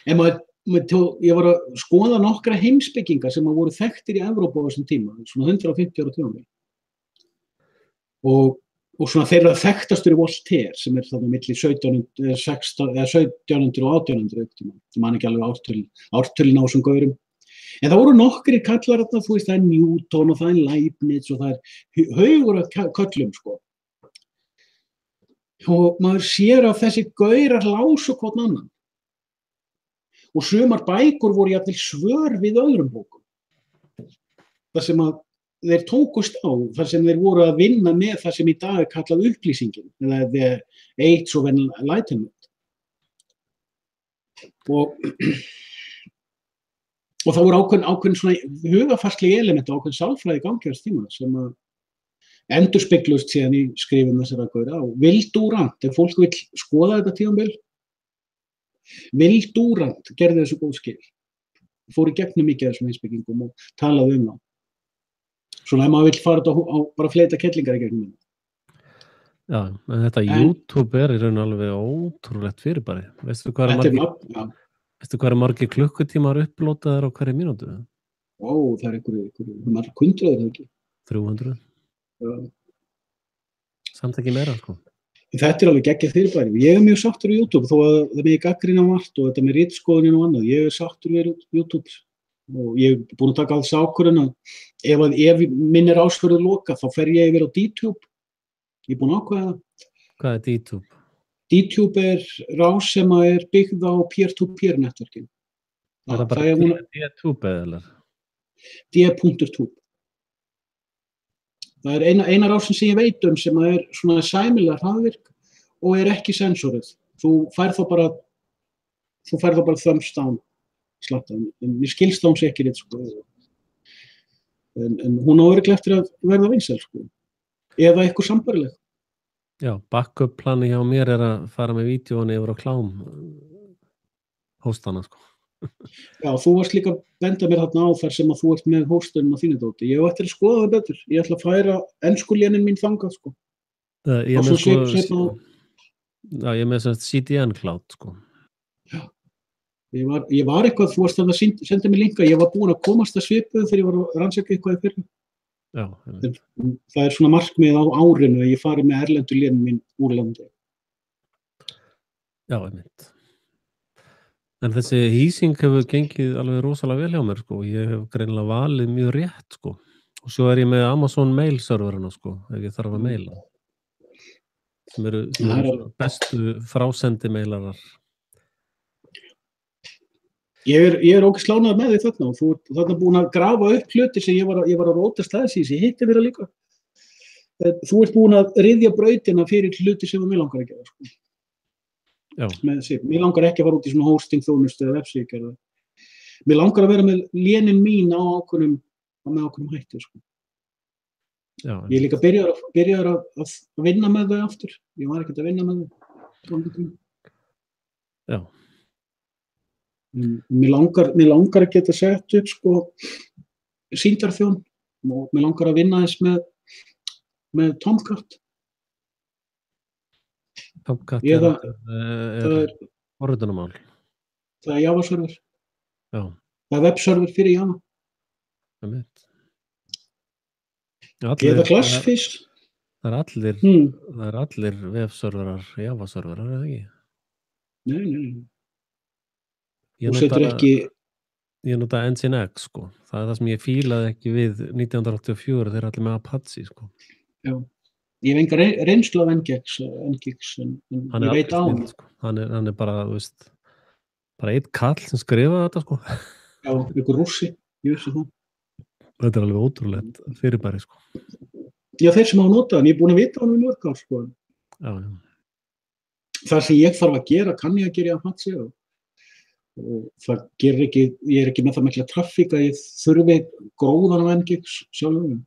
En ég var að skoða nokkra heimspekinga sem voru þekktir í Evrópu á þessum tíma, svona 150 ára tímabil. Og svona þeirra þekktastur í Voltaire sem þarna milli 1700 og 1800 tíma. Ég man ekki alveg ártölin á þessum gaurum. En það voru nokkrir kallar þarna, þú veist, það er Newton og það er Leibniz og það er haugur af köllum, sko. Og maður sér að þessi gaurar lásu hvern annan. Og sumar bækur voru jafnvel svör við öðrum bókum. Það sem að þeir tókust á þar sem þeir voru að vinna með það sem í dag er kallað upplýsingin, eða the Age of Enlightenment. Og það voru ákveðin svona hugafarsleg element, ákveðin sálfræði gangi þess tíma sem að endurspeglust síðan í skrifum þessara gaura. Og Will Durant, ef fólk vill skoða þetta tímabil, Will Durant gerði þessu góð skil. Fór í gegnum mikið af þessum heimspekingum og talaði það. Svona ef maður vill fara þetta á bara fleita kettlingar í gegnum. Já, en þetta YouTube í raun alveg ótrúlegt fyrirbæri. Veistu hvað er margir klukkutímar upplótaðar á hverju mínútu? Ó, það er einhverju margir hundraður, eða ekki? 300. Já. Samt ekki meira, sko. Þetta er alveg geggjað fyrirbæri. Ég er mjög sáttur við YouTube, þó að það megi gagnrýna margt og þetta með ritskoðunin og annað. Ég er sáttur við YouTube og ég er búin að taka alls ákvörðun að ef minn er ásvörður loka, þá fer ég yfir á DTube. Ég er búin að ákveða það. Hvað er DTube? DTube er rás sem er byggð á peer-to-peer networkin. Er það bara D-tube eða? D.tube. Það er eina rásin sem ég veit sem er svona sæmilega hraðvirk og er ekki sensorið. Þú færð þá bara thumbs down slatta. En mér skilst þá sé ekki rétt, sko. En hún á örugglega eftir að verða vinsæl, sko. Eða eitthvað sambærileg. Já, backup plani hjá mér er að fara með vídeóinu yfir á klám hóstana, sko. Já, þú varst líka að benda mér þarna á þar sem að þú ert með hóstunum á þínu dóti. Ég hef eftir að skoða það betur. Ég ætla að færa enskulénin mín þangað, sko. Ég er með CDN Cloud, sko. Já. Ég var eitthvað, þú varst að senda mér linka, ég var búin að komast að svipuðu þegar ég var að rannsaka eitthvað í fyrir. Já. Það er svona markmið á árinu að ég fari með erlendu lénin mín úr landi. Já, einmitt. En þessi hýsing hefur gengið alveg rosalega vel hjá mér, sko. Ég hef greinilega valið mjög rétt, sko. Og svo er ég með Amazon mail serverina, sko, ef ég þarf að maila. Sem eru bestu frásendi mailarar. Ég er ógeðslega ánægður með því þarna og þú ert þarna búin að grafa upp hluti sem ég var að róta staðis í, ég hitti mér líka. Þú ert búin að ryðja brautina fyrir hluti sem mig langar að gera, sko. Já. Mér langar ekki að fara út í svona hosting þjónustu eða websík. Mér langar að vera með lénin mín á ákveðnum hætti, sko. Já. Ég líka byrjaður að vinna með þau aftur. Ég var ekkert að vinna með þau. Já. Mér langar að geta sett upp, sko, sýndarþjón og mér langar að vinna þess með Tomcat. Tomcat er forritunarmál. Það er Java-server. Já. Það er web-server fyrir Java. Eða Glassfish. Það er allir web-serverar Java-serverar, eða ekki? Nei. Ég nota Nginx, sko. Það er það sem ég fílaði ekki við 1984, þeir allir með Apache, sko. Já. Ég hef enga reynslu af Nginx en ég veit á hann. Sko. Hann er bara, þú veist, bara einn kall sem skrifaði þetta, sko. Já, einhver rússi, ég vissi það. Þetta er alveg ótrúlegt fyrirbæri, sko. Já, þeir sem hafa notað hann, ég er búin að vita hann mörg ár, sko. Já. Það sem ég þarf að gera, kann ég að gera í Apache og það gerir ekki, ég er ekki með það mikla traffík að ég þurfi gróðan á Nginx sjálfum.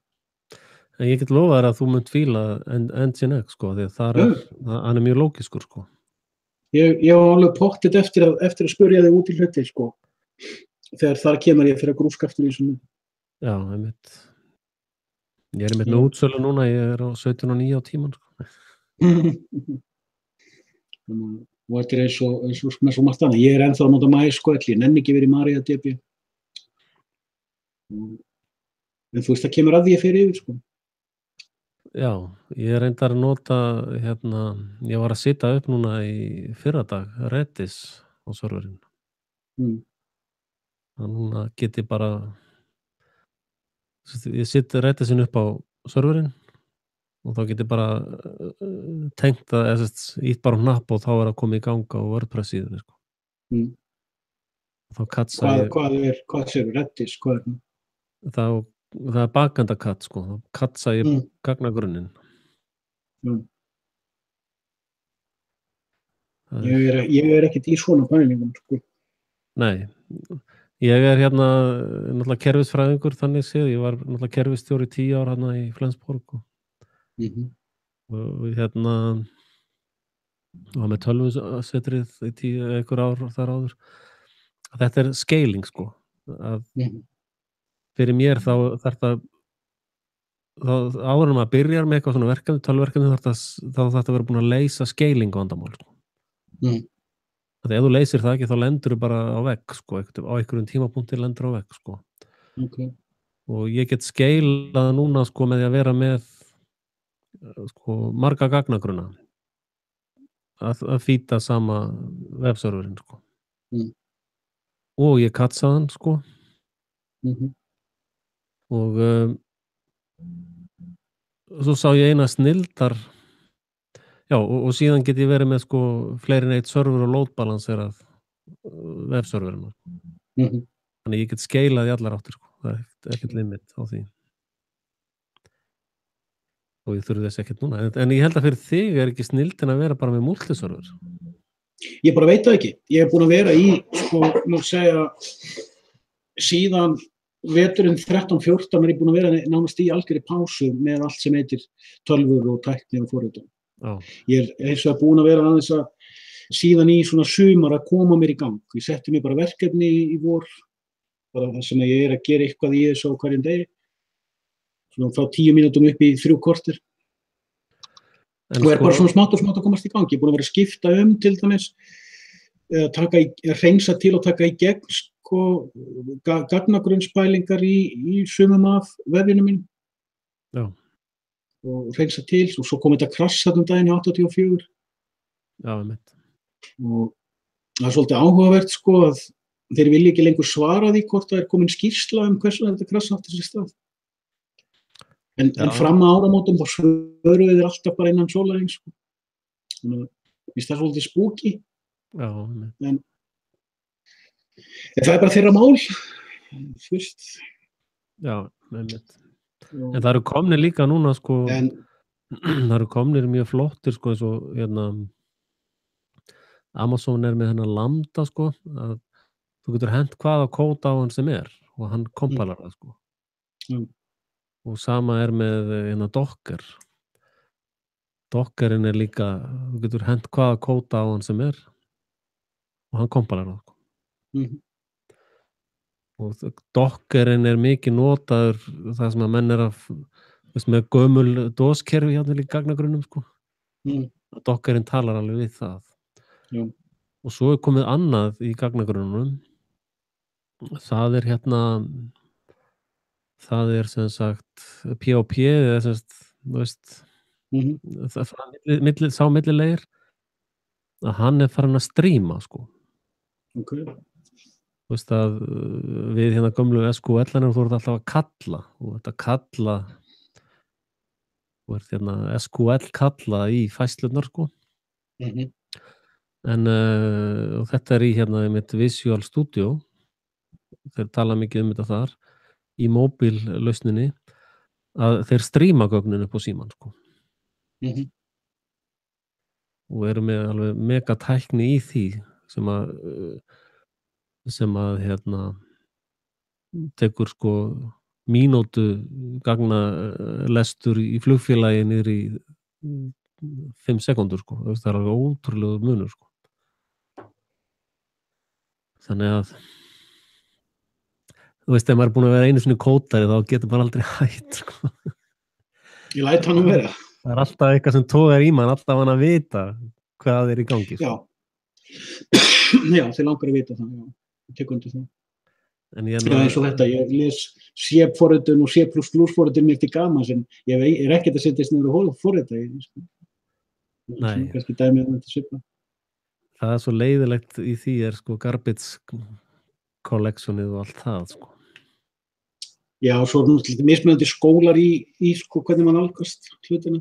En ég get lofað þér að þú munt fíla Nginx, sko, því að hann er mjög lógiskur, sko. Ég var alveg pottið eftir að spyrja þig út í hluti, sko. Þegar þar kemur ég fyrir að grúska aftur í þessum. Já, einmitt. Ég er einmitt með útsölu núna, ég er á 17:09 á tíman, sko. Og þetta er eins og með svo margt annað. Ég er ennþá að nota MySQL, ég nenni ekki verið í MariaDB. En þú veist, það kemur að því ég fer yfir, sko. Já, ég reyndar að nota, ég var að sitja upp núna í fyrradag, Redis á serverinn. Þannig núna get ég bara, ég sitja Redisin upp á serverinn og þá get ég bara tengt að ítt bara hnapp og þá er að koma í ganga á WordPress síðunni, sko. Þá katsa ég. Hvað séu Redis? Hvað er það? Þá það bakenda katt, sko. Þá katsa ég gagnagrunninn. Ég ekkert í svona pælingum, sko. Nei, ég náttúrulega kerfisfræðingur þannig séð, ég var náttúrulega kerfisstjóri 10 ár hérna í Flensborg og var með tölvusetrið í 10 einhver ár þar áður. Þetta scaling, sko. Að fyrir mér þá þarf það áður en maður byrjar með eitthvað svona verkefni, tölvuverkefni, þá þarf það að vera búin að leysa scaling vandamál, sko. Ef þú leysir það ekki, þá lendur þú bara á vegg, sko, á einhverjum tímapunkti lendur á vegg, sko. Og ég get skeilað núna, sko, með því að vera með, sko, marga gagnagrunna að fýta sama vefserverinn, sko. Og ég katsaði hann, sko. Og svo sá ég eina snildar. Já, og síðan get ég verið með, sko, fleiri en eitt server og load balancerað vefserverinu. Þannig ég get skeilað í allar áttir, sko. Það ekkert limit á því. Og ég þurfi þess ekkert núna. En ég held að fyrir þig ekki snildin að vera bara með multiserver. Ég bara veit það ekki. Ég búin að vera í, sko, nú segja, síðan veturinn 13-14 ég búin að vera nánast í algjörri pásu með allt sem heitir tölvur og tækni og forritum. Ég eins og búin að vera aðeins að síðan í svona sumar að koma mér í gang. Ég setti mér bara verkefni í vor, bara það sem ég að gera eitthvað í þessu á hverjum degi, svona frá 10 mínútum upp í 3 korter. Og bara svona smátt og smátt að komast í gang. Ég er búin að vera að skipta til dæmis, hreinsa til og taka í gegn, sko, gagnagrunnspælingar í sumum af vefjunum mínum. Já. Og hreinsa til, og svo kom þetta krassat daginn í 84. Já, mitt. Og það svolítið áhugavert, sko, að þeir vilja ekki lengur svara því hvort það komin skýrsla hversu þetta krassa átti sér stað. En fram að áramótum þá svöruðu þeir alltaf bara innan sólarhrings, sko. Þannig að það svolítið spooky. Já, mitt. En það bara þeirra mál, fyrst. Já, mitt. En það eru komnir líka núna, sko, það eru komnir mjög flottir, sko, eins og Amazon með hennar Lambda, sko, að þú getur hent hvaða kód á hann sem og hann kompilar það, sko. Og sama með Docker. Dockerinn líka, þú getur hent hvaða kód á hann sem og hann kompilar það, sko. Og Dockerinn mikið notaður það sem að menn með gömul DOS-kerfi í gagnagrunnum, sko. Dockerinn talar alveg við það. Og svo komið annað í gagnagrunnum. Það það sem sagt POP, eða sem sagt, þú veist, sá millilegir, að hann farin að stríma, sko. Þú veist að við gömlu SQL-inu þú ert alltaf að kalla, og þetta kalla, þú ert SQL kalla í fæslurnar, sko. En og þetta í mitt Visual Studio, þeir tala mikið þetta þar, í móbíllausninni, að þeir stríma gögnin upp á símann, sko. Og eru með alveg mega tækni í því, sem að tekur, sko, mínútu gagnalestur í flugfélagi niður í 5 sekúndur, sko. Það alveg ótrúlegur munur, sko. Þannig að þú veist, ef maður búin að vera einu sinni kódari, þá getur maður aldrei hætt, sko. Ég læt hann vera. Það alltaf eitthvað sem togar í mann, alltaf hann að vita hvað í gangi, sko. Já, þeir langar að vita það, já. Ég tek undir það. Já, eins og þetta, ég les C-forritun og C++-forritun mér til gamans, en ég ekkert að setjast niður og forrita í því, sko. Nei. Kannski dæmið þetta svipna. Það svo leiðilegt í því sko garbage collectionið og allt það, sko. Já, svo náttúrulega mismunandi skólar í sko hvernig mann nálgast hlutina.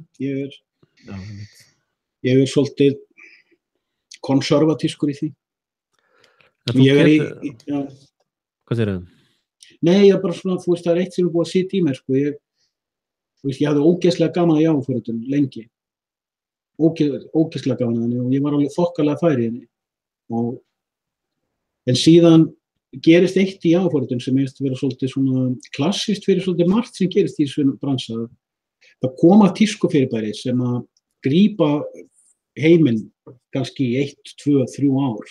Ég svolítið konservatískur í því. Hvað segirðu? Nei, ég bara svona, þú veist, það eitt sem búið að sitja í mér, sko, ég hafði ógeðslega gaman að Java-forritun lengi. Ógeðslega gaman að henni og ég var alveg þokkalega fær í henni. En síðan gerist eitt í Java-forritun sem er að vera svolítið svona klassískt fyrir svolítið margt sem gerist í þessum bransa. Það koma tískufyrirbæri sem að grípa heiminn kannski 1, 2, 3 ár.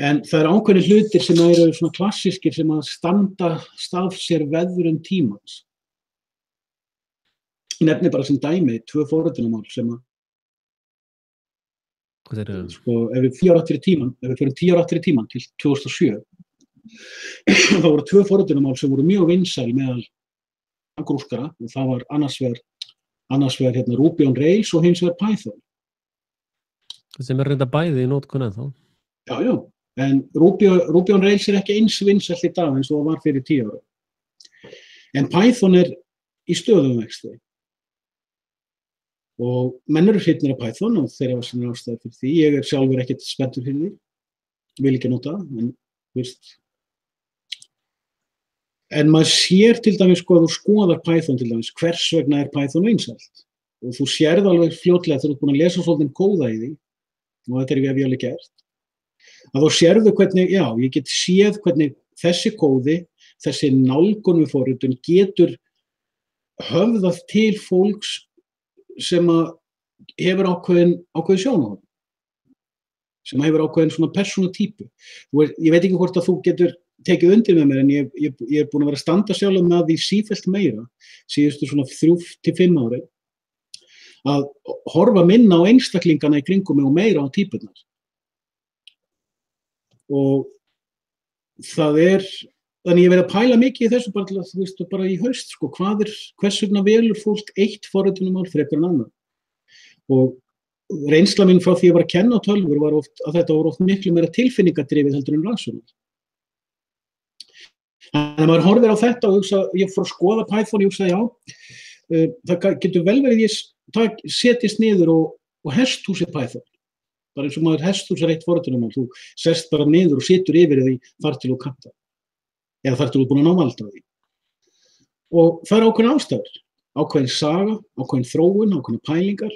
En það ákveðnir hlutir sem eru svona klassískir sem að staf sér veðrun tímans. Ég nefni bara sem dæmi 2 forritunarmál sem að sko, ef við 4 ár aftur í tíman, ef við fyrir 10 ár aftur í tíman til 2007 þá voru 2 forritunarmál sem voru mjög vinsæl meðal grúskara og það var annars vegar Ruby on Rails og hins vegar Python. Sem reynda bæði í notkun ennþá. Já. En Ruby on Rails er ekki eins vinsælt í dag eins og það var fyrir 10 ára. En Python er í stöðugum vexti. Og menn eru hrifnir af Python og þeir hafa sínar ástæður fyrir því. Ég er sjálfur ekkert spenntur fyrir því. Vil ekki nota það, en veist. En maður sér til dæmis sko að þú skoðar Python til dæmis, hvers vegna er Python vinsælt. Og þú sérð alveg fljótlega þegar þú ert búin að lesa svolítið kóða í því, og þetta er við alveg gert. Að þá sérðu hvernig, já, ég get séð hvernig þessi kóði, þessi nálgun við forritun getur höfðað til fólks sem að hefur ákveðin sjónarhorn, sem hefur ákveðin svona persónutýpu. Ég veit ekki hvort að þú getur tekið undir með mér, en ég er búin að vera að standa sjálf með því sífellt meira, síðustu svona 3 til 5 ári, að horfa minna á einstaklingana í kringum mig og meira á týpurnar. Og þannig ég verið að pæla mikið í þessu bara í haust, sko, hvers vegna velur fólk eitt forritunarmál frekar en annað. Og reynsla mín frá því ég var að kenna á tölvur var oft að þetta voru oft miklu meira tilfinningadrifið heldur en rannsóknar. Þannig að maður horfir á þetta og hugsa, ég fór að skoða Python, ég hugsa, já, það getur vel verið ég setjast niður og hesthúsið Python. Bara eins og maður hesthúsar eitt forritunarmál, þú sest bara niður og situr yfir því þar til þú kannt það. Eða þar til þú búin að ná valda því. Og það ákveðin ástæður, ákveðin saga, ákveðin þróun, ákveðin pælingar.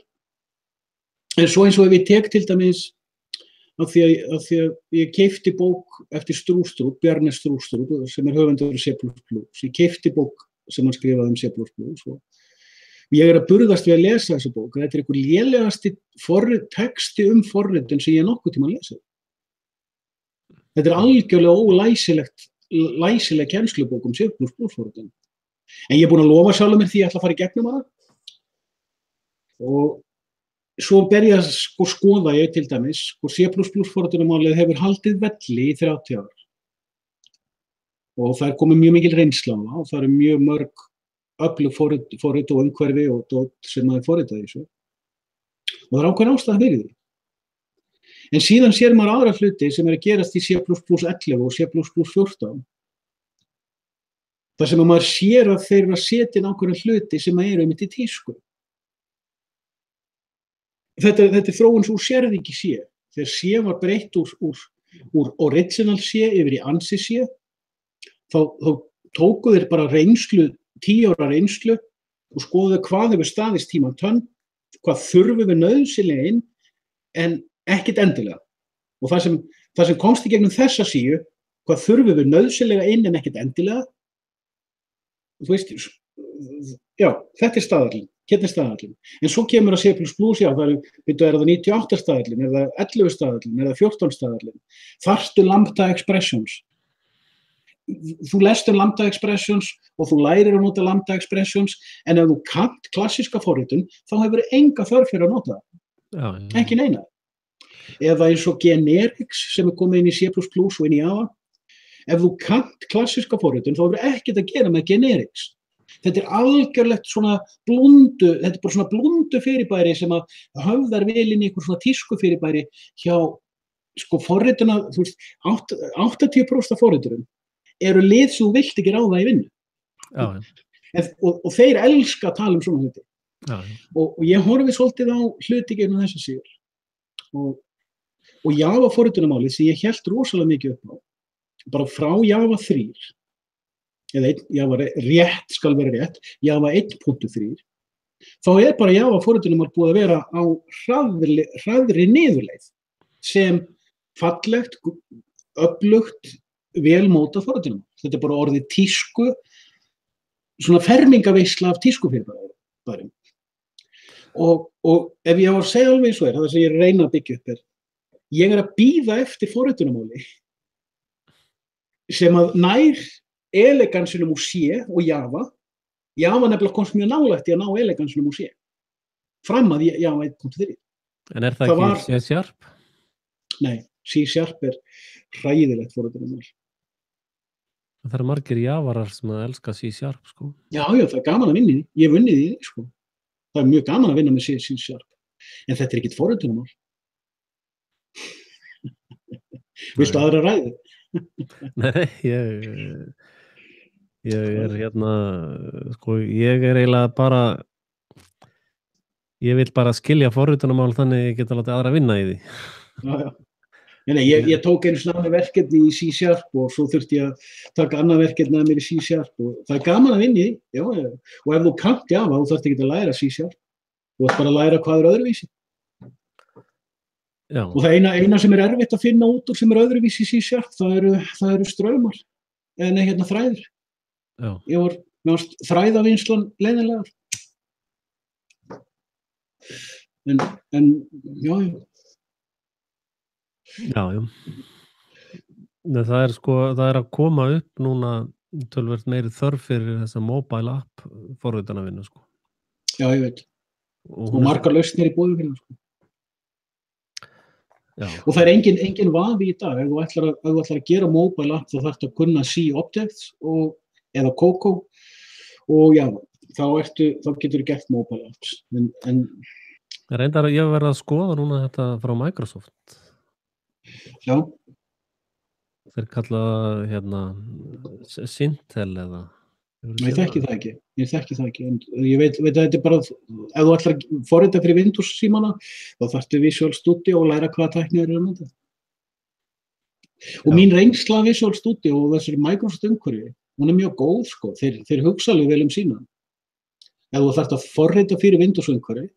En svo eins og ef ég tek til dæmis af því að ég keypti bók eftir Stroustrup, Bjarne Stroustrup, sem er höfundur C++. Ég keypti bók sem hann skrifaði C++. Ég er að burðast við að lesa þessa bók. Þetta er einhver lélegasti texti forritun sem ég nokkuð tíma að lesa. Þetta er algjörlega læsileg kennslubók C++ forritun. En ég er búin að lofa sjálfum mér því ég ætla að fara í gegnum hana. Og svo ber ég að skoða ég til dæmis, C++ forritunarmálið hefur haldið velli í 30 ár. Og það er komið mjög mikil reynsla á það og það eru mjög mörg öflug forrit og umhverfi og sem maður forritaði þessu. Og það er ákveðin ástæða fyrir því. En síðan sér maður aðra hluti sem er að gerast í C++ 11 og C++ 14. Það sem að maður sér að þeir eru að setja inn ákveðin hluti sem eru einmitt í tísku. Þetta er þróun sem þú sérð ekki C. Þegar C var breytt úr original C yfir í ANSI C, þá tóku þeir bara reynslu 10 ára reynslu og skoðuðu hvað hefur staðist tíman tönn, hvað þurfum við nauðsynlega inn en ekkert endilega. Og það sem komst í gegnum þessa síu, hvað þurfum við nauðsynlega inn en ekkert endilega. Þú veist, já, þetta er staðallinn, hérna er staðallinn. En svo kemur að C++, já, er það 98 staðallinn, er það 11 staðallinn, er það 14 staðallinn. Þarftu lambda expressions. Þú lestur lambda expressions og þú lærir að nota lambda expressions, en ef þú kannt klassíska forritun, þá hefur enga þörf fyrir að nota það. Ekki neina. Eða eins og generics sem er komið inn í C++ og inn í Java. Ef þú kannt klassíska forritun, þá hefur ekkert að gera með generics. Þetta er algjörlegt svona blundu, þetta er bara svona blundu fyrirbæri sem að höfðar vel inn í einhver svona tísku fyrirbæri hjá sko forrituna, þú veist, 80% af forriturum eru lið sem þú vilt ekki ráða í vinnu. Og þeir elska að tala um svona hluti. Og ég horfi svolítið á hluti gegnum þessa síður. Og Java forritunarmálið sem ég hélt rosalega mikið upp á, bara frá Java 3, eða Java rétt skal vera rétt, Java 1.3, þá bara Java forritunarmál búið að vera á hraðri niðurleið sem fallegt, öflugt, vel mótað forritunarmál. Þetta bara orðið tísku, svona fermingaveisla af tískufyrirbærum. Og ef ég á að segja alveg eins og það sem ég reyna að byggja upp ég að bíða eftir forritunarmáli sem að nær elegansinum úr C og Java nefnilega komst mjög nálægt í að ná elegansinum úr C fram að Java 1.3. En það ekki C#? Nei, C# hræðilegt forritunarmál. Það margir Javarar sem að elska C#, sko. Já, það gaman að vinna í því. Ég hef vunnið í því, sko. Það mjög gaman að vinna með C#. En þetta ekkert forritunarmál. Viltu aðra ræðu? Nei, ég sko, ég eiginlega bara, ég vil bara skilja forritunarmál þannig ég geta látið aðra vinna í því. Já. Nei, ég tók einu svona verkefni í C# og svo þurfti ég að taka annað verkefni að mér í C# og það gaman að vinna í því, já. Og ef þú kannt Java, þú þarft ekki að læra C#. Þú þarft bara að læra hvað öðruvísi. Já. Og það eina sem erfitt að finna út úr sem öðruvísi í C#, það eru straumar, eða þræðir. Já. Mér fannst þræðavinnslan leiðinlegar. En já. Já. Nei, það að koma upp núna töluvert meiri þörf fyrir þessa mobile app forritanavinnu, sko. Já, ég veit. Og margar lausnir í boði fyrir það, sko. Já. Og það engin vafi í dag. Ef þú ætlar að gera mobile app þá þarftu að kunna C-Objects eða Coco og já, þá getur þú gert mobile apps. En reyndar ég verið að skoða núna þetta frá Microsoft. Já. Þeir kalla Sintel eða... Ég þekki það ekki. En ég veit að þetta bara, ef þú ætlar að forrita fyrir Windows símana, þá þarftu Visual Studio og læra hvaða tækni eru að nota. Og mín reynsla af Visual Studio og þessari Microsoft umhverfi, hún mjög góð, sko. Þeir hugsa alveg vel sína. Ef þú þarft að forrita fyrir Windows umhverfi,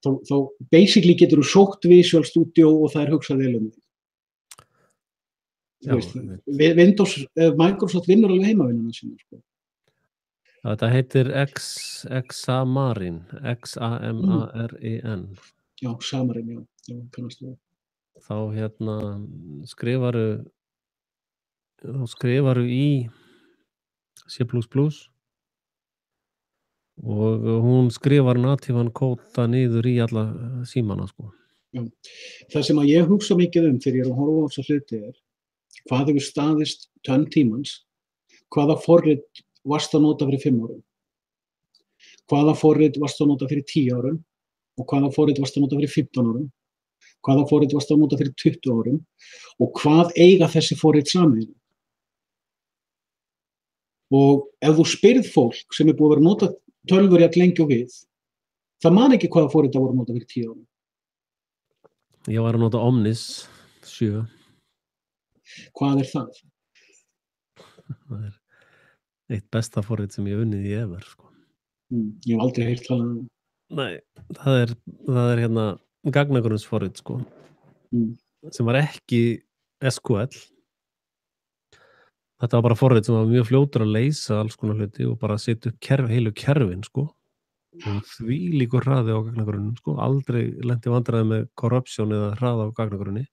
þá basically getur þú sótt Visual Studio og það hugsað vel því. Windows, Microsoft vinnur alveg heimavinnuna sína, sko. Þetta heitir Xamarin, Xamarin. Já, Xamarin, já, kannast það. Þá skrifaru í C++ og hún skrifar natívan kóta niður í alla símana, sko. Já. Það sem að ég hugsa mikið þegar ég að horfa á þessa hluti hvað hefur staðist tímans, hvaða forrit varst að nota fyrir 5 árum, hvaða forrit varst að nota fyrir 10 árum og hvaða forrit varst að nota fyrir 15 árum, hvaða forrit varst að nota fyrir 20 árum og hvað eiga þessi forrit sameiginlega. Og ef þú spyrð fólk sem búið að vera að nota tölvur jafn lengi og við, það man ekki hvaða forrit það voru að nota fyrir 10 árum. Ég var að nota Omnis 7. Hvað það? Það eitt besta forrit sem ég unnið í ever, sko. Ég hef aldrei heyrt talað um. Nei, það er gagnagrunnsforrit, sko. Sem var ekki SQL. Þetta var bara forrit sem var mjög fljótur að leysa alls konar hluti og bara setja upp heilu kerfin, sko. Og þvílíkur hraði á gagnagrunnum, sko. Aldrei lenti vandræði með corruption eða hraði á gagnagrunni.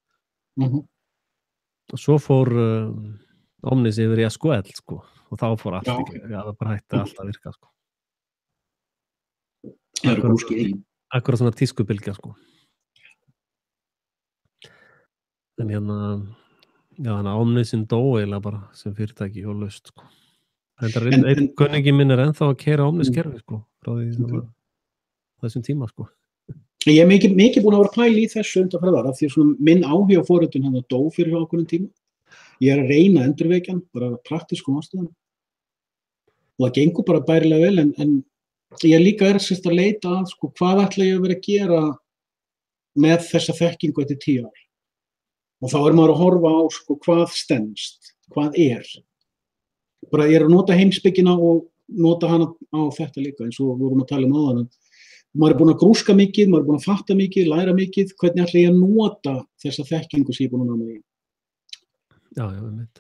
Og svo fór Omnis yfir í SQL, sko. Og þá fór allt ekki, það bara hætti allt að virka, sko. Akkurat svona tískubylgja, sko. En þannig að Omnisin dó eiginlega bara sem fyrirtæki og laust, sko. Einn kunningi minn ennþá að keyra Omnis-kerfi, sko, frá því þessum tíma, sko. Ég er mikið búin að vera pæla í þessu undanfarið af því að minn áhugi á forritun hann dó fyrir ákveðnum tíma. Ég að reyna að endurvekja hann, bara praktískum ástæðum. Og það gengur bara bærilega vel, en ég líka að leita að, sko, hvað ætla ég að vera að gera með þessa þekkingu eftir 10 ár. Og þá maður að horfa á, sko, hvað stenst. Hvað bara ég að nota heimspekina og nota hana á þetta líka, eins og við vorum að tala áðan. Maður búinn að grúska mikið, maður búinn að fatta mikið, læra mikið, hvernig ætla ég að nota þessa þekkingu sem ég búinn að ná með í. Já, einmitt.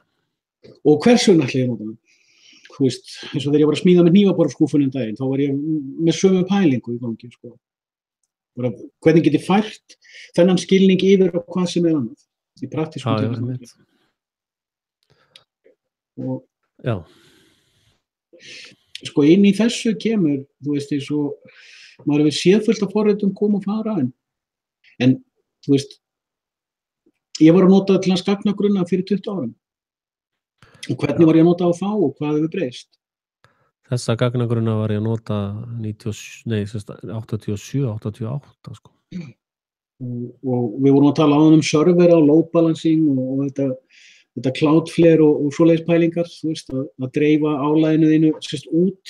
Og hvers vegna ætla ég að nota hana? Þú veist, eins og þegar ég var að smíða með hnífaborðskúfunni daginn, þá var ég með sömu pælingu í gangi, sko. Bara, hvernig get ég fært þennan skilning yfir á hvað sem annað, í praktískum tilfellum. Og já. Sko inn í þessu kemur, þú veist, eins og maður hefur séð fullt af forritum koma og fara, en þú veist, ég var að nota til hans gagnagrunna fyrir 20 árum. Og hvernig var ég að nota á þá og hvað hefur breyst? Þessa gagnagrunna var ég að nota 87, 88, sko. Og við vorum að tala um servera og load balancing og þetta Cloudflare og svoleiðis pælingar, þú veist, að dreifa álaginu þínu út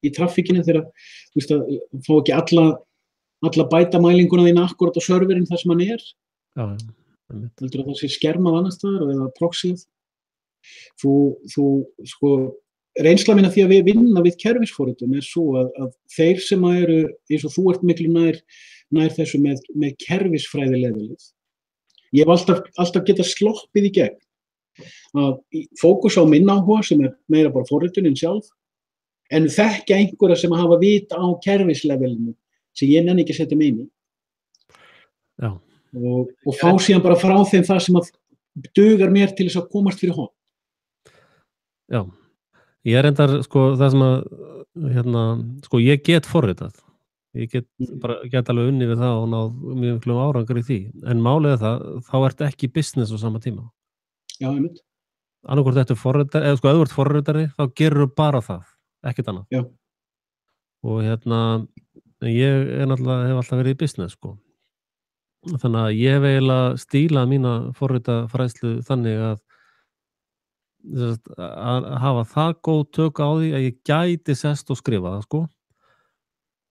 í traffíkinu þegar, þú veist, að fá ekki alla bætamælinguna þína akkurat á serverin þar sem hann er. Já, heldur að það sé skermað annars staðar eða proxyð. Sko, reynsla mín af því að við vinna við kerfisforritum svo að þeir sem eru, eins og þú ert miklu nær þessu með kerfisfræði levelið. Ég hef alltaf getað sloppið í gegn að fókus á minn áhuga sem meira bara forritunin sjálf, en þekkja einhverja sem hafa vit á kerfislevelinu sem ég nenni ekki að setja mig inn í. Já. Og fá síðan bara frá þeim það sem að dugar mér til þess að komast fyrir horn. Já, ég reyndar sko það sem að sko ég get forritað, ég get alveg unnið við það og náð mjög miklum árangur í því, en málið það, þá ertu ekki business á sama tíma. Já, einmitt. Annarkvort ertu forritari, eða sko ef þú ert forritari, þá gerur bara það, ekkert annað. Já. Og ég náttúrulega hef alltaf verið í business sko. Þannig að ég hef eiginlega stílað mína forritafræðslu þannig að hafa það góð tök á því að ég gæti sest og skrifa það sko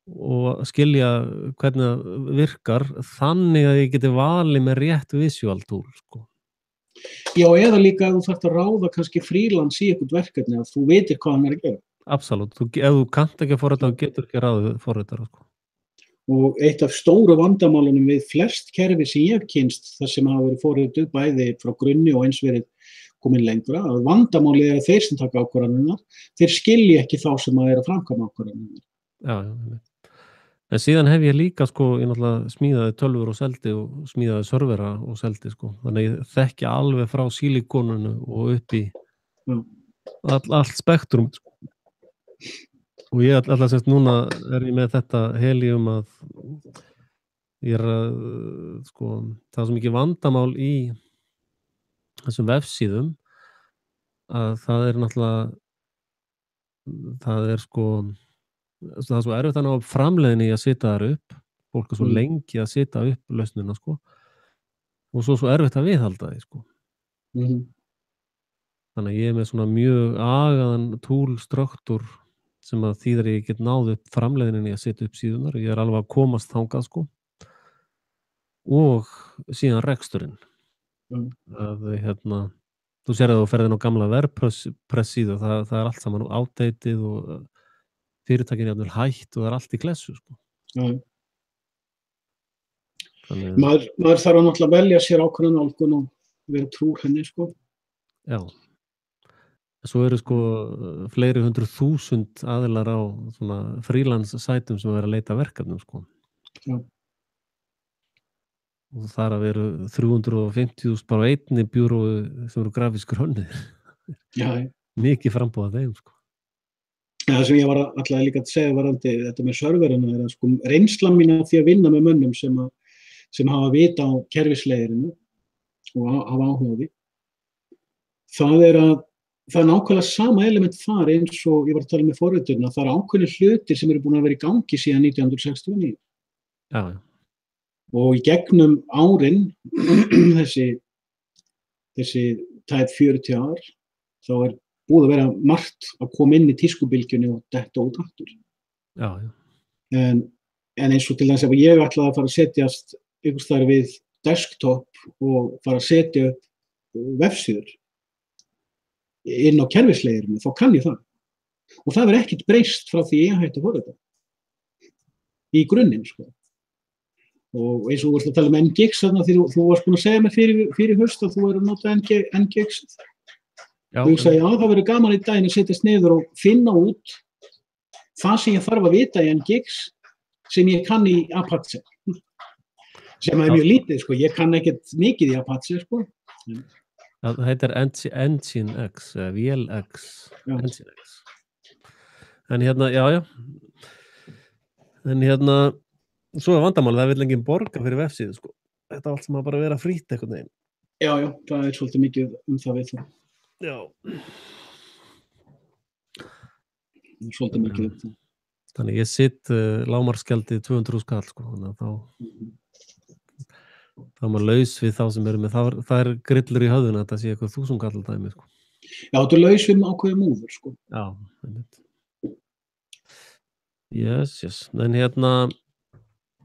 og skilja hvernig það virkar þannig að ég geti valið með rétt visual tool sko. Já, eða líka að þú þarft að ráða kannski frílans í eitthvað verkefni að þú veitir hvað hann að gera. Absolutt, ef þú kannt ekki að forrita þá getur ekki ráðið forritara sko. Og eitt af stóru vandamálunum við flest kerfi sem ég hef kynst þar sem hafa verið forrituð bæði frá grunni og eins verið komin lengra, að vandamálið að þeir sem taka ákvarðanirnar, þeir skilja ekki þá sem að framkvæma ákvarðanirnar. Já. En síðan hef ég líka sko, ég náttúrulega smíðaði tölvur og seldi og smíðaði servera og seldi sko, þannig ég þekki alveg frá sílikonunu og upp í allt spektrum sko. Og ég alltaf semst núna ég með þetta helium að ég sko, það er svo mikið vandamál í þessum vefsíðum að það náttúrulega það sko það er svo erfitt að ná framleiðinni að sita þar upp, fólk er svo lengi að sita upp lausnina sko og svo erfitt að viðhalda því sko. Þannig að ég með svona mjög agaðan túlstruktúr sem að þýðir ég get náð upp framleiðinni að sita upp síðunar, ég alveg að komast þangað sko og síðan reksturinn. Að þú sér að þú ferðin á gamla WordPress síðu, það allt saman outdated og fyrirtækin jafnvel hætt og það allt í klessu sko. Maður þarf að náttúrulega velja sér ákveðna nálgun og vera trúr henni sko. Já. Svo eru sko fleiri 100.000 aðilar á svona freelance sætum sem að leita verkefnum sko. Já. Og þar að veru 350.000 bara einni bjúrói sem eru grafískur hönnir. Já. Mikið frambúð af þeim sko. Það sem ég var alltaf líka að segja varandi þetta með serverina að sko reynslan mín af því að vinna með mönnum sem hafa vita á kerfislegirinu og hafa áhuga á því. Það er nákvæmlega sama element þar eins og ég var að tala með forriturinn að það ákveðnir hlutir sem eru búin að vera í gangi síðan 1969. Já. Og í gegnum árin þessi tæp 40 ár þá búið að vera margt að koma inn í tískubylgjunni og detta út aftur. Já. En eins og til þess að ég ætlaði að fara að setjast einhvers staðar við desktop og fara að setja upp vefsíður inn á kerfisleirinu, þá kann ég það. Og það er ekkert breyst frá því ég hætti að forrita. Í grunninn, sko. Og eins og þú varst að tala NGX, þannig að þú varst búin að segja mér fyrir haust að þú er að nota NGX. Þú sagði, já, það verður gaman í daginn að setjast niður og finna út það sem ég þarf að vita í NGX sem ég kann í Apache. Sem er mjög lítið, sko. Ég kann ekkert mikið í Apache, sko. Það heitir Nginx, VLX, Nginx. En hérna, já. En hérna, svo er vandamál, það vill enginn borga fyrir vefsíðu, sko. Þetta allt sem að bara vera frýtt einhvern veginn. Já, það er svolítið mikið það við það. Já. Svolítið mikið það. Þannig ég sitt lágmarksgjaldið 200 skall, sko, þannig að þá er maður laus við þá sem eru með, það er grillur í höfðuna, þetta sé eitthvað 1000 kall dæmi, sko. Já, þetta er laus við ákveðið múður, sko. Já, einmitt. Yes. En hérna...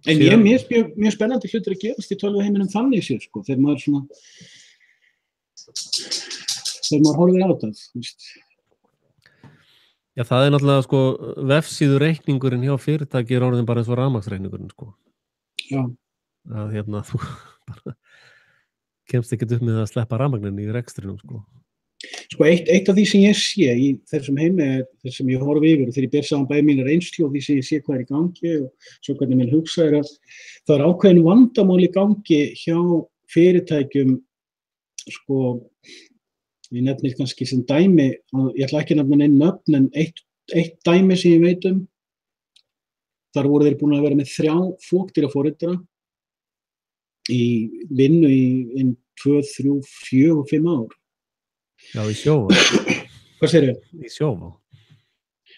En ég er mjög spennandi hlutur að gerast í tölvuheiminum þannig sér, sko, þegar maður horfir á það, þú veist. Já, það er náttúrulega, sko, vefsíðu reikningurinn hjá fyrirtæki er orðin bara eins og rafmagnsreikningurinn, sko. Já. Að hérna, þú bara kemst ekkert upp með að sleppa rafmagninni í rekstrinum, sko. Sko, eitt af því sem ég sé í þessum heimi er þess sem ég horfi yfir og þegar ég ber saman bæði mína reynslu og því sem ég sé hvað er í gangi og svo hvernig minn hugsa er að það er ákveðin vandamál í gangi hjá fyrirtækjum, sko, ég nefnir kannski sem dæmi, ég ætla ekki að nefna neinn nöfn, en eitt dæmi sem ég veit þar voru þeir búin að vera með 3 fókdýraforritara í vinnu í 2, 3, 4 og 5 ár. Já, í sjófa. Hvað segirðu? Í sjófa.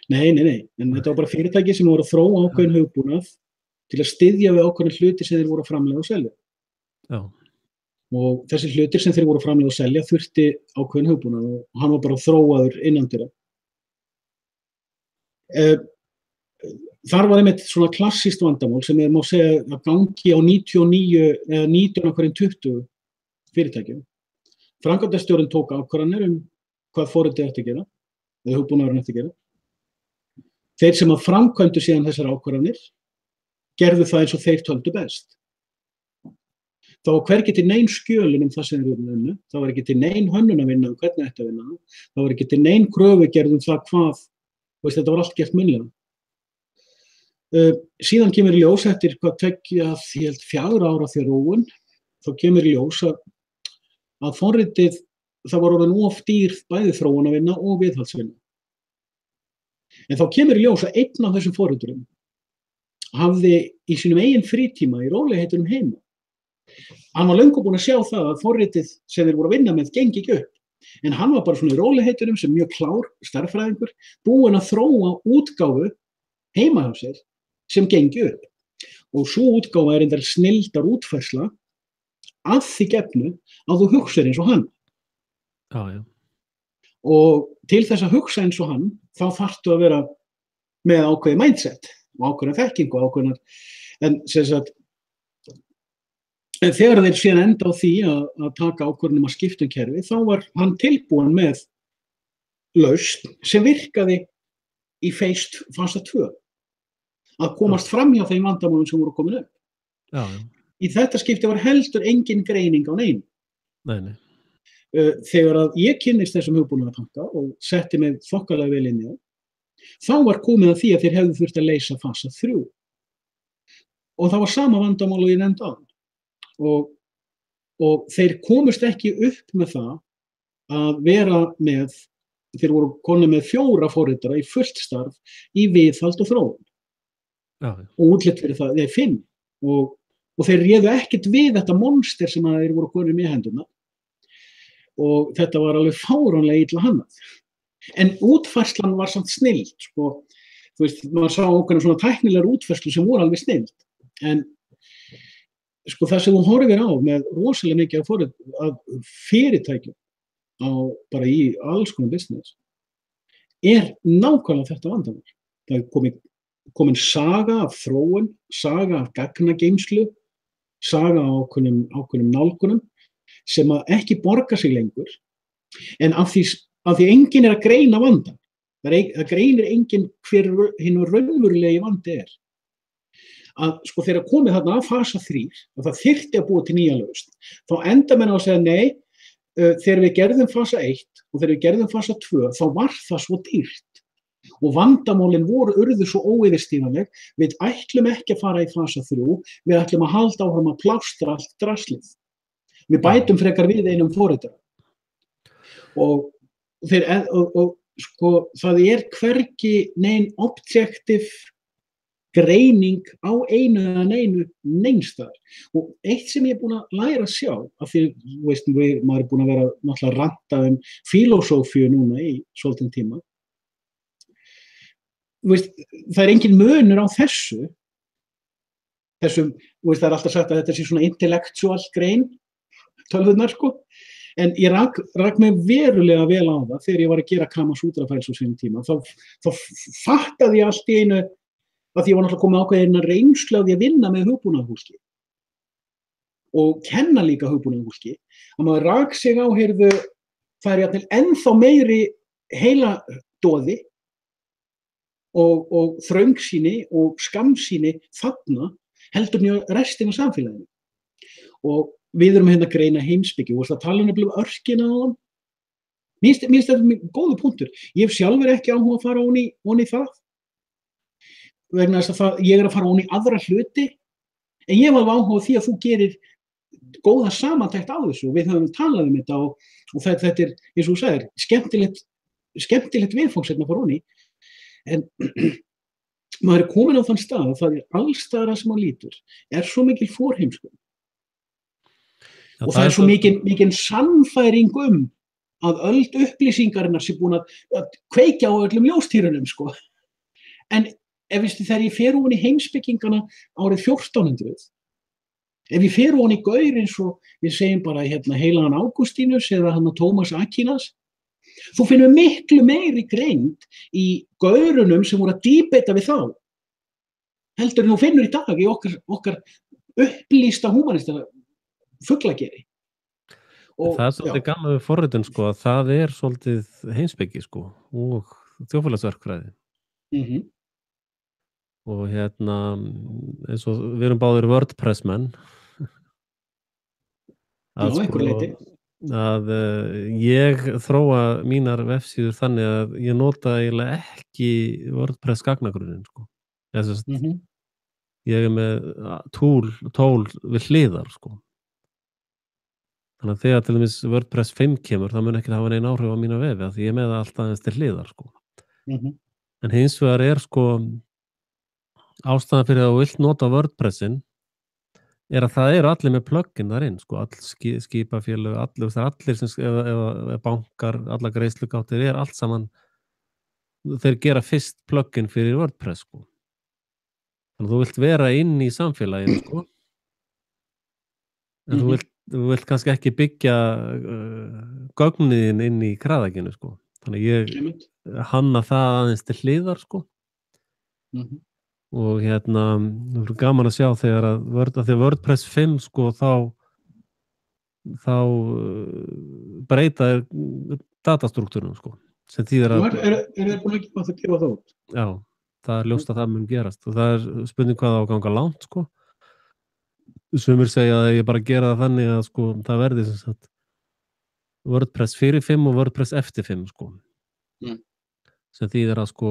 Nei, en þetta var bara fyrirtæki sem voru að þróa ákveðin hugbúnað til að styðja við ákveðin hluti sem þeir voru að framleiða og selja. Já. Og þessi hlutir sem þeir voru að framleiða og selja þurfti ákveðin hugbúnað og hann var bara þróaður innan þeirra. Þar var einmitt svona klassískt vandamál sem má segja að gangi á 99 eða 19 af hverjum 20 fyrirtækjum. Framkvæmdastjórinn tók ákvarðanir hvað forritið ætti að gera, eða hugbúnaðurinn ætti að gera. Þeir sem að framkvæmdu síðan þessar ákvarðanir gerðu það eins og þeir töldu best. Það var hvergi til nein skjölin það sem þeir voru unnu, það var ekki til nein hönnunarvinna hvernig ætti að vinna það var ekki til nein kröfugerð það hvað, þetta var allt gert munnlega. Síðan kemur í ljós eftir hvað 4 ára þróun, þá kemur í ljós að forritið, það var orðin of dýr bæði þróunarvinna og viðhaldsvinna. En þá kemur í ljós að einn af þessum forriturum hafði í sínum eigin frítíma í rólegheitunum heima. Hann var löngu búinn að sjá það að forritið sem þeir voru að vinna með gengi ekki upp. En hann var bara svona í rólegheitunum sem mjög klár stærðfræðingur, búinn að þróa útgáfu heima hjá sér sem gengi upp. Og sú útgáfa er reyndar snilldar útfærsla að því gefnu að þú hugsar eins og hann. Já. Og til þess að hugsa eins og hann, þá þarftu að vera með ákveðið mindset og ákveðna þekkingu og ákveðnar, en þegar þeir síðan enda á því að taka ákvörðun að skipta kerfi, þá var hann tilbúinn með lausn sem virkaði í fasa 2, að komast fram hjá þeim vandamálum sem voru komin upp. Já. Í þetta skipti var heldur engin greining á neinu. Nei. Þegar að ég kynnist þessum hugbúnaðartanka og setti mig þokkalega vel inn í það, þá var komið að því að þeir hefðu þurft að leysa fasa 3. Og það var sama vandamál og ég nefndi áðan. Og þeir komust ekki upp með það að vera með, þeir voru konur með 4 forritara í fullt starf í viðhald og þróun. Já. Og útlit fyrir það, þeir 5. Og þeir réðu ekkert við þetta monster sem þeir voru konur með hendurna. Og þetta var alveg fáránlega illa hannað. En útfærslan var samt snilld, sko. Þú veist, maður sá okkur svona tæknilegar útfærslu sem voru alveg snilld. En sko það sem þú horfir á með rosalega mikið af fyrirtækjum bara í alls konar business er nákvæmlega þetta vandamál. Það er komin saga af þróun, saga af gagnageymslu, saga á ákveðnum nálgunum sem að ekki borga sig lengur, en af því af því enginn að greina vandann. Það greinir enginn hver hinn raunverulegi vandi að sko þegar komið þarna að fasa 3 og það þyrfti að búa til nýja lausn, þá enda menn á að segja nei, þegar við gerðum fasa 1 og þegar við gerðum fasa 2 þá var það svo dýrt og vandamálin urðu svo óyfirstíganleg, við ætlum ekki að fara í fasa 3, við ætlum að halda áfram að plástra allt draslið. Við bætum frekar við einum forritara. Og sko það hvergi nein objective greining á einu eða neinstaðar. Og eitt sem ég búin að læra að sjá, af því maður búin að vera náttúrulega ranta filósófíu núna í svolítinn tíma. Það engin munur á þessum, það alltaf sagt að þetta sé svona intellectual grein, tölvurnar sko, en ég rak mig verulega vel á það þegar ég var að gera Kama Sutra fæls á sínum tíma, þá fattaði ég allt í einu að ég var náttúrulega komið ákveðin að reynslu að ég vinna með hugbúnaðarfólki og kenna líka hugbúnaðarfólki, að maður rak sig á, það jafnvel ennþá meiri heiladóði og þröngsýni og skammsýni þarna heldur mjög restin af samfélaginu. Og við erum að greina heimspeki og það tala nefnilega örkina á hann. Mér finnst þetta góður punktur. Ég hef sjálfur ekki áhuga að fara ofan í það. Vegna þess að ég að fara ofan í aðra hluti, en ég hef alveg áhuga á því að þú gerir góða samantekt á þessu og við höfum talað þetta og þetta eins og þú sagðir, skemmtilegt viðfangsefni að fara ofan í. En maður komin á þann stað að það alls staðar sem maður lítur svo mikil forheimskun. Og það svo mikil sannfæring að öld upplýsingarinnar sé búin að kveikja á öllum ljóstýrunum sko. En þegar ég fer ofan í heimspekingana árið 1400, ef ég fer ofan í gaur eins og við segjum bara heilagan Ágústínus eða Tómas Aquinas, þú finnum miklu meiri greind í gaurunum sem voru að dýbeita við þá, heldur en þú finnur í dag í okkar upplýsta humanista fuglageri. Það svolítið gaman við forritun sko, að það svolítið heimspeki sko og þjóðfélagsverkfræði. Og eins og við erum báðir WordPress menn. Einhverju leyti. Að ég þróa mínar vefsíður þannig að ég nota eiginlega ekki WordPress gagnagrunnin sko. Ég með tól við hliðar sko. Þannig að þegar til dæmis WordPress 5 kemur, það mun ekki hafa nein áhrif á mína vefi, því ég með það alltaf aðeins til hliðar sko. En hins vegar sko ástæðan fyrir að þú vilt nota WordPressin að það allir með plugin þar inn sko, all skipafélög, allir sem eða bankar, alla greiðslugáttir allt saman, þeir gera fyrst plugin fyrir WordPress sko. Þannig að þú vilt vera inn í samfélaginu sko. En þú vilt kannski ekki byggja gögnin inn í kraðakinu sko. Þannig ég hanna það aðeins til hliðar sko. Og það er gaman að sjá þegar að WordPress 5 sko þá breyta datastruktúrunum sko. Sem þýðir að þeir búin að gefa það út? Já, það ljóst að það mun gerast og það spurning hvað á að ganga langt sko. Sumir segja að ég bara gera það þannig að sko það verði sem sagt WordPress fyrir 5 og WordPress eftir 5 sko. Sem þýðir að sko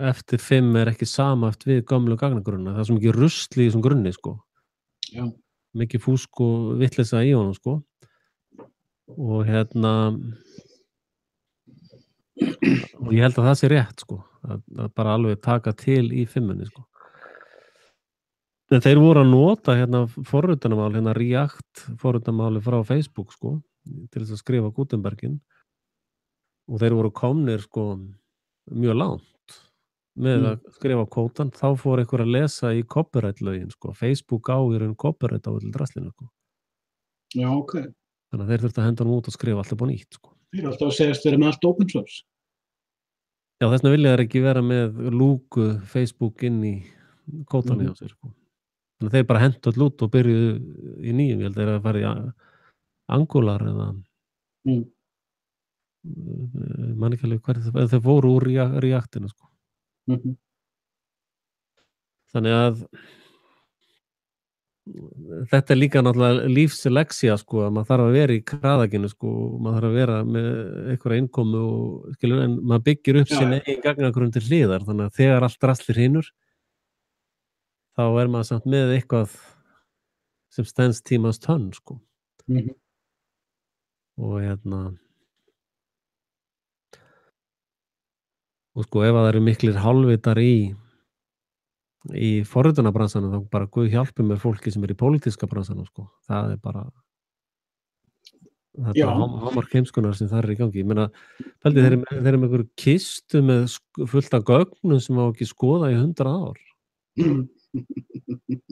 eftir 5 ekki sama eftir við gömlu gagnagrunna. Það svo mikið rusl í þessum grunni sko. Já. Mikið fúsk og vitleysa í honum sko. Og og ég held að það sé rétt sko. Að bara alveg taka til í 5-unni sko. En þeir voru að nota forritunarmál, React forritunarmáli frá Facebook sko, til þess að skrifa Gutenbergin og þeir voru komnir sko mjög langt með að skrifa kódan, þá fór einhver að lesa í copyright lögin sko, Facebook á í raun copyright á öllu draslinu sko. Já, ok. Þannig að þeir þurftu að henda hann út og skrifa alltaf búin nýtt sko. Þeir alltaf að segjast vera með allt open source. Já, þess vegna vilja þeir ekki vera með lúku Facebook inn í kódanni á sér sko. Þannig að þeir bara hentu all út og byrjuðu í nýjum, ég held að þeir að fara í Angular eða man ekki alveg hver þeir fóru úr reaktinu sko. Þannig að þetta líka náttúrulega lífsleksía sko, að maður þarf að vera í kraðakinu sko, og maður þarf að vera með einhverja innkomu og skilur, en maður byggir upp sín eigin gagnagrunn til hliðar, þannig að þegar allt draslir hinur þá maður samt með eitthvað sem stenst tímans tönn sko. Og og sko ef það eru miklir hálfvitar í forritunarbransanum, þá bara Guð hjálpi mér fólki sem í pólitíska bransanum sko. Það bara þetta hámark heimskunar sem það í gangi. Ég meina, þeir eru með einhverju kistu með fullt af gögnum sem má ekki skoða í 100 ár.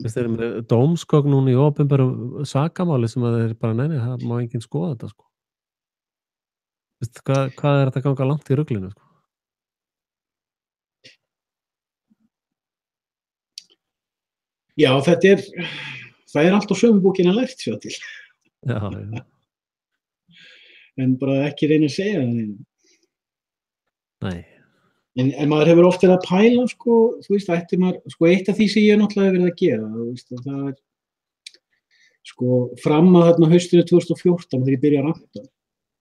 Þeir eru með dómsgögn núna í opinberu sakamáli sem að þeir bara neini, það má enginn skoða þetta sko. Hvað þetta ganga langt í ruglinu sko? Já, það allt á sömu bókina lært sjá til. Já. En bara ekki reyna að segja það. Nei. En maður hefur oft verið að pæla, sko, þú veist, eitt af því sem ég náttúrulega verið að gera, þú veist, og það sko, fram að þarna haustinu 2014 þegar ég byrjaði að ranta,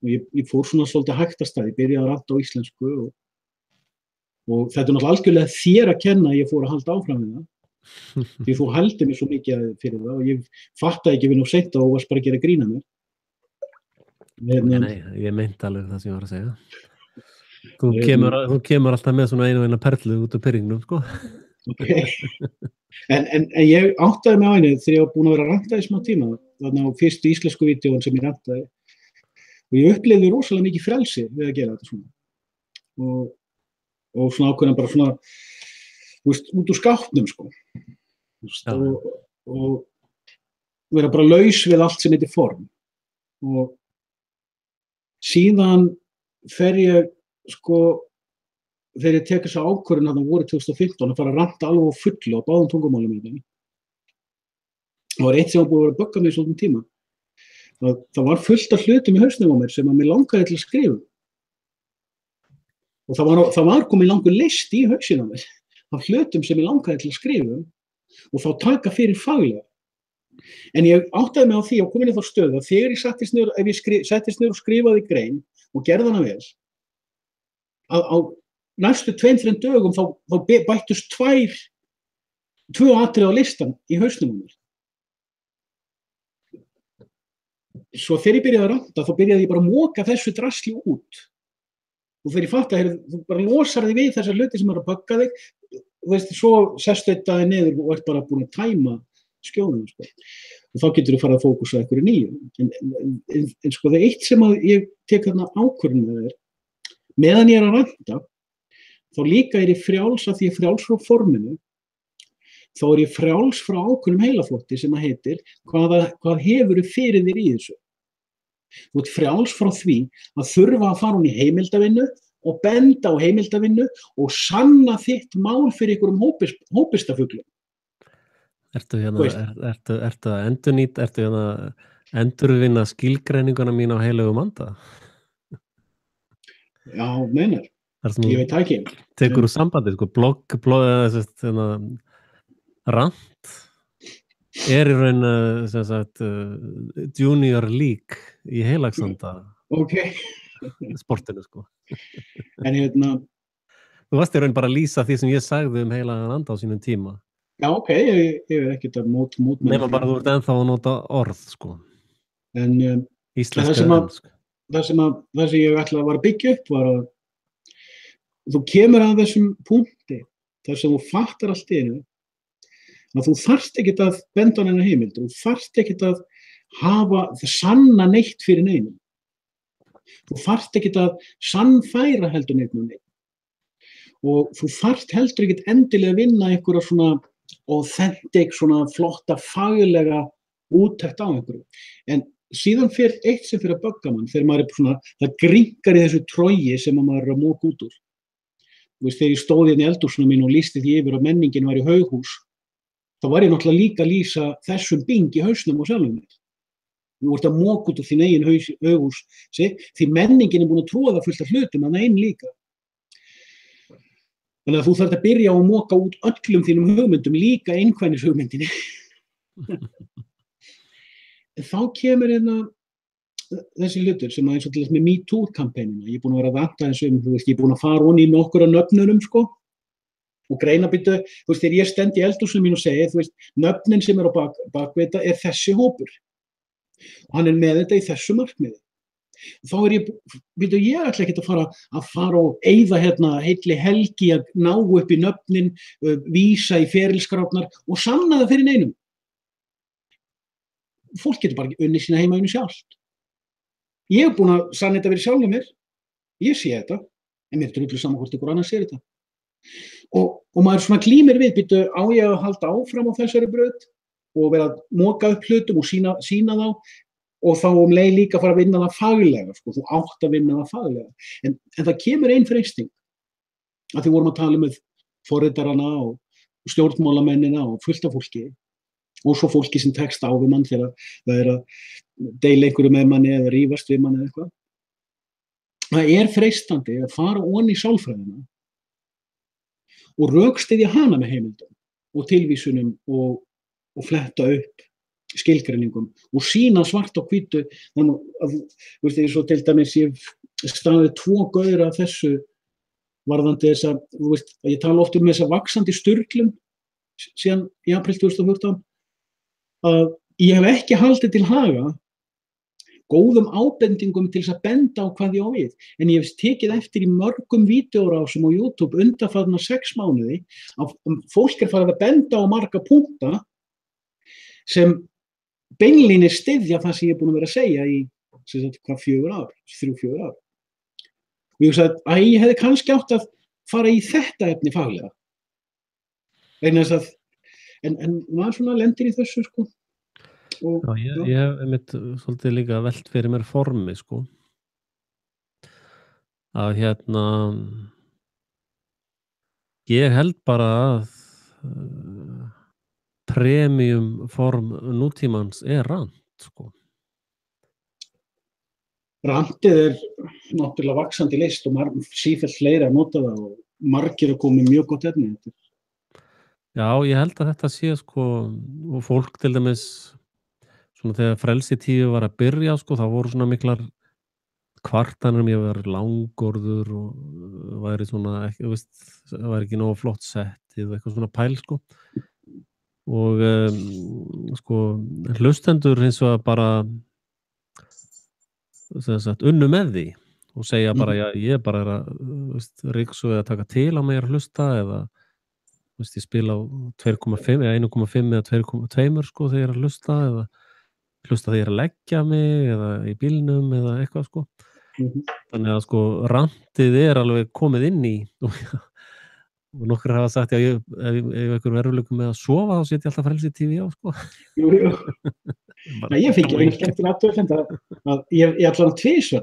og ég fór svona svolítið hægt af stað, ég byrjaði að ranta á íslensku og þetta náttúrulega algjörlega þér að kenna að ég fór að halda áfram við það. Því þú heldur mér svo mikið fyrir það og ég fattaði ekki við nú seint og varst bara að gera grína mér. Nei, ég meinti alveg það sem ég var að segja. Þú kemur alltaf með svona einu perlu út af pyrringnum, sko. Okay. En ég áttaði mig á einu þegar ég var búin að vera að ranta í smá tíma, þarna á fyrstu íslensku vídeóin sem ég rantaði, og ég upplifði rosalega mikið frelsi við að gera þetta svona. Og svona ákveðna bara svona út úr skápnum sko. Og vera bara laus við allt sem heitir form. Og síðan fer ég sko, þegar ég tek þessa ákvörðun þarna voru 2015 að fara að ranta alveg á fullu á báðum tungumálum hérna. Það var eitt sem var búið að vera að bögga mig svolítinn tíma. Það var fullt af hlutum í hausnum á mér sem að mér langaði til að skrifa. Og það var komið langur list í hausinn á mér af hlutum sem ég langaði til að skrifa og þá taka fyrir faglega. En ég áttaði mig á því og komin í þá stöðu að þegar ég settist niður og skrifaði grein og gerði hana vel, á næstu 2-3 dögum þá bættust tvö atriði á listan í hausnum á mér. Svo þegar ég byrjaði að ranta þá byrjaði ég bara að moka þessu drasli út. Og þegar ég fatt að þú bara losar þig við þessar hluti sem að bögga þig, þú veist, svo sestu þetta niður og ert bara búin að tæma skjóðunum, sko. Og þá getur þú farið að fókusa einhverju nýju. En sko, það er eitt sem að ég tek þarna ákvörðun með þér, meðan ég að ranta, þá líka ég frjáls að því ég frjáls frá forminu, þá ég frjáls frá ákvörðum heilaflótti sem að heitir, hvað hefur fyrir þér í þessu? Þú ert frjáls frá því að þurfa að fara hún í heimildavinnu og benda á heimildavinnu og sanna þitt mál fyrir einhverjum hópistafuglum. Ertu að endurvinna skilgreininguna mín á heilögum anda? Já, meinar. Ég veit ekki. Tekur úr sambandi, sko, blogg, rant í raun sem sagt junior league í heilagsanda sportinu sko. En þú varst í raun bara að lýsa því sem ég sagði heilagan anda á sínum tíma. Já, ok, ég er ekkert að mót nema bara þú ert ennþá að nota orð sko. En það sem ég ætla að var að byggja upp var að þú kemur að þessum punkti þar sem þú fattar allt í einu að þú þarft ekkert að benda á neina heimild, þú þarft ekkert að sanna neitt fyrir neinum. Þú þarft ekkert að sannfæra heldur neitt með neitt. Og þú þarft heldur ekkert endilega að vinna einhverja svona authentic, svona flotta, faglega úttekt á einhverju. En síðan fer eitt sem fyrir að bögga mann, þegar maður svona, það grynkar í þessu trogi sem maður er að móka út úr. Þú veist, þegar ég stóð hérna í eldhúsinu mínu og lýsti því yfir að menningin var í Haughús, þá var ég náttúrulega líka að lýsa þessum bing í hausnum og sjálfum mér. Þú ert að moka út úr þín eigin haughúsi, því menningin búin að trúa það fullt af hlutum, þannig einn líka. Þannig að þú þarft að byrja á að moka út öllum þínum hugmyndum, líka einkvænis hugmyndinni. En þá kemur þessi hlutur sem eins og til þess með MeToo-kampænina. Ég búin að vera að vanta þú veist, ég búin að fara í nokkur af nöfnunum, sko, og greina byttu, þú veist, þegar ég stend í eldhúsinu mínu og segi, þú veist, nöfnin sem á bakvið þetta þessi hópur. Og hann með þetta í þessu markmiði. Þá ég ætla ekki að fara og eyða heilli helgi að ná upp í nöfnin, vísa í ferilskrárnar og sanna það fyrir neinum. Fólk getur bara ekki unnið sína heima sjálft. Ég búin að sanna þetta fyrir sjálfum mér. Ég sé þetta, en mér drullu saman hvort ykkur annar sér þetta. Og maður svona glímir við, á ég að halda áfram á þessari braut og vera að moka upp hlutum og sýna þá, og þá leið líka að fara að vinna það faglega, sko, þú átt að vinna það faglega. En það kemur ein freisting, að því vorum að tala með forritarana og stjórnmálamennina og fullt af fólki, og svo fólki sem tekst á við mann þegar það að deila einhverju með manni eða rífast við manni eða eitthvað. Það freistandi að fara onni í sálfræðina og rökstyðja hana með heimildum og tilvísunum og fletta upp skilgreiningum og sýna svart á hvítu. Þannig að, þú veist, svo til dæmis ég staðið 2 gaura af þessu varðandi þessa, þú veist, ég tala oft þessa vaxandi sturlun síðan í apríl 2014, að ég hef ekki haldið til haga góðum ábendingum til þess að benda á hvað ég á við, en ég hef tekið eftir í mörgum vídeórásum á YouTube undanfarna 6 mánuði að fólk farið að benda á marga punkta sem beinlínis styðja það sem ég búin að vera að segja í 3-4 ár. Og ég sagði að ég hefði kannski átt að fara í þetta efni faglega. En maður svona lendir í þessu, sko. Já, ég hef einmitt svolítið líka velt fyrir mér formi, sko. Að ég held bara að premium form nútímans rant, sko. Rantið náttúrulega vaxandi list og sífellt fleiri að nota það og margir að koma mjög gott efni. Já, ég held að þetta sé, sko, og fólk til dæmis svona þegar frelsitíu var að byrja, sko, þá voru svona miklar kvartanir ég var langorður og væri svona ekki, þú veist, það væri ekki nógu flott sett eða eitthvað svona pæl, sko. Og sko, hlustendur hins vegar bara unnu með því og segja bara, já, ég bara að ryksu eða taka til á mig að hlusta eða, þú veist, ég spila á 2,5 eða 1,5 eða 2,2, sko, þegar ég að hlusta eða hlusta þegar ég að leggja mig eða í bílnum eða eitthvað, sko. Þannig að, sko, rantið alveg komið inn í og nokkur hafa sagt, já, ef einhver verðurleikum með að sofa, þá setja ég alltaf frelsi TV á, sko. Jú. Nei, ég fengi einu skemmtir athugasemd að ég allan tvisvar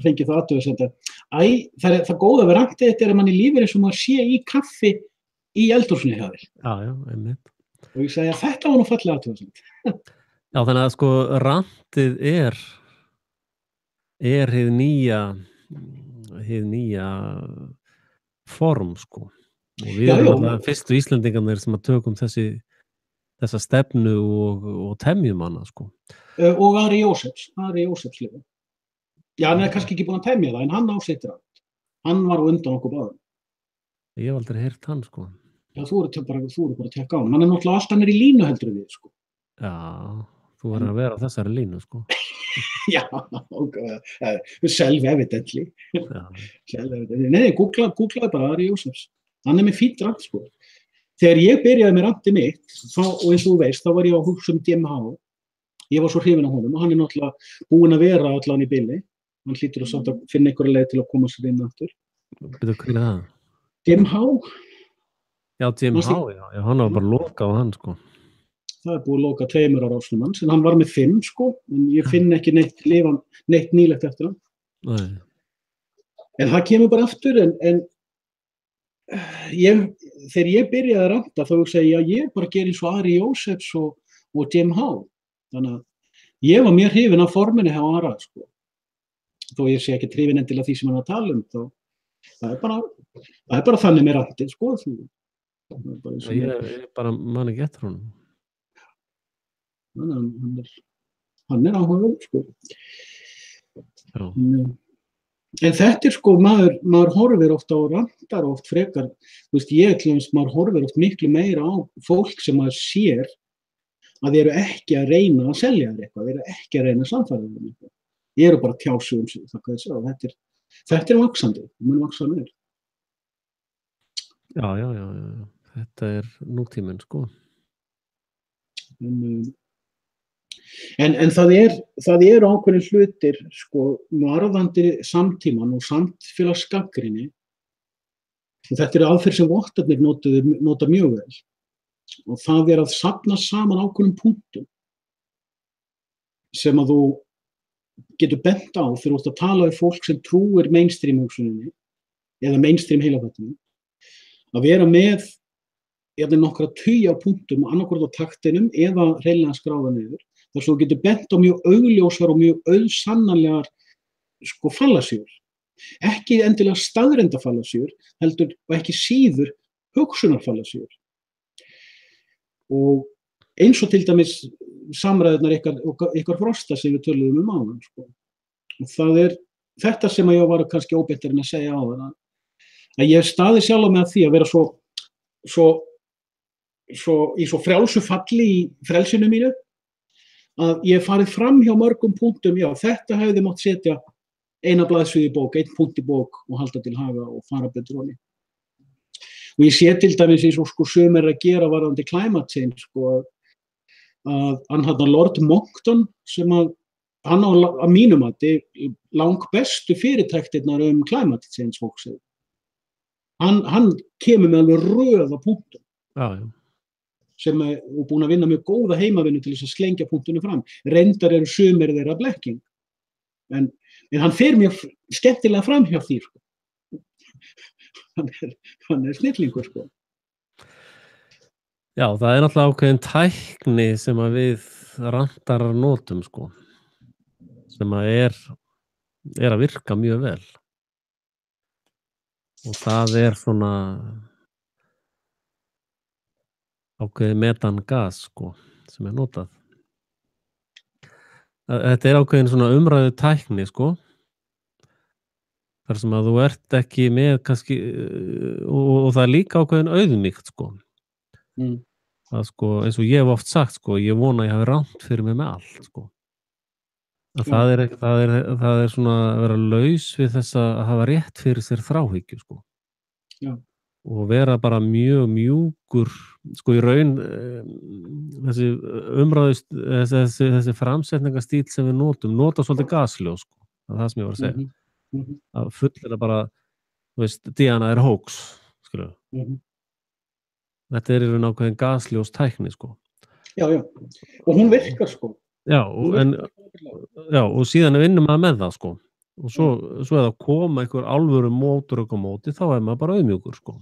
fengi það athugasemd að það góða við rantið þetta að manni lífir eins og maður sé í kaffi í eldhúsinu hjá þér. Já, einmitt. Og ég segi að þetta var nú fallega athugasemd. Já, þannig að, sko, rantið hið nýja form, sko. Og við erum fyrstu Íslendingarnir sem að tökum þessa stefnu og temjum hana, sko. Og Ari Jósefs líka. Já, hann kannski ekki búin að temja það, en hann ásittir allt. Hann var á undan okkur báðum. Ég hef aldrei heyrt hann, sko. Já, þú eru bara að tekka á hann. Hann náttúrulega alltaf í línu heldur við, sko. Já, þú verður að vera á þessari línu, sko. Já, self-evidently. Nei, googlaði bara Ari Jósefs. Hann með fínt rant, sko. Þegar ég byrjaði með rantið mitt, og eins og þú veist, þá var ég á hugsa DMH. Ég var svo hrifinn af honum og hann náttúrulega búinn að vera allan í bili. Hann hlýtur að finna einhverja leið til að koma sér inn aftur. Byrju, hver það? DMH. Já, DMH, já, hann var bara lokað á hann, sko. Það búið að loka 2 á rásnum hans, en hann var með 5, sko, en ég finn ekki neitt nýlegt eftir hann. Nei. En það kemur bara aftur, en þegar ég byrjaði að ranta þá hugsaði ég að ég bara geri eins og Ari Jósefs og DMH. Þannig ég var mjög hrifinn af forminu hjá Ara, sko. Þó ég sé ekki hrifinn endilega því sem hann að tala þá það er bara þannig með randið, sko. Ég bara man ekki eftir honum. Hann er áhugaverður, sko. Já. En þetta sko, maður horfir oft á randar og oft frekar, maður horfir oft miklu meira á fólk sem maður sér að þeir eru ekki að reyna að selja þér eitthvað, þeir eru ekki að reyna að sannfæra þér eitthvað. Þeir eru bara tjásug sig, þetta er vaxandi, mun vaksa meir. Já, þetta er nútíminn, sko. En það eru ákveðin hlutir, sko, varðandi samtíman og samfélagsgagnrýni. Þetta eru aðferð sem vottarnir nota mjög vel. Og það er að safna saman ákveðnum punktum sem að þú getur bent á þegar þú ert að tala við fólk sem trúir mainstream-hugsuninni eða mainstream heilaþættinum, að vera með nokkra tugi á punktum annarkvort á taktinum eða hreinlega skráða niður, þar sem þú getur bent á mjög augljósar og mjög auðsannanlegar sko fallasjur. Ekki endilega staðreyndafallasjur, heldur og ekki síður hugsunarfallasjur. Og eins og til dæmis samræðurnar ykkar Frosta sem við töluðum áðan, sko. Og það er þetta sem að ég var kannski óbettarinn að segja áðan, að ég staði sjálf með því að vera í svo frjálsu falli í frelsinu mínu, að ég farið fram hjá mörgum punktum, já, þetta hefði mátt setja eina blaðsíðu í bók, einn punkt í bók og halda til haga og fara betur ofan í. Og ég sé til dæmis eins og sko sumir að gera varðandi climate change, sko, að hann Lord Monckton sem hann á mínum mati langbestu fyrirtæktirnar climate change fólksið. Hann kemur með alveg röð af punktum. Já. Sem er búin að vinna mjög góða heimavinnu til þess að slengja punktunum fram. Reyndar eru sumir þeirra blekking. En hann fer mjög skemmtilega fram hjá því, sko. Hann er snillingur, sko. Já, það er náttúrulega ákveðin tækni sem að við randarar notum, sko. Sem að er að virka mjög vel. Og það er svona ákveðið metangas, sko, sem er notað. Þetta er ákveðin svona umræðu tækni, sko. Þar sem að þú ert ekki með kannski, og það er líka ákveðin auðmýkt, sko. Það, sko, eins og ég hef oft sagt, sko, ég vona að ég hafi rangt fyrir mig með allt, sko. Það er svona að vera laus við þess að hafa rétt fyrir sér þráhyggju, sko. Já. Og vera bara mjög mjúkur, sko, í raun þessi umræðu, þessi framsetningastíl sem við nota svolítið gasljós, sko. Það er það sem ég var að segja. Að fullera bara, þú veist, Diana er hoax, skilur. Þetta er í raun ákveðin gasljós tækni, sko. Já. Og hún virkar, sko. Já, og síðan vinnum maður með það, sko. Og svo er það að koma einhver alvöru mótor á móti, þá er maður bara auðmjúkur, sko.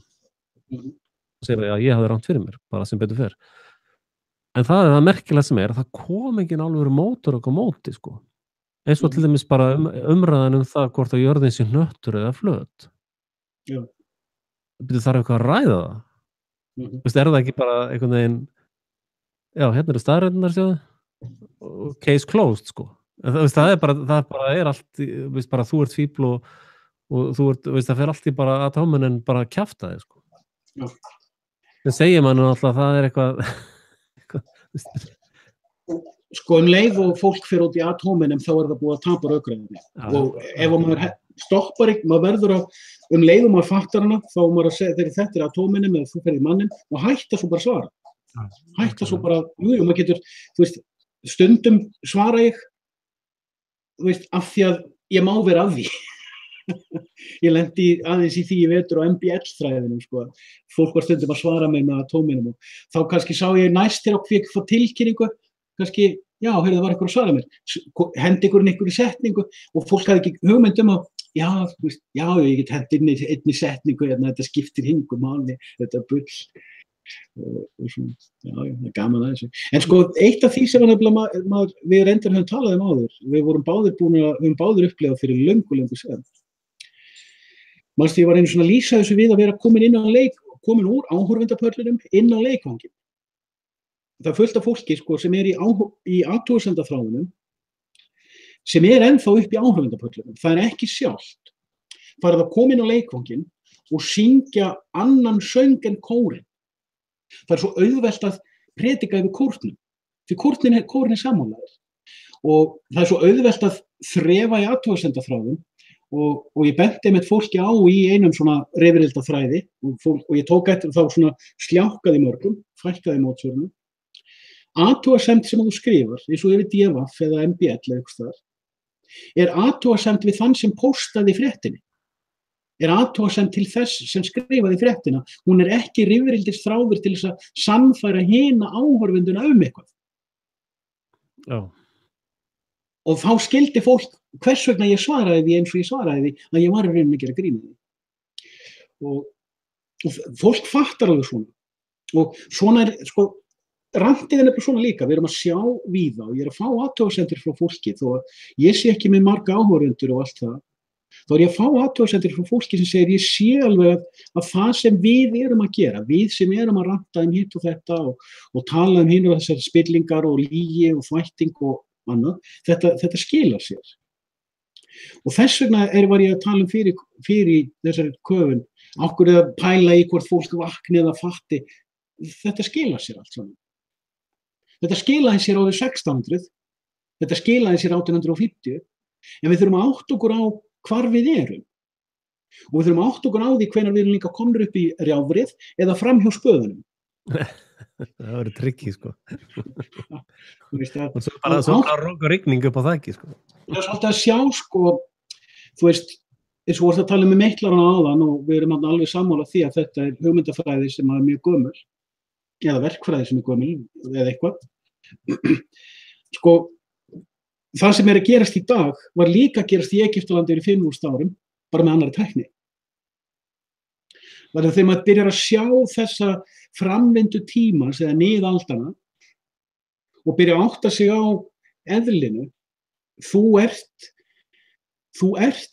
Og segir að ég hafði rangt fyrir mér, bara sem betur fer. En það er það merkilega sem er, það kom engin alvöru mótor á móti, sko. Eins og til dæmis bara umræðan það hvort að jörðin sé hnöttur eða flöt. Já. Það þarf eitthvað að ræða það. Veist, er það ekki bara einhvern veginn, já, hérna eru staðreyndirnar, sjáðu, case closed, sko. Það er allt, veist, bara þú ert fíbl og þú ert, veist, það fer allt í bara atómin en bara kjafta þig, sko. Já. En segir mann alltaf að það er eitthvað Sko leið og fólk fer út í atóminum þá er það búið að tapa rökræðinni. Og ef maður stoppar ekki, maður verður að leið og maður fattar hana, þá maður að segja þegar þetta er atóminum eða þú ferð í mannin og hætta svo bara svara. Hætta svo bara, maður getur, þú veist, stundum svara ég, þú veist, af því að ég má vera að því. Ég lendi aðeins í því í vetur á MBL-þræðinum, sko. Fólk var stundum að svara mig með atóminum og þá kannski sá ég næst þér á kvikk fá tilkynningu, kannski, já, heyrðu, það var eitthvað að svara mér. Hendi ykkur í setningu og fólk hafði ekki hugmynd að, já, þú veist, já, ég get hendi einni setningu, þetta skiptir hingum máli, þetta bull. og svona, já, það er gaman að þessu. En sko, eitt af því sem við reyndar höfum talað áður, við höfum báðir upplifað fyrir löngu síðan. Manstu, ég var einu svona að lýsa þessu við að vera komin úr áhorfendapörlunum inn á leikvanginn. Það er fullt af fólki sko, sem í athugasemdaþráðunum sem ennþá upp í áhorfendapörlunum. Það er ekki sjálft. Farið að koma inn á leikvanginn og syngja annan söng en kórinn. Það er svo auðvelt að predika yfir kórnum. Því kórinn er sammálaður. Og það er svo auðvelt að þrefa í athugasemdaþráðum og ég benti með fólki á í einum svona reyfirildaþræði og ég tók eftir þá svona sljákkaði mörgum, fækkaði mótsvörunum. Athugasemd sem þú skrifar, eins og yfir DFF eða MBL eða eitthvað þar, er athugasemd við þann sem póstaði fréttinni. Er athugasemd til þess sem skrifaði fréttina. Hún er ekki rifrildisþráður til þess að sannfæra hina áhorfenduna eitthvað. Já. Og þá skildi fólk hvers vegna ég svaraði því eins og ég svaraði því að ég var í rauninni að gera grín með því. Og fólk fattar alveg svona. Og svona sko, randið er svona líka, við erum að sjá víða og ég er að fá athugasemdir frá fólki þó að ég sé ekki með marga áhorfendur og allt það. Þá er ég að fá athugasemdir frá fólki sem segir ég sé alveg að það sem við erum að gera, við sem erum að ranta hitt og þetta og tala hinn og þessar spillingar og lygi og þvætting og annað, þetta skilar sér. Og þess vegna var ég að tala fyrir þessari köfun, okkur að pæla í hvort fólk vakni eða fatti, þetta skilar sér allt saman. Þetta skilaði sér árið 1600, þetta skilaði sér 1850, en við þurfum að átta okkur á hvar við erum. Og við þurfum að átta okkur á því hvenær við erum líka komnir upp í rjáfrið eða fram hjá spöðunum. Það verður trikki, sko. Og svo bara rók og rigning upp á þakki, sko. Það er svolítið að sjá, sko, þú veist, eins og voru að tala með meiklarana áðan og við erum alveg sammála því að þetta er hugmyndafræði sem er mjög gömul, eða verkfræði sem er gömul, eða eitthvað. Sko, það sem er að gerast í dag var líka að gerast í Egyptalandi fyrir 5.000 árum, bara með annarri tækni. Þannig að þegar maður byrjar að sjá þessa framvindu tímans eða miðaldana og byrja að átta sig á eðlinu, þú ert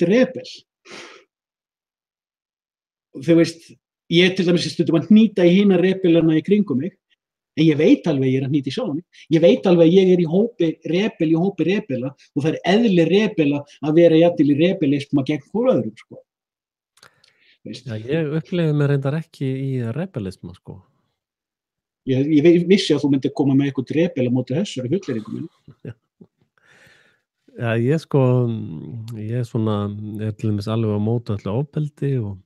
rebel. Þú veist, ég til dæmis stundum að hnýta í hina rebelana í kringum mig, en ég veit alveg ég er að hnýta í sjálfan mig. Ég veit alveg ég er í hópi rebela og það er eðli rebela að vera jafnvel í rebelisma gegn hvort öðrum, sko. Já, ég upplifði mig reyndar ekki í rebelisma, sko. Ég vissi að þú myndir koma með eitthvað rebel á móti þessari fullyrðingu minni. Já, ég til dæmis alveg á móti öllu ofbeldi og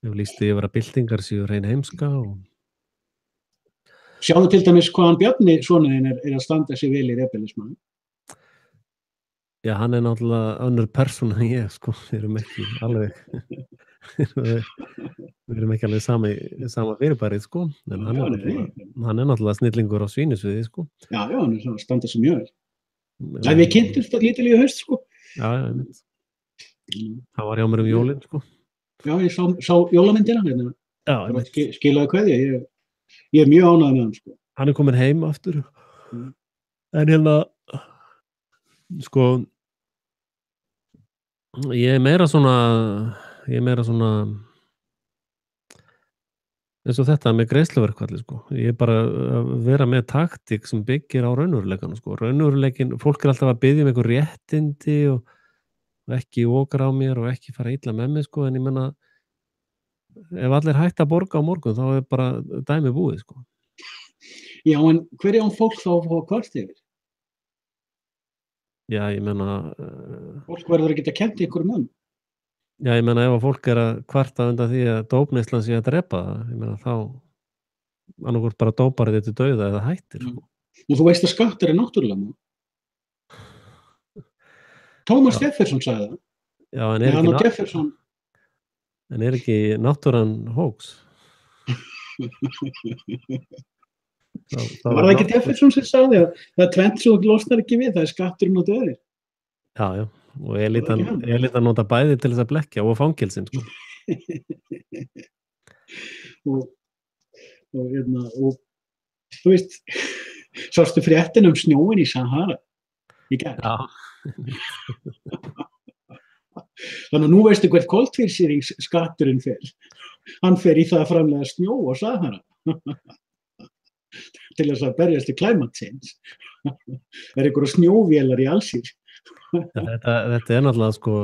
ég lýsti yfir að byltingar séu hrein heimska og Sjáðu til dæmis hvaðan Bjarni sonur þinn er að standa sig vel í rebelisma. Já, hann er náttúrulega önnur persóna en ég, sko. Við erum ekki alveg sama fyrirbærið, sko. En hann er náttúrulega snillingur á svínusviði, sko. Já, hann er svona að standa sig mjög vel. Já, við kynntumst lítil í haust, sko. Já, ég mynd. Það var hjá mér jólin, sko. Já, ég sá jólamyndina hérna. Já, ég mynd. Skilaði kveðja, ég er mjög ánægður með hann, sko. Hann er komin heim aftur. En hérna, sko, ég er meira svona eins og þetta með greiðsluverkfalli, sko. Ég er bara að vera með taktík sem byggir á raunveruleikanum, sko. Raunveruleikin, fólk er alltaf að biðja um einhver réttindi og ekki okra á mér og ekki fara illa með mig, sko, en ég menna ef allir hægt að borga á morgun þá er bara dæmi búið, sko. Já, en hverju án fólk þá að fá kvart yfir? Já, ég menna fólk verður að geta kennt ykkur um. Já, ég menna ef að fólk er að kvarta undan því að dópneyslan sé að drepa það, ég menna þá annarkvort bara dópar þetta til dauða eða hættir, sko. Og þú veist að skattur er náttúrulega. Thomas Jefferson sagði það. Já, en er ekki náttúran hóks? Var það ekki Jefferson sem sagði að það er tvennt sem þú losnar ekki við, það er skatturinn og döðir. Já, og elitan nota bæði til þess að blekkja og fangelsinn, sko. og þú veist, sástu fréttin snjóin í Sahara í gær. Já. Þannig að nú veistu hvert koltvísýringsskatturinn fer. Hann fer í það að framleiða snjó á Sahara til þess að berjast í climate change. Það einhverja snjóvélar í Alsír. Þetta náttúrulega sko,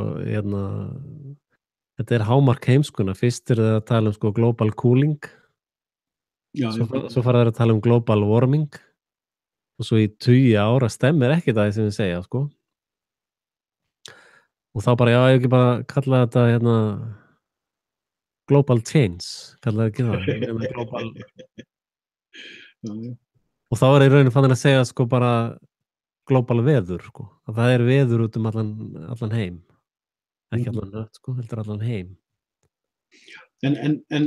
þetta hámark heimskuna. Fyrst þeir að tala sko global cooling, svo fara þeir að tala global warming og svo í 20 ára stemmir ekki það sem við segja sko. Og þá bara, ég ekki bara kalla þetta global change, kalla það ekki það, global. Og þá í rauninni fann að segja sko bara global veður sko, að það veður út allan heim, ekki allan nött sko, heldur allan heim. En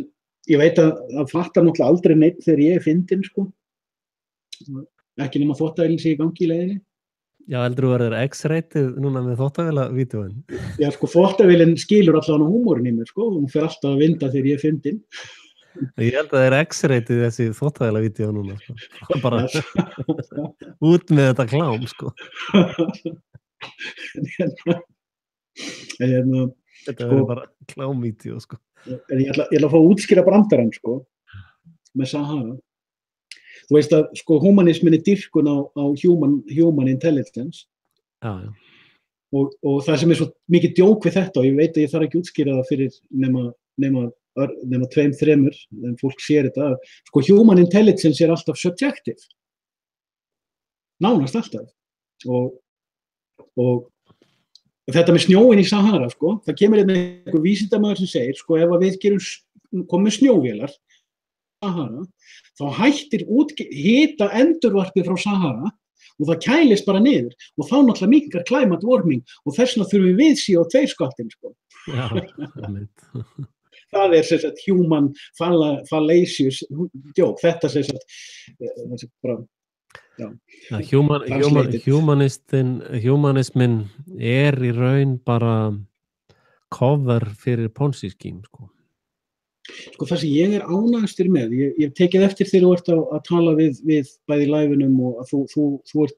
ég veit að fattar náttúrulega aldrei neitt þegar ég fyndin sko, ekki nema þvottavélin sé í gangi í leiðinni. Já, heldur þú verður X-rated núna með þvottavélavídeóin? Já, sko, þvottavélin skilur allan á húmórinn í mér, sko, hún fer alltaf að vinda þegar ég fyndin. Ég held að það X-rated þessi þvottavélavídeó núna, sko. Bara út með þetta klám, sko. Þetta verður bara klámvídeó, sko. En ég ætla að fá að útskýra brandarann, sko, með Sahara. Þú veist að sko humanismin dýrkun á human intelligence. Já. Og það sem svo mikið djók við þetta, og ég veit að ég þarf ekki útskýra það fyrir nema 2-3, en fólk sér þetta, sko human intelligence alltaf subjective. Nánast alltaf. Og þetta með snjóin í Sahara, sko, það kemur einhver vísindamaður sem segir, sko, ef við komum snjóvélar Sahara, þá hættir hita endurvarpið frá Sahara og það kælist bara niður og þá náttúrulega minnkar climate warming og þess vegna þurfum við CO2-skattinn sko. Já, það sem sagt human fallacious joke, þetta sem sagt bara humanismin í raun bara cover fyrir Ponzi scheme sko. Sko það sem ég ánægstur með, ég hef tekið eftir þegar þú ert að tala við bæði í live-unum og að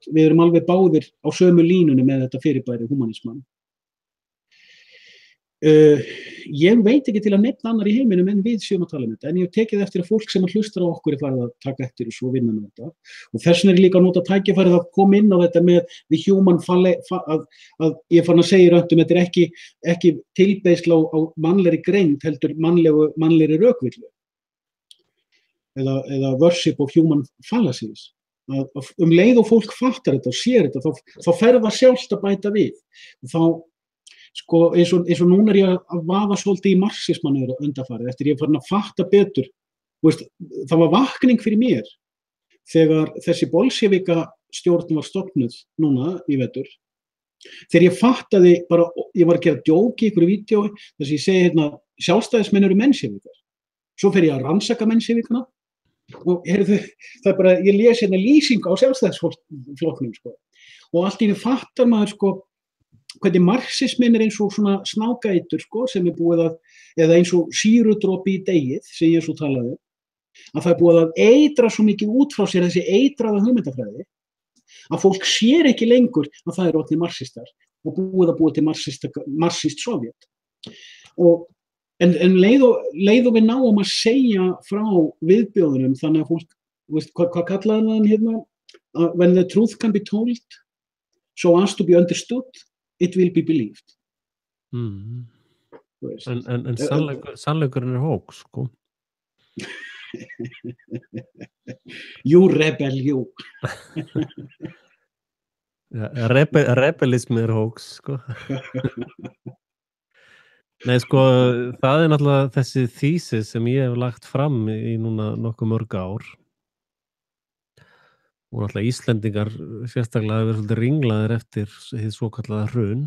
við erum alveg báðir á sömu línunni með þetta fyrirbæri humanisman. Ég veit ekki til að nefna annar í heiminum en við séum að tala um þetta, en ég hef tekið eftir að fólk sem hlustar á okkur farið að taka eftir og svo vinna með þetta. Og þess vegna líka að nota tækifærið að koma inn á þetta með the human að ég fann að segja röndum, þetta ekki tilbeiðsla á mannlegri greind, heldur mannlegri rökvillu. Eða worship of human fallacies. Leið og fólk fattar þetta og sér þetta, þá fer það sjálft að bæta við. Og þá sko eins og núna ég að vaða svolítið í marxismann undanfarið eftir ég farin að fatta betur. Veist, það var vakning fyrir mér þegar þessi bolsjevika stjórn var stofnuð núna í vetur. Þegar ég fattaði bara, ég var að gera djók í einhverju vídeói þess að ég segi sjálfstæðismenn eru mennsjevikar. Svo fer ég að rannsaka mennsjevikana og það bara, ég les lýsing á sjálfstæðisflokknum sko. Og allt í einu fattar maður sko hvernig marxismin eins og svona snákætur sko, sem búið að, eða eins og sýrudropi í degið, sem ég svo talaði, að það búið að eitra svo mikið út frá sér þessi eitraða hugmyndafræði, að fólk sér ekki lengur að það orðnir marxistar og búið að búið til marxist Sovjet. En leið og við náum að segja frá viðbjóðunum, þannig að fólk, veist, hvað kallaði hann hérna? When the truth can be told, so as to be understood, it will be believed. En sannleikurinn hóks, sko. You rebel, you. Rebelismi hóks, sko. Nei, sko, það náttúrulega þessi thesis sem ég hef lagt fram í núna nokkuð mörg ár. Og náttúrulega Íslendingar sérstaklega hefur verið svolítið ringlaðir eftir hið svokallaða hrun.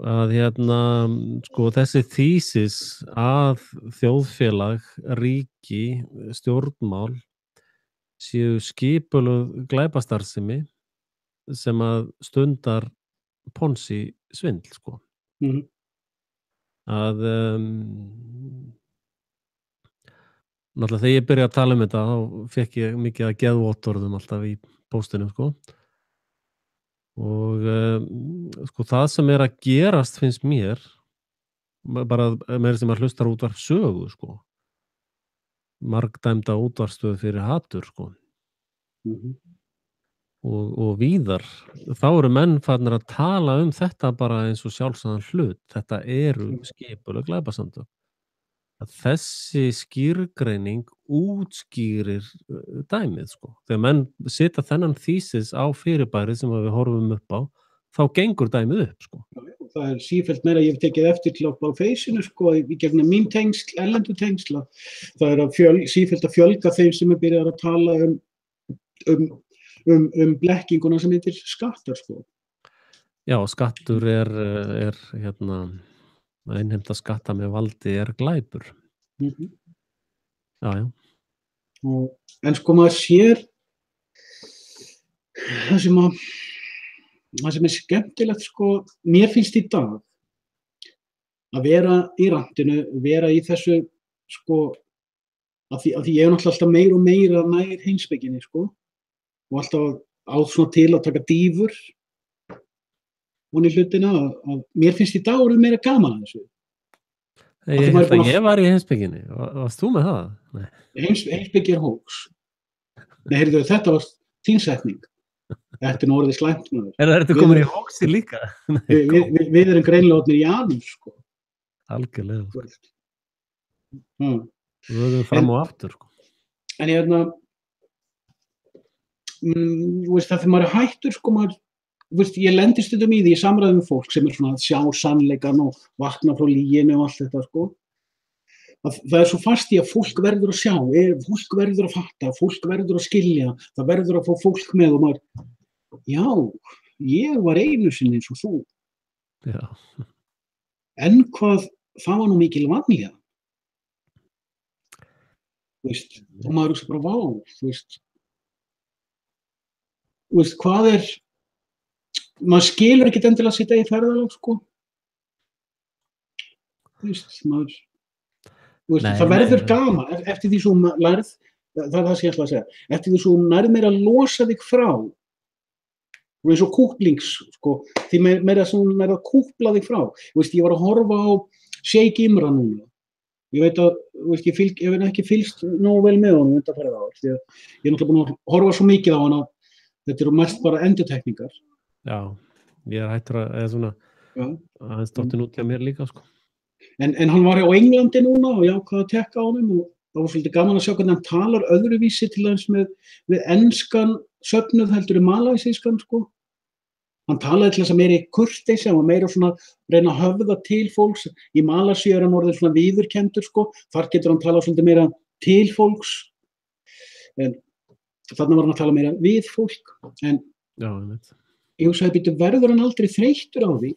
Að sko þessi thesis að þjóðfélag, ríki, stjórnmál séu skipulögð glæpastarfsemi sem að stundar Ponzi svindl, sko. Að náttúrulega þegar ég byrjaði að tala þetta þá fekk ég mikið að geðvottorðum alltaf í póstinum sko og sko það sem að gerast finnst mér bara með sem að hlustar útvarp sögu sko margdæmda útvarpsstöð fyrir hatur sko og víðar þá eru menn farnir að tala þetta bara eins og sjálfsagðan hlut þetta eru skipuleg glæpasamtök að þessi skýrgreining útskýrir dæmið sko þegar menn setja þennan þýsis á fyrirbæri sem við horfum upp á þá gengur dæmið upp sko það sífellt meira ég hef tekið eftir til á feysinu sko í gegnum mín tengsl, erlendu tengsla það sífellt að fjölga þeim sem byrjar að tala blekkinguna sem heitir skattar sko. Já, skattur er hérna að innheimta skatta með valdi glæpur. Já. En sko maður sér það sem skemmtilegt sko, mér finnst í dag að vera í rantinu, vera í þessu sko, að því ég náttúrulega alltaf meira og meira nær heimspekinni sko, og alltaf á svona til að taka dýfur í hlutina að mér finnst í dag orðið meira gaman að þessu. Ég held að ég var í heimspekinni. Varst þú með það? Nei. Heimspeki hóks. Nei, heyrðu, þetta var þín setning. Þetta nú orðið slæmt með þér. Þetta komin í hóksi líka? Við erum greinlega orðnir Janus, sko. Algjörlega. Við erum fram og aftur, sko. En það maður hættur, sko, ég lendi stundum í því í samræðum með fólk sem svona að sjá sannleikann og vakna frá lyginu og allt þetta sko. Það svo fast í að fólk verður að sjá, fólk verður að fatta, fólk verður að skilja, það verður að fá fólk með og maður, já, ég var einu sinni eins og þú. Já. En hvað, það var nú mikil vanlíðan. Og maður bara, vá, hvað maður skilur ekkert endilega að sitja í ferðalag sko það verður gaman eftir því svo lærð það það sem ég ætla að segja eftir því svo nærð meira að losa þig frá og eins og kúplings sko, því meira sem hún nærð að kúpla þig frá ég var að horfa á Sheikh Imran núna ég veit að ég hef ekki fylgst nógu vel með honum undanfarið ár því að ég er náttúrulega búin að horfa svo mikið á hann að þetta eru mest bara endurtekningar. Já, ég hættur að svona aðeins dottin út hjá mér líka sko. En hann var á Englandi núna og ég ákvað að tekka á honum og það var svolítið gaman að sjá hvernig hann talar öðruvísi til dæmis við enskan söfnuð heldur í malaysískan sko. Hann talaði til þess að meiri kurteisi, hann var meira svona reyna að höfða til fólks. Í Malasíu er hann orðinn svona viðurkenndur sko. Þar getur hann talað svolítið meira til fólks. En þarna var hann að tala meira við fólk. En já, ég veit. Ég hugsaði, verður hann aldrei þreyttur á því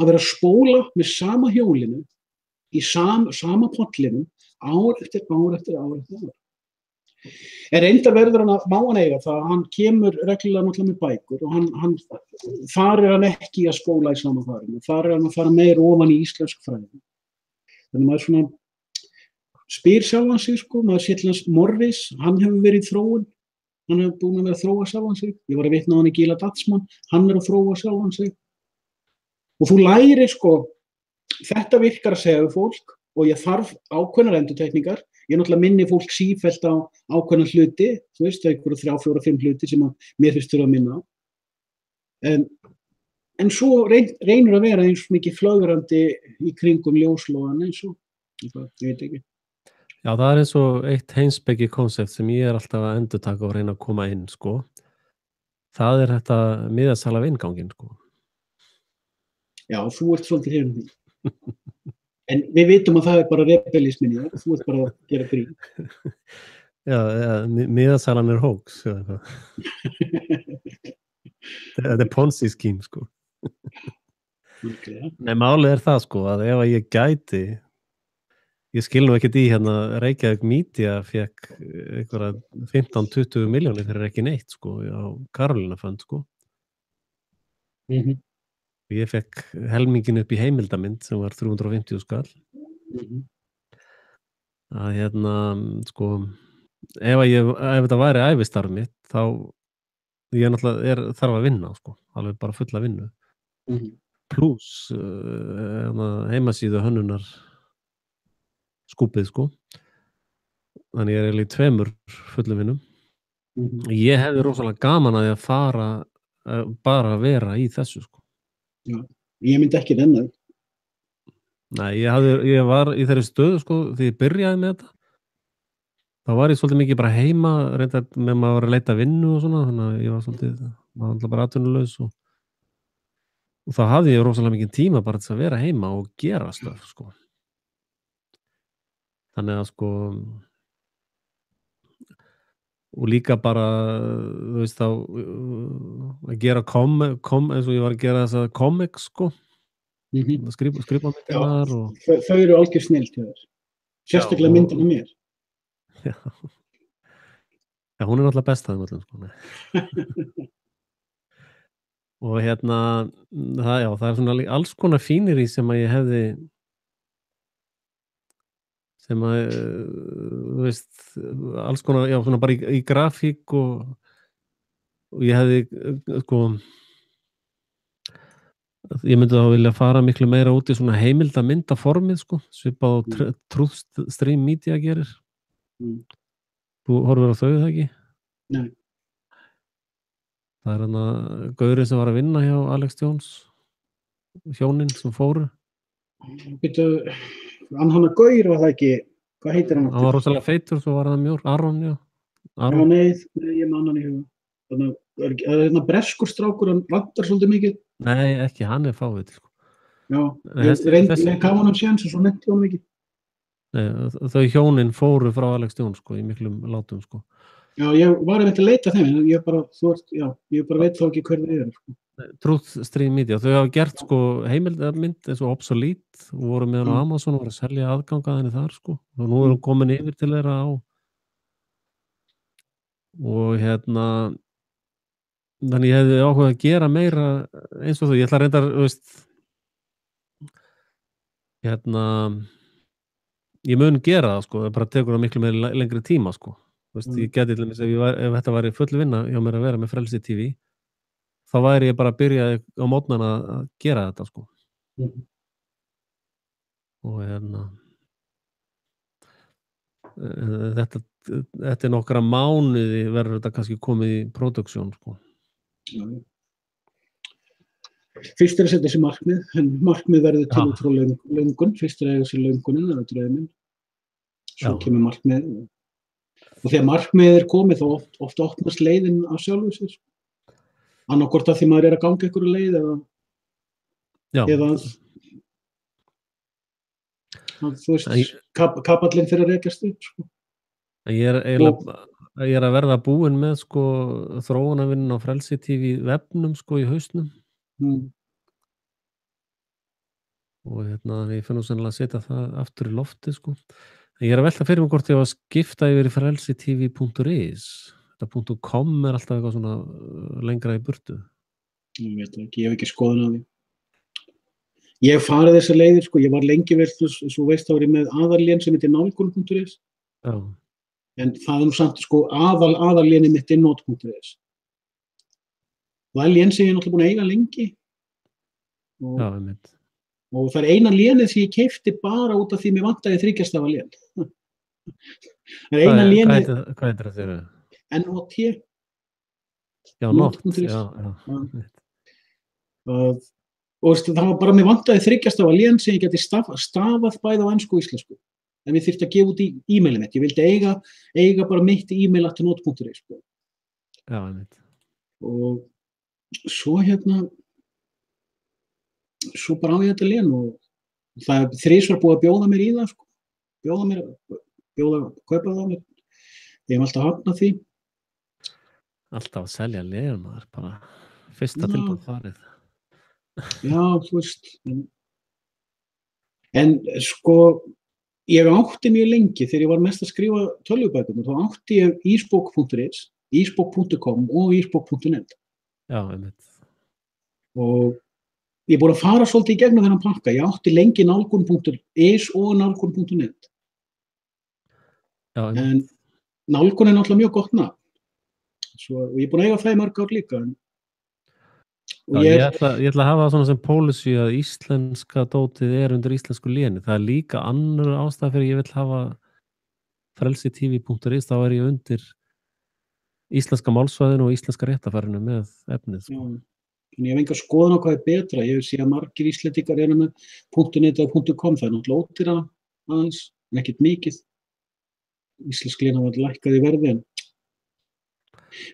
að vera að spóla með sama hjólinu í sama pollinu ár eftir ár eftir ár eftir ár. En reyndar verður hann að má hann eiga það að hann kemur reglulega náttúrulega með bækur og þar er hann ekki að spóla í sama farinu. Þar er hann að fara meira ofan í íslensk fræði. Þannig maður svona spyr sjálfan sig sko, maður sér til hans Morris, hann hefur verið í þróun. Hann hefur búin að vera að þróa sjálfan sig. Ég var að vitna á hann í Gíla Datsmann, hann er að þróa sjálfan sig. Og þú lærir sko, þetta virkar að segja við fólk og ég þarf ákveðnar endurtekningar. Ég náttúrulega minni fólk sífellt á ákveðnar hluti, þú veist, það er einhverju 3, 4, 5 hluti sem mér finnst þurfa að minna á. En svo reynir að vera eins mikið flögrandi í kringum ljóslóðan eins og, ég veit ekki. Já, það er eins og eitt heimspeki konsept sem ég er alltaf að endurtaka og reyna að koma inn, sko. Það er þetta miðasala af innganginn, sko. Já, þú ert svolítið hrifinn af því. En við vitum að það er bara rebelismin í það, þú ert bara að gera grín. Já, miðasalan er hóks. Þetta er Ponzi scheme, sko. Okay. Nei, málið er það, sko, að ef ég gæti ég skil nú ekkert í Reykjavík Media fekk einhverja 15-20 milljónir fyrir ekki neitt sko á Karolína fund sko. Ég fekk helmingin upp í heimildamynd sem var 350 skall. að sko, ef þetta væri ævistarf mitt, þá ég náttúrulega þarf að vinna, sko, alveg bara fulla vinnu. Plús heimasíðu hönnunar skúpið, sko. Þannig ég eiginlega í 2 fullum vinnum. Ég hefði rosalega gaman að ég fara bara að vera í þessu, sko. Já, ég myndi ekki nenna því. Nei, ég var í þeirri stöðu, sko, þegar ég byrjaði með þetta. Þá var ég svolítið mikið bara heima, reyndar með maður að leita vinnu og svona, þannig að ég var svolítið, maður alltaf bara atvinnulaus og þá hafði ég rosalega mikið tíma bara til að vera heima og gera stöf, sko. Þannig að, sko, og líka bara, þú veist, þá að gera eins og ég var að gera þessa comics, sko, skrifa myndirnar og... Þau eru algjör snillt hjá þér. Sérstaklega myndin af mér. Já, hún náttúrulega best að öllum, sko. Og það svona alls konar fínir í sem að ég hefði sem að, þú veist, alls konar, já, svona bara í grafík og ég hefði, sko, ég myndi þá vilja fara miklu meira út í svona heimildamyndaformið, sko, svipað á Truth Stream Media gerir. Þú horfir á þau, það ekki? Nei. Það gaurinn sem var að vinna hjá Alex Jones, hjónin sem fóru. Býttu, hann gaur var það ekki, hvað heitir hann? Hann var rosalega feitur, svo var það mjór, Aron, já. Já, nei, ég man hann í huga. Þannig að breskur strákur, hann vantar svolítið mikið. Nei, ekki, hann fávit, sko. Já, ég gaf hann séns og svo nefndi hann mikið. Nei, þau hjónin fóru frá Alex Jones, sko, í miklum látum, sko. Já, ég var að leita þeim, en ég bara veit þá ekki hver það er, sko. Truth Stream Media, þau hafa gert, sko, heimildamynd eins og Obsolete og voru með hann á Amazon og voru að selja aðganga henni þar, sko. Og nú hún komin yfir til þeirra á. Og þannig ég hefði áhuga að gera meira eins og þú, ég ætla að reyndar, þú veist, ég mun gera það, sko, það bara tekur það miklu meira lengri tíma, sko. Þú veist, ég geti til dæmis ef þetta væri full vinna hjá mér að vera með Frelsi TV, þá væri ég bara að byrja á mótnana að gera þetta, sko. Og þetta nokkra mánuði verður þetta kannski komið í production, sko. Já. Fyrst að setja sér markmið, en markmið verður til út frá löngun, fyrst að eiga sér löngunin eða drauminn, svo kemur markmið og þegar markmið komið þá oft opnast leiðin af sjálfu sér, annarkvort að því maður að ganga einhverju leið eða þú veist, kapallinn fyrir að rekast upp, sko. Ég að verða búinn með, sko, þróunarvinnu á Frelsi TV vefnum, sko, í hausnum. Og ég finn nú sennilega að setja það aftur í lofti, sko. Ég að velta fyrir mig hvort ég var að skipta yfir í frelsitv.is. Þetta .com alltaf eitthvað svona lengra í burtu. Ég veit ekki, ég hef ekki skoðun á því. Ég hef farið þessar leiðir, sko, ég var lengi vel, svo veist þá var ég með aðallén sem heitir nálgun.is. Já. En það nú samt, sko, aðallénið mitt er not.is. Það er lén sem ég náttúrulega búin að eiga lengi. Já, einmitt. Og það er eina lénið sem ég keypti bara út af því mér vantaði 3-stafa lén. Það er eina lénið... Hvað heitir það þeirra? NOT. Já, not.is. Já. Og það var bara mér vantaði 3-stafa lén sem ég geti stafað bæði á ensku og íslensku. En ég þyrfti að gefa út í e-mailið mitt. Ég vildi eiga bara mitt e-mail at not.is. Já, einmitt. Og svo svo bara á ég þetta lén og það er 3 búið að bjóða mér í það, sko. Kaupa það mér. Ég hef alltaf hafnað því. Alltaf að selja lén, maður, bara fyrsta tilboð farið. Já, þú veist. En sko, ég átti mjög lengi þegar ég var mest að skrifa tölvubækurnar, þá átti ég ísbók.is, ísbók.com og ísbók.net. Já, einmitt. Og ég er búin að fara svolítið í gegnum þennan pakka. Ég átti lengi nálgun.is og nálgun.net. Já, en nálgun náttúrulega mjög gott nafn. Og ég er búin að eiga það í mörg ár líka. Og ég ætla að hafa það svona sem policy að íslenska dótið undir íslensku léni. Það líka annar ástæða fyrir ég vill hafa frelsitv.is, þá ég undir íslenska málsvæðinu og íslenska réttafarinu með efnið. Já, en ég hef enga skoðun á hvað betra. Ég sé að margir Íslendingar með .net eða .com, það náttúrulega ódýrara aðeins, en ekkert mikið. Íslensk léna var lækkað í verði, en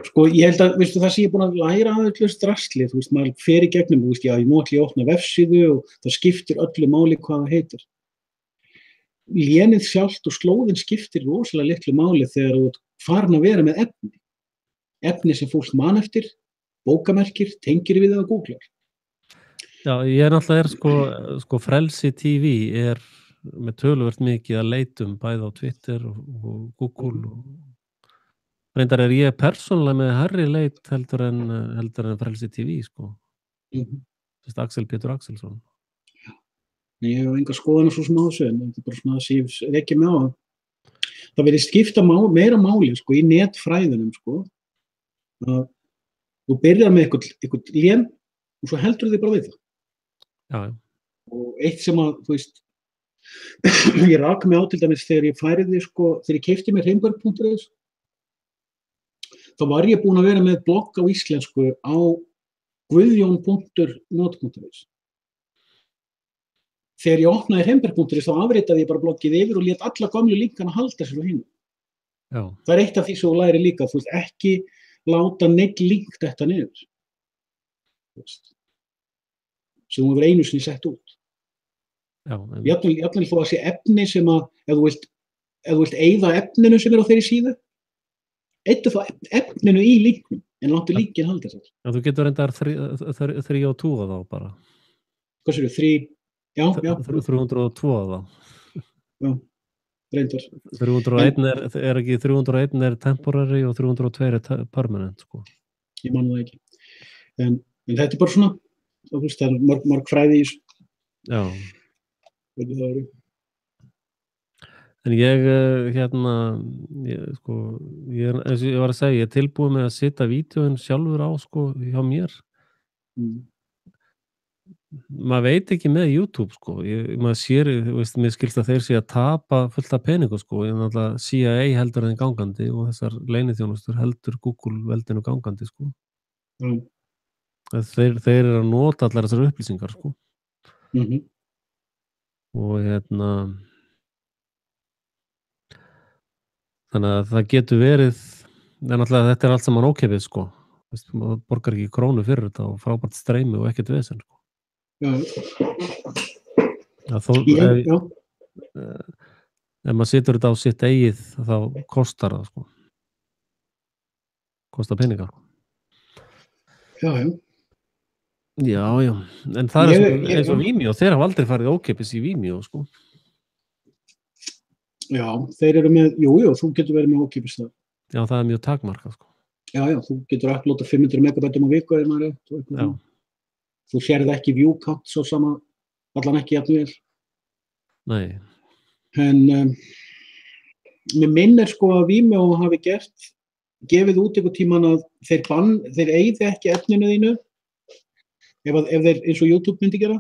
sko, ég held að, það sem ég er búin að læra að öllu drasli, maður fer í gegnum, já, ég má allir opna vefsíðu og það skiptir öllu máli hvað það heitir. Lénið sjálft og slóðin skiptir rosalega litlu máli þegar þú farin að vera með efni. Efni sem fólk man eftir, bókamerkir, tengir við það og googlar. Já, ég náttúrulega sko Frelsi TV með töluvert mikið að leitum bæði á Twitter og Google og reyndar ég persónulega með hærri leit heldur en Frelsi TV, sko. Axel Pétur Axelsson. Ég hef enga skoðun svo sem á þessu, en þetta bara svona að ég ekki með á það. Það verið skipta meira máli, sko, í netfræðunum, sko. Þú byrjar með eitthvað lén og svo heldur þið bara við það. Já. Og eitt sem að, ég rak mig á til dæmis þegar ég færiði, sko, þegar ég keypti mér Heimberg.is, þá var ég búin að vera með blogg á íslensku á guðjón.not.is. Þegar ég opnaði Heimberg.is þá afritaði ég bara bloggið yfir og lét alla gamlu linkana halda sér á hinu. Já. Það eitt af því sem þú læri líka, ekki láta neitt link þetta niður. Sem þú hefur einu sinni sett út. Já. Jafnvel þó að sé efni sem að, ef þú vilt eyða efninu sem á þeirri síðu, eittu þá efninu í linknum, en láttu linkin halda sér. Já, þú getur reyndar 3 og 2 þá bara. Hvað sér þú? 3? Já. 302 þá. Já, reyndar. 301 ekki 301 temporary og 302 permanent, sko. Ég man það ekki. En þetta bara svona, það mörg fræði í þessu. Já. En ég eins og ég var að segja, ég tilbúið með að setja vídeóin sjálfur á, sko, hjá mér. Maður veit ekki með YouTube, sko. Maður sér, mér skilst að þeir sé að tapa fullt af peningu, sko. Ég náttúrulega CIA heldur þeim gangandi og þessar leyniþjónustur heldur Google veldinu gangandi, sko. Þeir að nota allar þessar upplýsingar, sko. Og þannig að það getur verið, en náttúrulega þetta allt saman ókeypis, sko. Maður borgar ekki krónu fyrir þetta og frábært streymi og ekkert vesen, sko. Já. Ef maður setur þetta á sitt eigið, þá kostar það, sko. Kostar peningar. Já. Já, en það eins og Vimeo, þeir hafa aldrei farið ókeypis í Vimeo, sko. Já, þeir eru með, jú, þú getur verið með ókeypis það. Já, það mjög takmarkað, sko. Já, þú getur upplótað 500 megabætum á viku ef maður Já. Þú sérð ekki view count svo sama, allan ekki jafn vel. Nei. En mér minnir, sko, að Vimeo hafi gefið út einhvern tímann að þeir eyði ekki efninu þínu, ef þeir eins og YouTube myndi gera.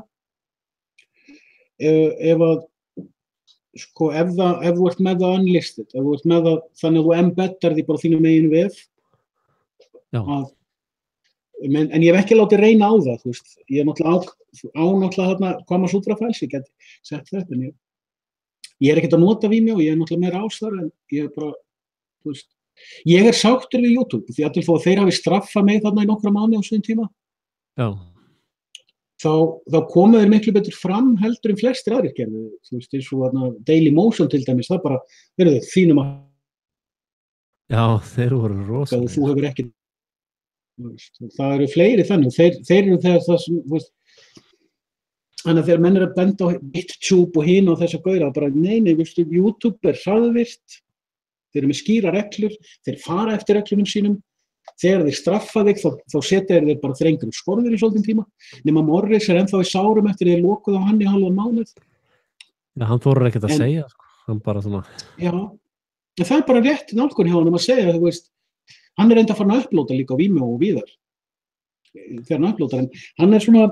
Sko, ef þú ert með það unlisted, ef þú ert með það þannig að þú embeddar því bara þínum eigin vef. Já. En ég hef ekki látið reyna á það, ég er náttúrulega þarna Kamasutra-fæls, ég geti sett þetta, en ég er ekkert að nota Vimeo, ég er náttúrulega meira ásþar, en ég er bara, ég er sáttur við YouTube, því að þeir hafi straffað mig þarna í nokkra mánuði á þessum tíma. Já. Þá komu þeir miklu betur fram heldur en flestir aðrir gerðu, eins og Dailymotion til dæmis, það bara, þínum að Já, þeir voru rosalega. Þú hefur ekki, það eru fleiri þannig, þeir eru þegar það sem, þannig að þegar menn að benda á BitTube og hina og þessa gauðra, bara nei, YouTube hraðvirkt, þeir eru með skýra reglur, þeir fara eftir reglunum sínum, þegar þeir straffa þig, þá setja þeir bara þrengri skorður í svolítinn tíma, nema Morris ennþá í sárum eftir þeir lokuð á hann í halvan mánuð. Já, hann þorir ekkert að segja, sko, hann bara svona. Já, En það bara rétt nálgun hjá honum að segja, þú veist, hann enda farin að upplóta líka á Vimeo og víðar. Þegar hann upplótar, en hann svona,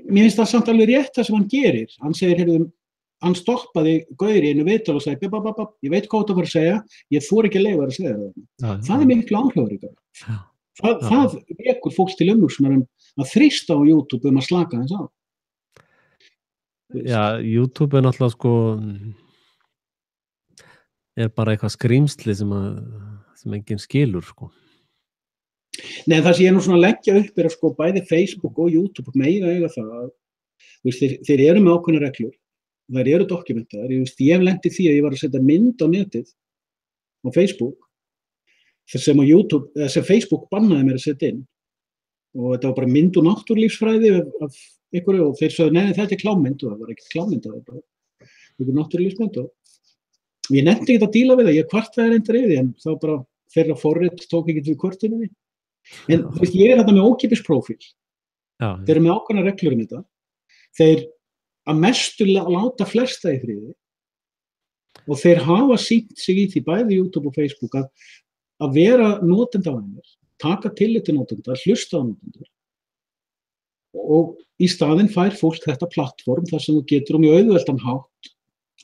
mér finnst það samt alveg rétt það sem hann gerir. Hann segir, heyrðu, hann stoppaði gaur í einu viðtal og sagði, ég veit hvað þetta var að segja, ég þori ekki að leyfa að segja það. Það miklu áhrifaríkara. Það vekur fólks til umhugsunar að þrýsta á YouTube að slaka þess á. Já, YouTube náttúrulega sko bara eitthvað skrýmsli sem enginn skilur sko. Nei, það sem ég nú svona leggja upp að sko bæði Facebook og YouTube eiga það að þeir eru með ákveðnar reglur, þær eru dokumentaðar, ég hef lent í því að ég var að setja mynd á netið á Facebook sem Facebook bannaði mér að setja inn og þetta var bara mynd og náttúrlífsfræði af einhverju og þeir sagði, nei, þetta klámynd og það var ekki klámynd, það var bara einhver náttúrlífsmynd og ég nefndi ekki að díla við það, ég kvartaði reyndar yfir því en þá bara þeirra forrit tók ekki við kvartinu við. En þú veist, ég þarna með ókeypis prófíl. Þeir eru með ákveðnar reglur þetta. Þeir að mestu láta flesta í friði og þeir hafa sýnt sig í því bæði YouTube og Facebook að vera notendavænir, taka tillit til notenda, hlusta á notendur og í staðinn fær fólk þetta plattform þar sem þú getur mjög auðveldan hátt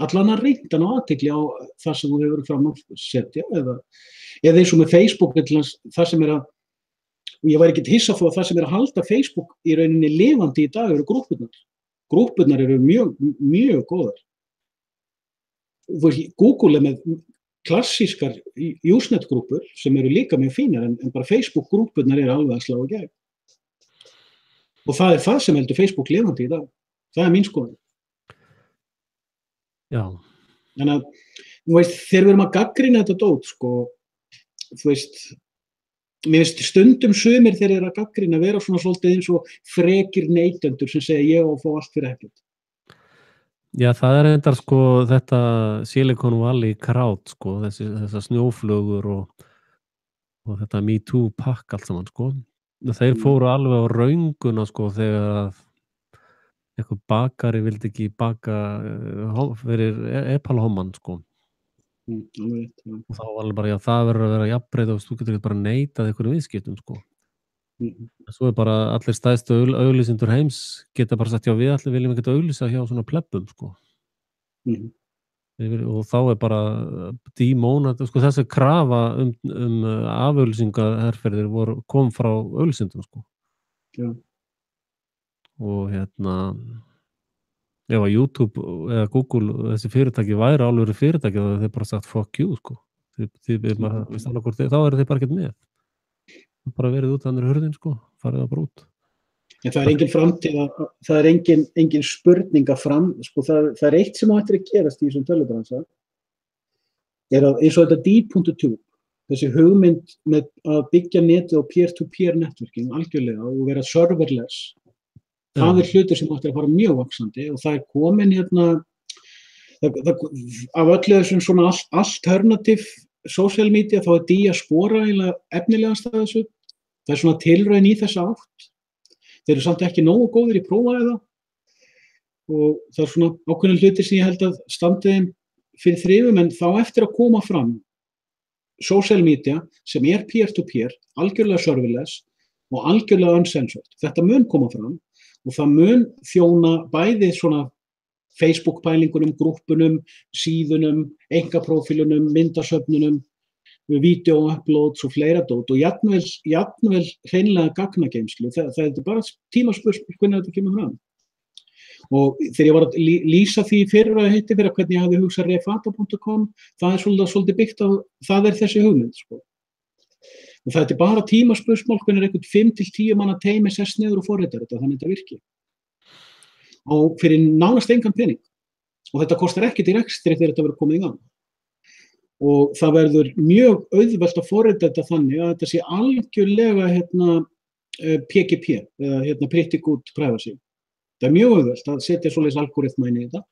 allan að reyndan og athygli á það sem þú hefur fram að setja eða eins og með Facebook það sem að og ég var ekkert hissa þó að það sem að halda Facebook í rauninni lifandi í dag eru grúppurnar. Grúppurnar eru mjög góðar. Google með klassískar Usenet grúppur sem eru líka mjög fínar en bara Facebook grúppurnar eru alveg að slá í gegn. Og það það sem heldur Facebook lifandi í dag. Það mín skoðun. Já. Þannig að, þú veist, þegar við erum að gagnrýna þetta dót, sko, þú veist, mér finnst stundum sumir þegar þeir eru að gagnrýna vera svona svolítið eins og frekir neytendur sem segja ég á að fá allt fyrir ekkert. Já, það reyndar sko þetta Silicon Valley crowd sko, þessar snjóflugur og þetta Me Too pakk allt saman sko. Þeir fóru alveg á raunguna sko þegar að eitthvað bakari vildi ekki baka fyrir epalhomman sko. Og þá var alveg bara, já, það verður að vera jafnbreið og þú getur ekki bara neitað einhverjum viðskiptum sko. Svo bara allir stærstu auglýsendur heims geta bara sagt, já, við allir viljum ekki auglýsa hjá svona plebbum sko. Og þá bara dímónat, sko, þessi krafa afauglýsingaherferðir kom frá auglýsendum sko. Já. Og ef að YouTube eða Google þessi fyrirtæki væri alveg fyrirtæki þá þeir bara sagt fuck you sko. Þá eru þeir bara ekkert með. Það bara verið út annir hurðin sko, farið það bara út. En það engin framtíð, það engin spurning að sko, það eitt sem ættir að gerast í þessum tölvubransa að eins og þetta D.2, þessi hugmynd með að byggja netið á peer-to-peer networking algjörlega og vera serverless. Það hlutur sem ættir að fara mjög vaxandi og það komin af öllu þessum svona alternative social media þá diaspora efnilegast að þessu. Það svona tilraun í þessa átt. Þeir eru samt ekki nógu góðir í prófaði það og það svona ákveðin hlutir sem ég held að standi þeim fyrir þrifum en þá eftir að koma fram social media sem peer-to-peer, algjörlega serverless og algjörlega uncensored. Þetta mun koma fram og það mun þjóna bæði svona Facebook-pælingunum, grúppunum, síðunum, einkaprófílunum, myndasöfnunum, vídeó-uploads og fleira dót og jafnvel hreinlega gagnageymslu. Það er bara tímaspursmál hvernig þetta kemur fram. Og þegar ég var að lýsa því fyrir að heiti fyrir hvernig ég hafði hugsað refata.com, það er svolítið byggt á, það er þessi hugmynd, sko. Og það er bara tímaspursmál hvernig einhvern 5-10 manna teymi sest niður og forritar þetta, þannig þetta virki. Og fyrir nánast engan pening. Og þetta kostar ekkert í rekstri þegar þetta verður komið í gang. Og það verður mjög auðvelt að forrita þetta þannig að þetta sé algjörlega PGP eða pretty good privacy. Það er mjög auðvelt að setja svoleiðis algoritma inn í þetta.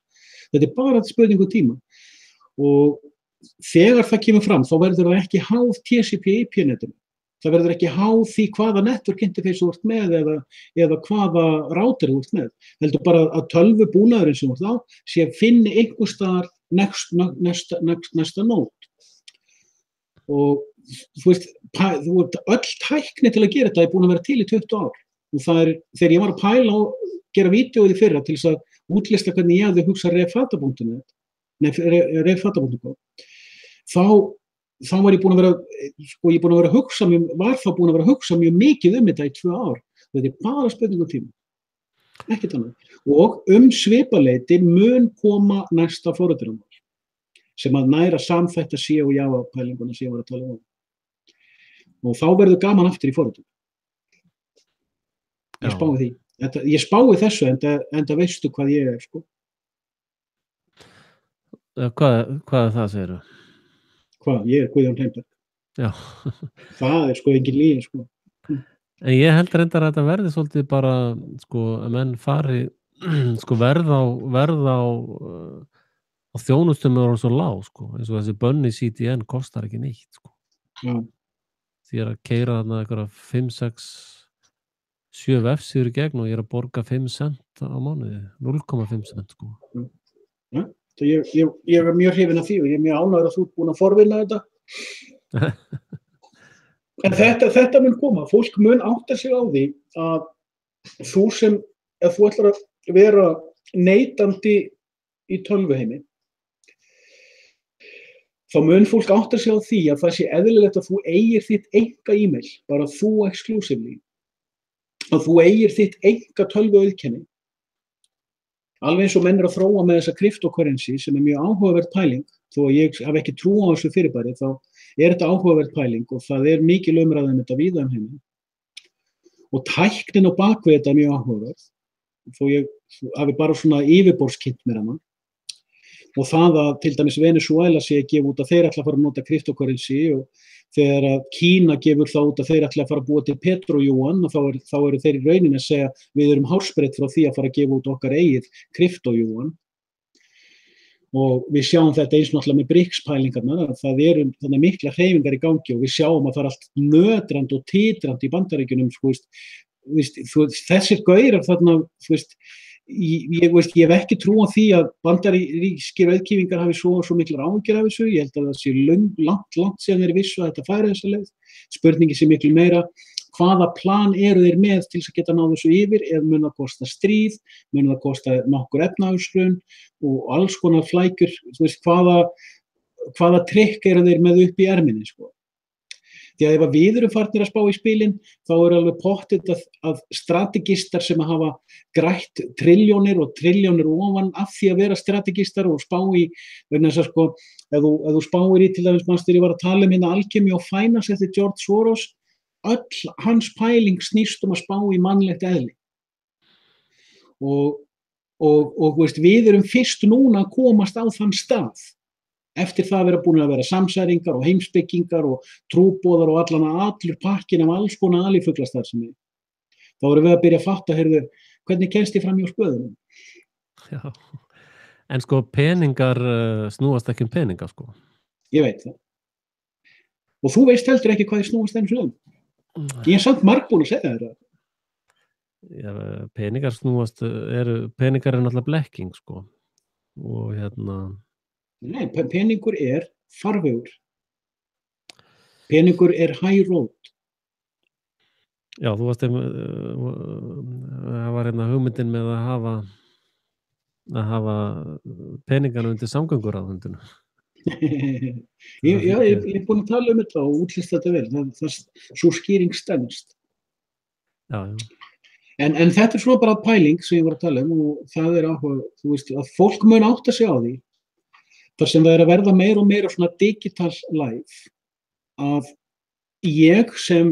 Þetta er bara spurningu tíma. Og þegar það kemur fram þá verður það ekki háð TCP/IP-netinu. Það verður ekki háð því hvaða network interface þú ert með eða hvaða router þú ert með. Heldur bara að tölvubúnaðurinn sem þú ert á sé finni einhvers staðar næsta nót. og þú veist, öll tækni til að gera þetta er búin að vera til í 20 ár og það þegar ég var að pæla og gera vídeóið í fyrra til þess að útlista hvernig ég hafði hugsað refata.net þá var ég búin að vera að hugsa mjög mikið þetta í 2 ár. Þetta er bara spurningum tíma, ekkert annað. Og svipaleyti mun koma næsta forritunarmál sem að næra samþætta C og Java pælinguna sem ég var að tala um. Og þá verður gaman aftur í forritun. Ég spái því. Ég spái þessu enda veistu hvað ég er, sko. Hvað það segirðu? Hvað? Ég er Guðjón Heimberg. Já. Það sko engin lygi, sko. En ég held reyndar að þetta verði svolítið bara, sko, að menn fari, sko, verð á þjónustum er svo lág, sko, eins og þessi bönni CDN kostar ekki neitt, sko. Já. Því ég að keyra þarna einhverja 5, 6, 7 vefsíður í gegn og ég að borga 5 cent á mánuði, 0,5 cent, sko. Ja, ég mjög hrifinn af því og ég mjög ánægður að þú ert búin að forvinna þetta. En þetta mun koma. Fólk mun átta sig á því að ef þú ætlar að vera neytandi í tölvuheimi, þá mun fólk átta sig á því að það sé eðlilegt að þú eigir þitt enga e-mail, bara þú exclusively, að þú eigir þitt enga tölvuauðkenni. Alveg eins og menn að þróa með þessa cryptocurrency sem mjög áhugaverð pæling, þó að ég hafi ekki trú á þessu fyrirbæri, þá þetta áhugaverð pæling og það mikil umræða þetta víða heiminn. Og tæknin á bakvið þetta mjög áhugaverð, þó ég hafi bara svona yfirborðskynnt mér hana. Og það að til dæmis Venezuela sé að gefa út að þeir ætla að fara að nota cryptocurrency og þegar að Kína gefur þá út að þeir ætla að fara að búa til petro-yuan og þá eru þeir í rauninni að segja við erum hársbreidd frá því að fara að gefa út okkar eigið krypto-yuan. Og við sjáum þetta eins og náttúrulega með BRICS-pælingarnar að það eru þannig mikla hreyfingar í gangi og við sjáum að það allt nötrandi og titrandi í Bandaríkjunum, þessir gaurar þarna, ég hef ekki trú á því að bandarískir auðkýfingar hafi svo miklar áhyggjur af þessu. Ég held að það sé langt síðan þeir vissu að þetta færi þessa leið. Spurningin sé miklu meira, hvaða plan eru þeir með til þess að geta náð þessu yfir, eða mun það kosta stríð, mun það kosta nokkur efnahagshrun og alls konar flækjur, hvaða trikk eru þeir með upp í erminni, sko. Því að ef við erum farnir að spá í spilin, þá alveg pottið að strategistar sem hafa grætt trilljónir og trilljónir ofan af því að vera strategistar og spá í, vegna þess að sko, ef þú spáir í til dæmis mannstur, ég var að tala hérna Alchemy of Finance eftir George Soros, öll hans pæling snýst að spá í mannlegt eðli. Og við erum fyrst núna að komast á þann stað. Eftir það vera búin að vera samsæringar og heimspekingar og trúboðar og allur pakkin af alls konar alifuglastarfsemi. Þá erum við að byrja að fatta, hvernig kemst ég fram hjá spöðunum? Já, en sko peningar snúast ekki peningar, sko. Ég veit það. Og þú veist heldur ekki hvað snúast einu slöðum. Ég samt margbúin að segja þetta. Já, peningar náttúrulega blekking, sko. Og Nei, peningur farvegur. Peningur high road. Já, þú varst það var hugmyndin með að hafa peningana undir samgönguráðuneytinu. Já, ég búin að tala þetta og útlista þetta vel. Það svo skýring stenst. Já. En þetta svona bara pæling sem ég var að tala og það áhuga, þú veist, að fólk mun átta sig á því þar sem það að verða meira og meira svona digital life að ég sem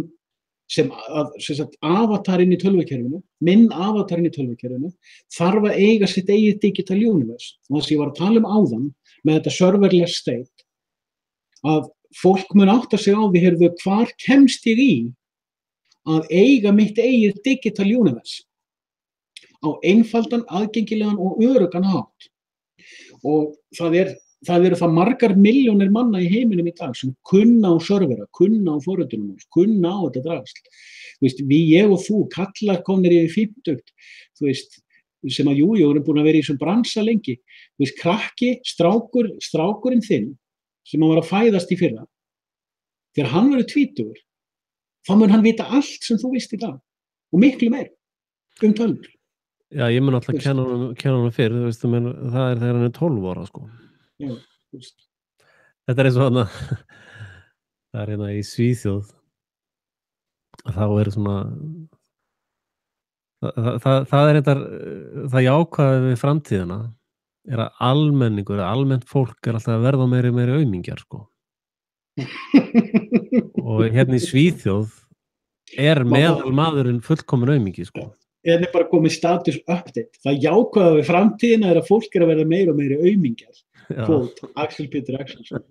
avatarinn í tölvukerfinu, minn avatarinn í tölvukerfinu, þarf að eiga sitt eigið digital universe. Og þess að ég var að tala áðan með þetta serverless state, að fólk mun átta sig á því, hvar kemst ég í að eiga mitt eigið digital universe á einfaldan, aðgengilegan og öruggan hátt. Og það eru það margar milljónir manna í heiminum í dag sem kunna á servera, kunna á forritunum, kunna á þetta drasl. Ég og þú, kallar komnir yfir 50, sem að erum búin að vera í þessum bransa lengi. Krakki, strákurinn þinn, sem var að fæðast í fyrra, þegar hann verður 20, þá mun hann vita allt sem þú veist í dag og miklu meir tölvur. Já, ég mun alltaf kenna honum fyrir, þú veist, það er þegar hann er 12 ára, sko. Já, þú veist. Þetta er eins og hana, það er hérna í Svíþjóð, þá er svona, það er þetta, það jákvæða við framtíðina, er að almenningur, almennt fólk er alltaf að verða meiri aumingjar, sko. Og hérna í Svíþjóð er meðalmaðurinn fullkomin aumingi, sko. Er bara komið status update. Það jákvæða við framtíðina er að fólk er að verða meiri og meiri aumingjar. Quote, Axel Peter Axelsson.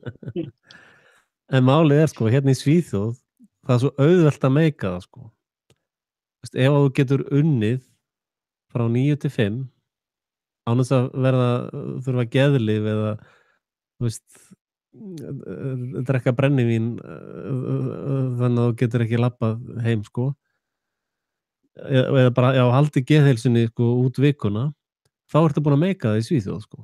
En málið er, sko, hérna í Svíþjóð, það er svo auðvelt að meika það, sko. Veist, ef þú getur unnið frá 9 til 5, án þess að þurfa geðlyf eða, þú veist, drekka brennivín þannig að þú getur ekki labbað heim, sko. Eða bara, já, haldi geðheilsunni, sko, út vikuna, þá ertu búin að meika það í Svíþjóð, sko.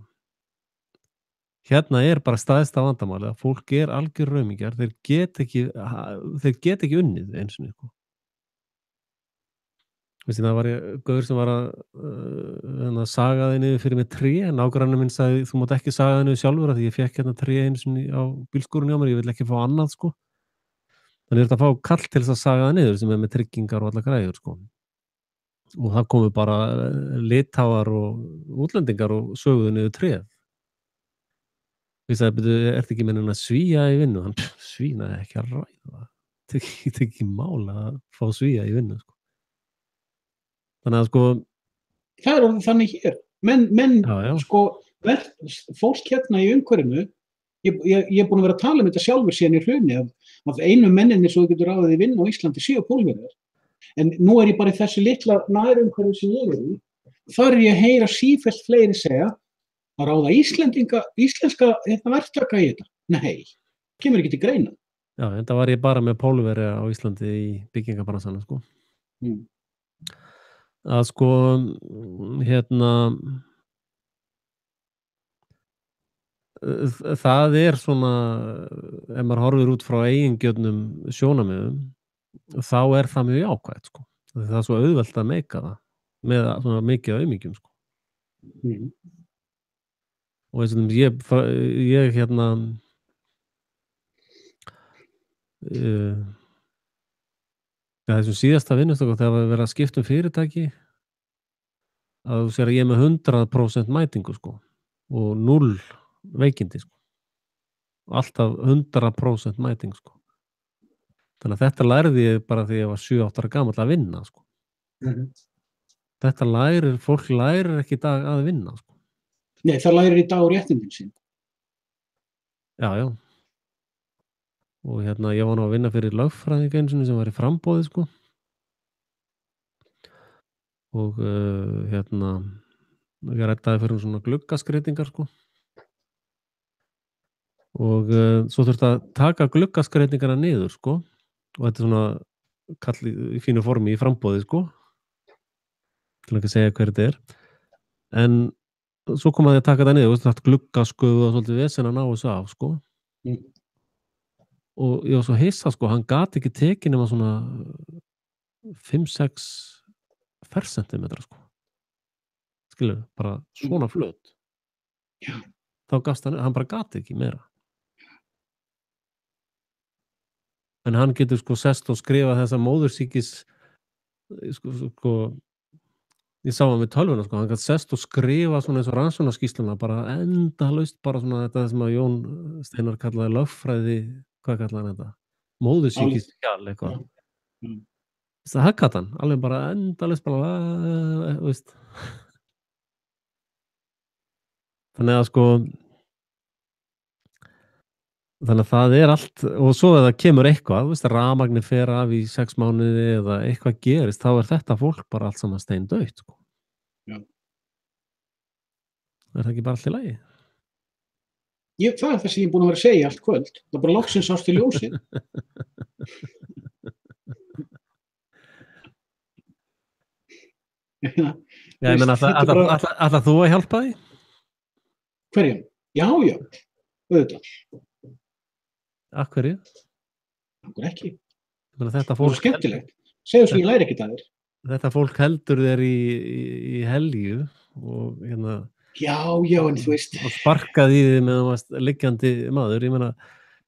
Hérna er bara stærsta vandamáli að fólk er algjör aumingjar, þeir get ekki unnið eins og sko. Veistu, það var gaur sem var að saga það niður fyrir með tré, nágranni minn sagði, þú mátt ekki saga það niður sjálfur, því ég fekk hérna tré eins og á bílskúrunni á mér, ég vil ekki fá annað, sko. Þannig er þetta að fá kall til þess að saga það niður sem er með tryggingar og alla græður, sko. Og það komu bara Litháar og útlendingar og söguðu niður tréð. Ég sagði, ertu ekki með henni að svíja í vinnu? Hann svínaði ekki að ræða. Það er ekki mála að fá svíja í vinnu, sko. Þannig að, sko... Það er þannig hér. Menn sko, fólk hérna í umhverfinu, ég er búin að vera að tala þetta sjálfur síðan í hruni, að einu menninni svo þú getur ráðið í vinnu á Íslandi 7 Pólverjar. En nú er ég bara í þessu litla nærumhverfi sem ég í, þar ég að heyra sífellt fleiri segja að ráða íslenska verktaka í þetta. Nei, kemur ekki til greina. Já, þetta var ég bara með Pólverja á Íslandi í byggingabransanum, sko. Að sko, hérna, það er svona, ef maður horfir út frá eigingjörnum sjónarmiðum, þá er það mjög jákvætt, sko. Það er svo auðvelt að meika það með svona mikið aumingjum, sko. Og þess að ég hérna þessum síðasta vinnustokk þegar það verið að skipta fyrirtæki að þú sér að ég er með 100% mætingu, sko, og 0 veikindi, sko. Alltaf 100% mæting, sko. Þannig að þetta lærði ég bara þegar ég var 7-8 ára gamall að vinna, sko. Þetta fólk lærir ekki í dag að vinna, sko. Nei, það lærir í dag á réttindin sín. Já. Og hérna, ég var nú að vinna fyrir lögfræðing einu sinni sem var í framboði, sko. Og hérna, ég ræddaði fyrir svona gluggaskreitingar, sko. Og svo þurfti að taka gluggaskreitingarna niður, sko. Og þetta er svona kall í fínu formi í framboði, sko. Til ekki að segja hver þetta er. En svo kom að ég að taka það niður, og þetta gluggasköfu og svolítið vesen að ná þessu af, sko. Og ég var svo hissa, sko, hann gat ekki tekið nema svona 5-6 fercentimetra, sko. Skilur, bara svona flöt. Já. Þá gafst hann bara gat ekki meira. En hann getur, sko, sest og skrifa þessa móðursýkis, sko, ég sá hann með tölvuna, sko, hann gæti sest og skrifa svona eins og rannsóknarskýrsluna, bara endalaust, bara svona þetta sem að Jón Steinar kallaði lögfræði, hvað kallaði hann þetta? Móðursýkis skjal, eitthvað. Það gat hann, alveg bara endalaust, bara, veist. Þannig að, sko, þannig að það er allt, og svo ef það kemur eitthvað, veist, rafmagnið fer af í 6 mánuði eða eitthvað gerist, þá er þetta fólk bara allt saman steindautt, sko. Já. Er það ekki bara allt í lagi? Það er það sem ég er búin að vera að segja allt kvöld. Það er bara loksins sást í ljósið. Já, ég meina, ætlar þú að hjálpa því? Hverjum? Já, auðvitað. Af hverju? okkur ekki. Þetta Það er svo fólk, skemmtilegt. Segðu svo ég læri ekkert að þér. þetta fólk heldur þér í helju og Já, en þú veist, og sparkaði í þig meðan þú varst liggjandi maður, ég meina,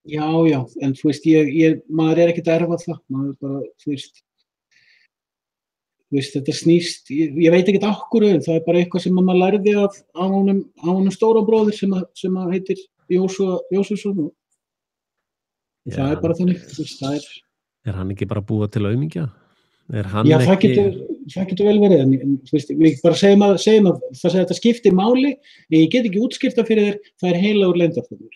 já, en þú veist, maður er ekkert að erfa það, maður bara, þú veist, þetta snýst, ég veit ekkert okkur, en það er bara eitthvað sem maður lærði af honum stóra bróðir sem að heitir Jósefsson og það er bara þannig, þú veist, það er. Er hann ekki bara búið til aumingja? Er hann Já, ekki... það getur vel verið, en þú veist, við bara segjum að það sem þetta skiptir máli, en ég get ekki útskýrta fyrir þér, það er heilagur leyndarþjófur.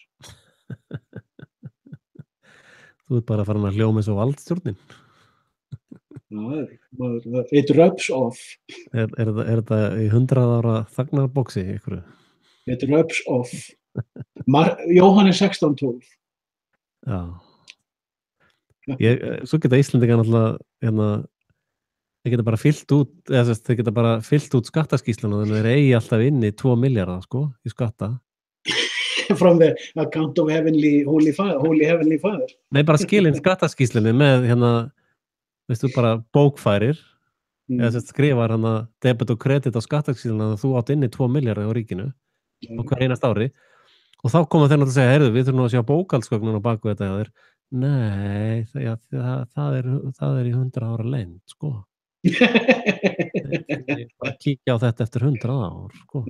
Þú ert bara farin að hljóma eins og valdstjórnin. Já, it rubs off. Er þetta í 100 ára þagnarbóksi ykkur? It rubs off. Jóhannes 16:12. Já. Svo geta Íslendingar náttúrulega þeir geta bara fyllt út skattaskýrsluna, þannig að þeir eigi alltaf inni 2 milljarða sko, í skatta. From the account of holy heavenly father. Nei, bara skilin skattaskýrslunni með veistu, bara bókfærir eða skrifar debit og kredit á skattaskýrsluna að þú átt inni 2 milljarða á ríkinu á hver einast ári og þá koma þeir náttúrulega að segja, heyrðu, við þurfum að sjá bókhaldsgögnun á baku þetta hjá þér. Nei, það er í 100 ára leynd, sko. Bara kíkja á þetta eftir 100 ár, sko.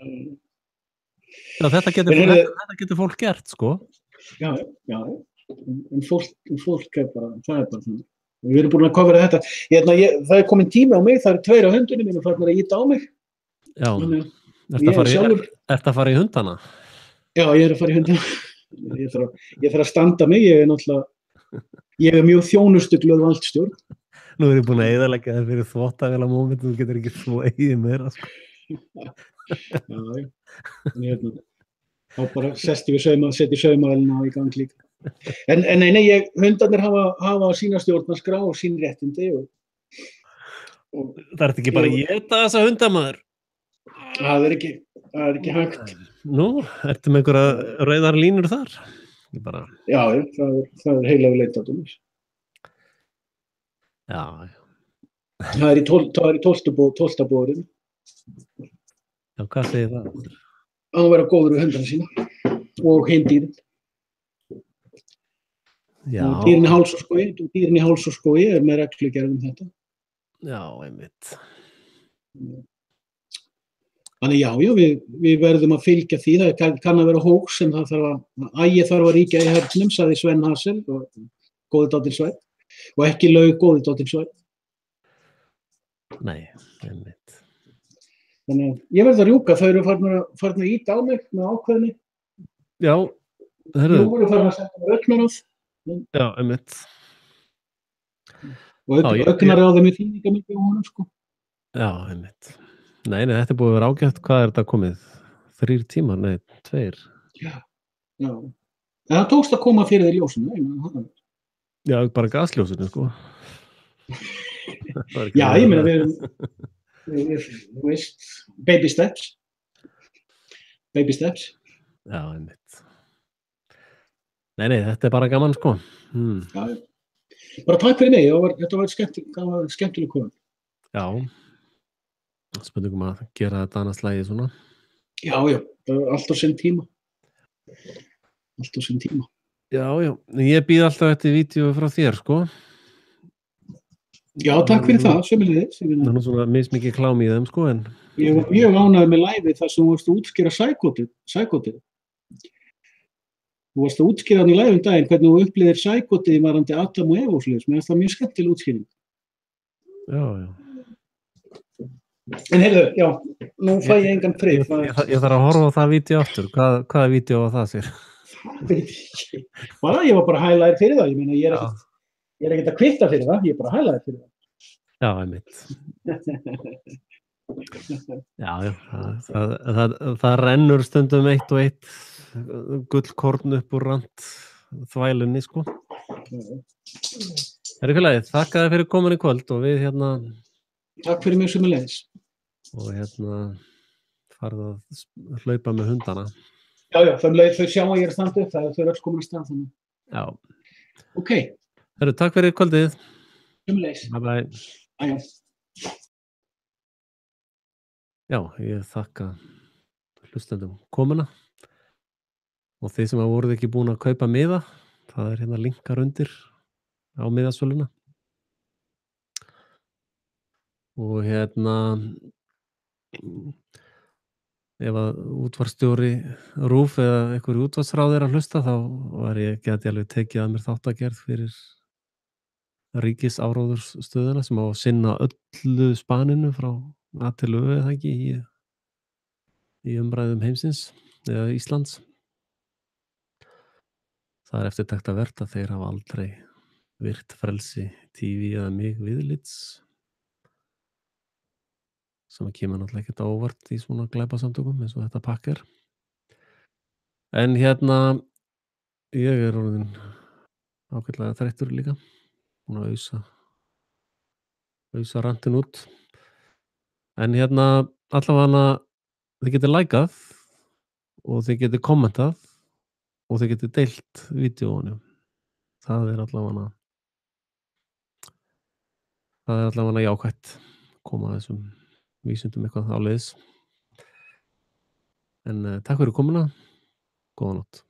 Já, þetta getur fólk gert, sko. Já, en fólk er bara, það er bara svona. Við erum búin að kofera þetta. Það er komin tími á mig, það eru 2 á hundunum minn og farnir að ýta á mig. Já, ertu að fara í hundana? Já, ég er að fara í hundana. Ég þarf að standa mig, ég er mjög þjónustuglöð valdstjórn. Nú er ég búin að eyðileggja þér fyrir þvottavéla moment, þú getur ekki þvogið meira, sko. Já, þá bara setji saumavélina í gang líka. En nei, hundarnir hafa sína stjórnarskrá og sín réttindi og það er ekki bara ég þessa hundamaður. Það er ekki hægt. Nú, ertu með einhverja rauðar línur þar? Já, það er heilagur leyndardómur. Já. Það er í 12. búðurinn. Já, hvað segir það? Að vera góður við hundana sína og heimdýrin. Já. Og dýrin í háls og skói er með reglugerð þetta. Já, einmitt. Þannig já, við verðum að fylgja því, það kann að vera hóks sem það þarf að ríkja í hernum, sagði Sven Hassel og góði dáttir Sveinn og ekki laug góði dáttir Sveinn. Nei, einmitt. Þannig að ég verð að rjúka, þau eru farin að ýta á mig með ákveðni. Já, Nú voru farin að setja mér augnaráð. Já, einmitt. Og augnaráð með þýðingamikið á honum, sko. Já, einmitt. Nei, þetta er búið að vera ágætt. Hvað er þetta komið? 3 tímar? Nei, 2. Já. En það tókst að koma fyrir þér ljósinu. Já, bara gasljósinu, sko. Já, ég meina við veist, baby steps. Já, einmitt. Nei, þetta er bara gaman, sko. Já, bara takk fyrir mig, þetta var skemmtileg kona. Já. Spurningum að gera þetta annars lagi svona. Já, allt á sinn tíma. Já, ég býð alltaf eftir vídeo frá þér, sko. Já, takk fyrir það, sömuleiðis. Það er svona mismikið klám í þeim, sko, en... Ég var mjög ánægður með live þar sem þú varst að útskýra sækotið. Þú varst að útskýra hann í live daginn, hvernig þú upplifðir sækotið í varandi Adam og Eva og svoleiðis. Mér finnst það mjög skemmtileg útskýring. Já. En heyrðu, já, nú fæ ég engan frið. Ég þarf að horfa á það vídeo aftur. Hvaða vídeo var það sér? Ég var bara hælaðir fyrir það. Ég meina, ég er ekkert að kvitta fyrir það. Ég er bara hælaðir fyrir það. Já, einmitt. Já, það rennur stundum eitt og eitt gullkorn upp úr rand þvælunni, sko. Það er félagið. Þakka þér fyrir komin í kvöld og við Takk fyrir mig sömuleiðis. Og farið að hlaupa með hundana. Já, þau sjá að ég er að standa upp, þau eru öll komin að standa þannig. Já. Ok. Herru, takk fyrir kvöldið. Sömuleiðis. Bye bye. Æja. Já, ég þakka hlustendum komuna og þið sem voruð ekki búin að kaupa miða, það hérna linkar undir á miðasöluna og ef að útvarpsstjóri RÚV eða einhver útvarpsráð að hlusta þá geti alveg tekið að mér þáttagerð fyrir ríkisáróðursstöðina sem á að sinna öllu spaninu frá A til Ö eða ekki í umræðum heimsins eða Íslands. Það eftirtektarvert að þeir hafa aldrei virt frelsi TV eða mig viðlits sem kemur náttúrulega ekkert á óvart í svona glæpasamtökum eins og þetta pakk er. En ég orðinn ágætlega þreyttur líka, búin að ausa rantinn út. En allavega þið getið lækað og þið getið kommentað og þið getið deilt vídeóinu. Það er allavega jákvætt koma þessum vísindum eitthvað áleiðis. En takk fyrir komuna. Góða nótt.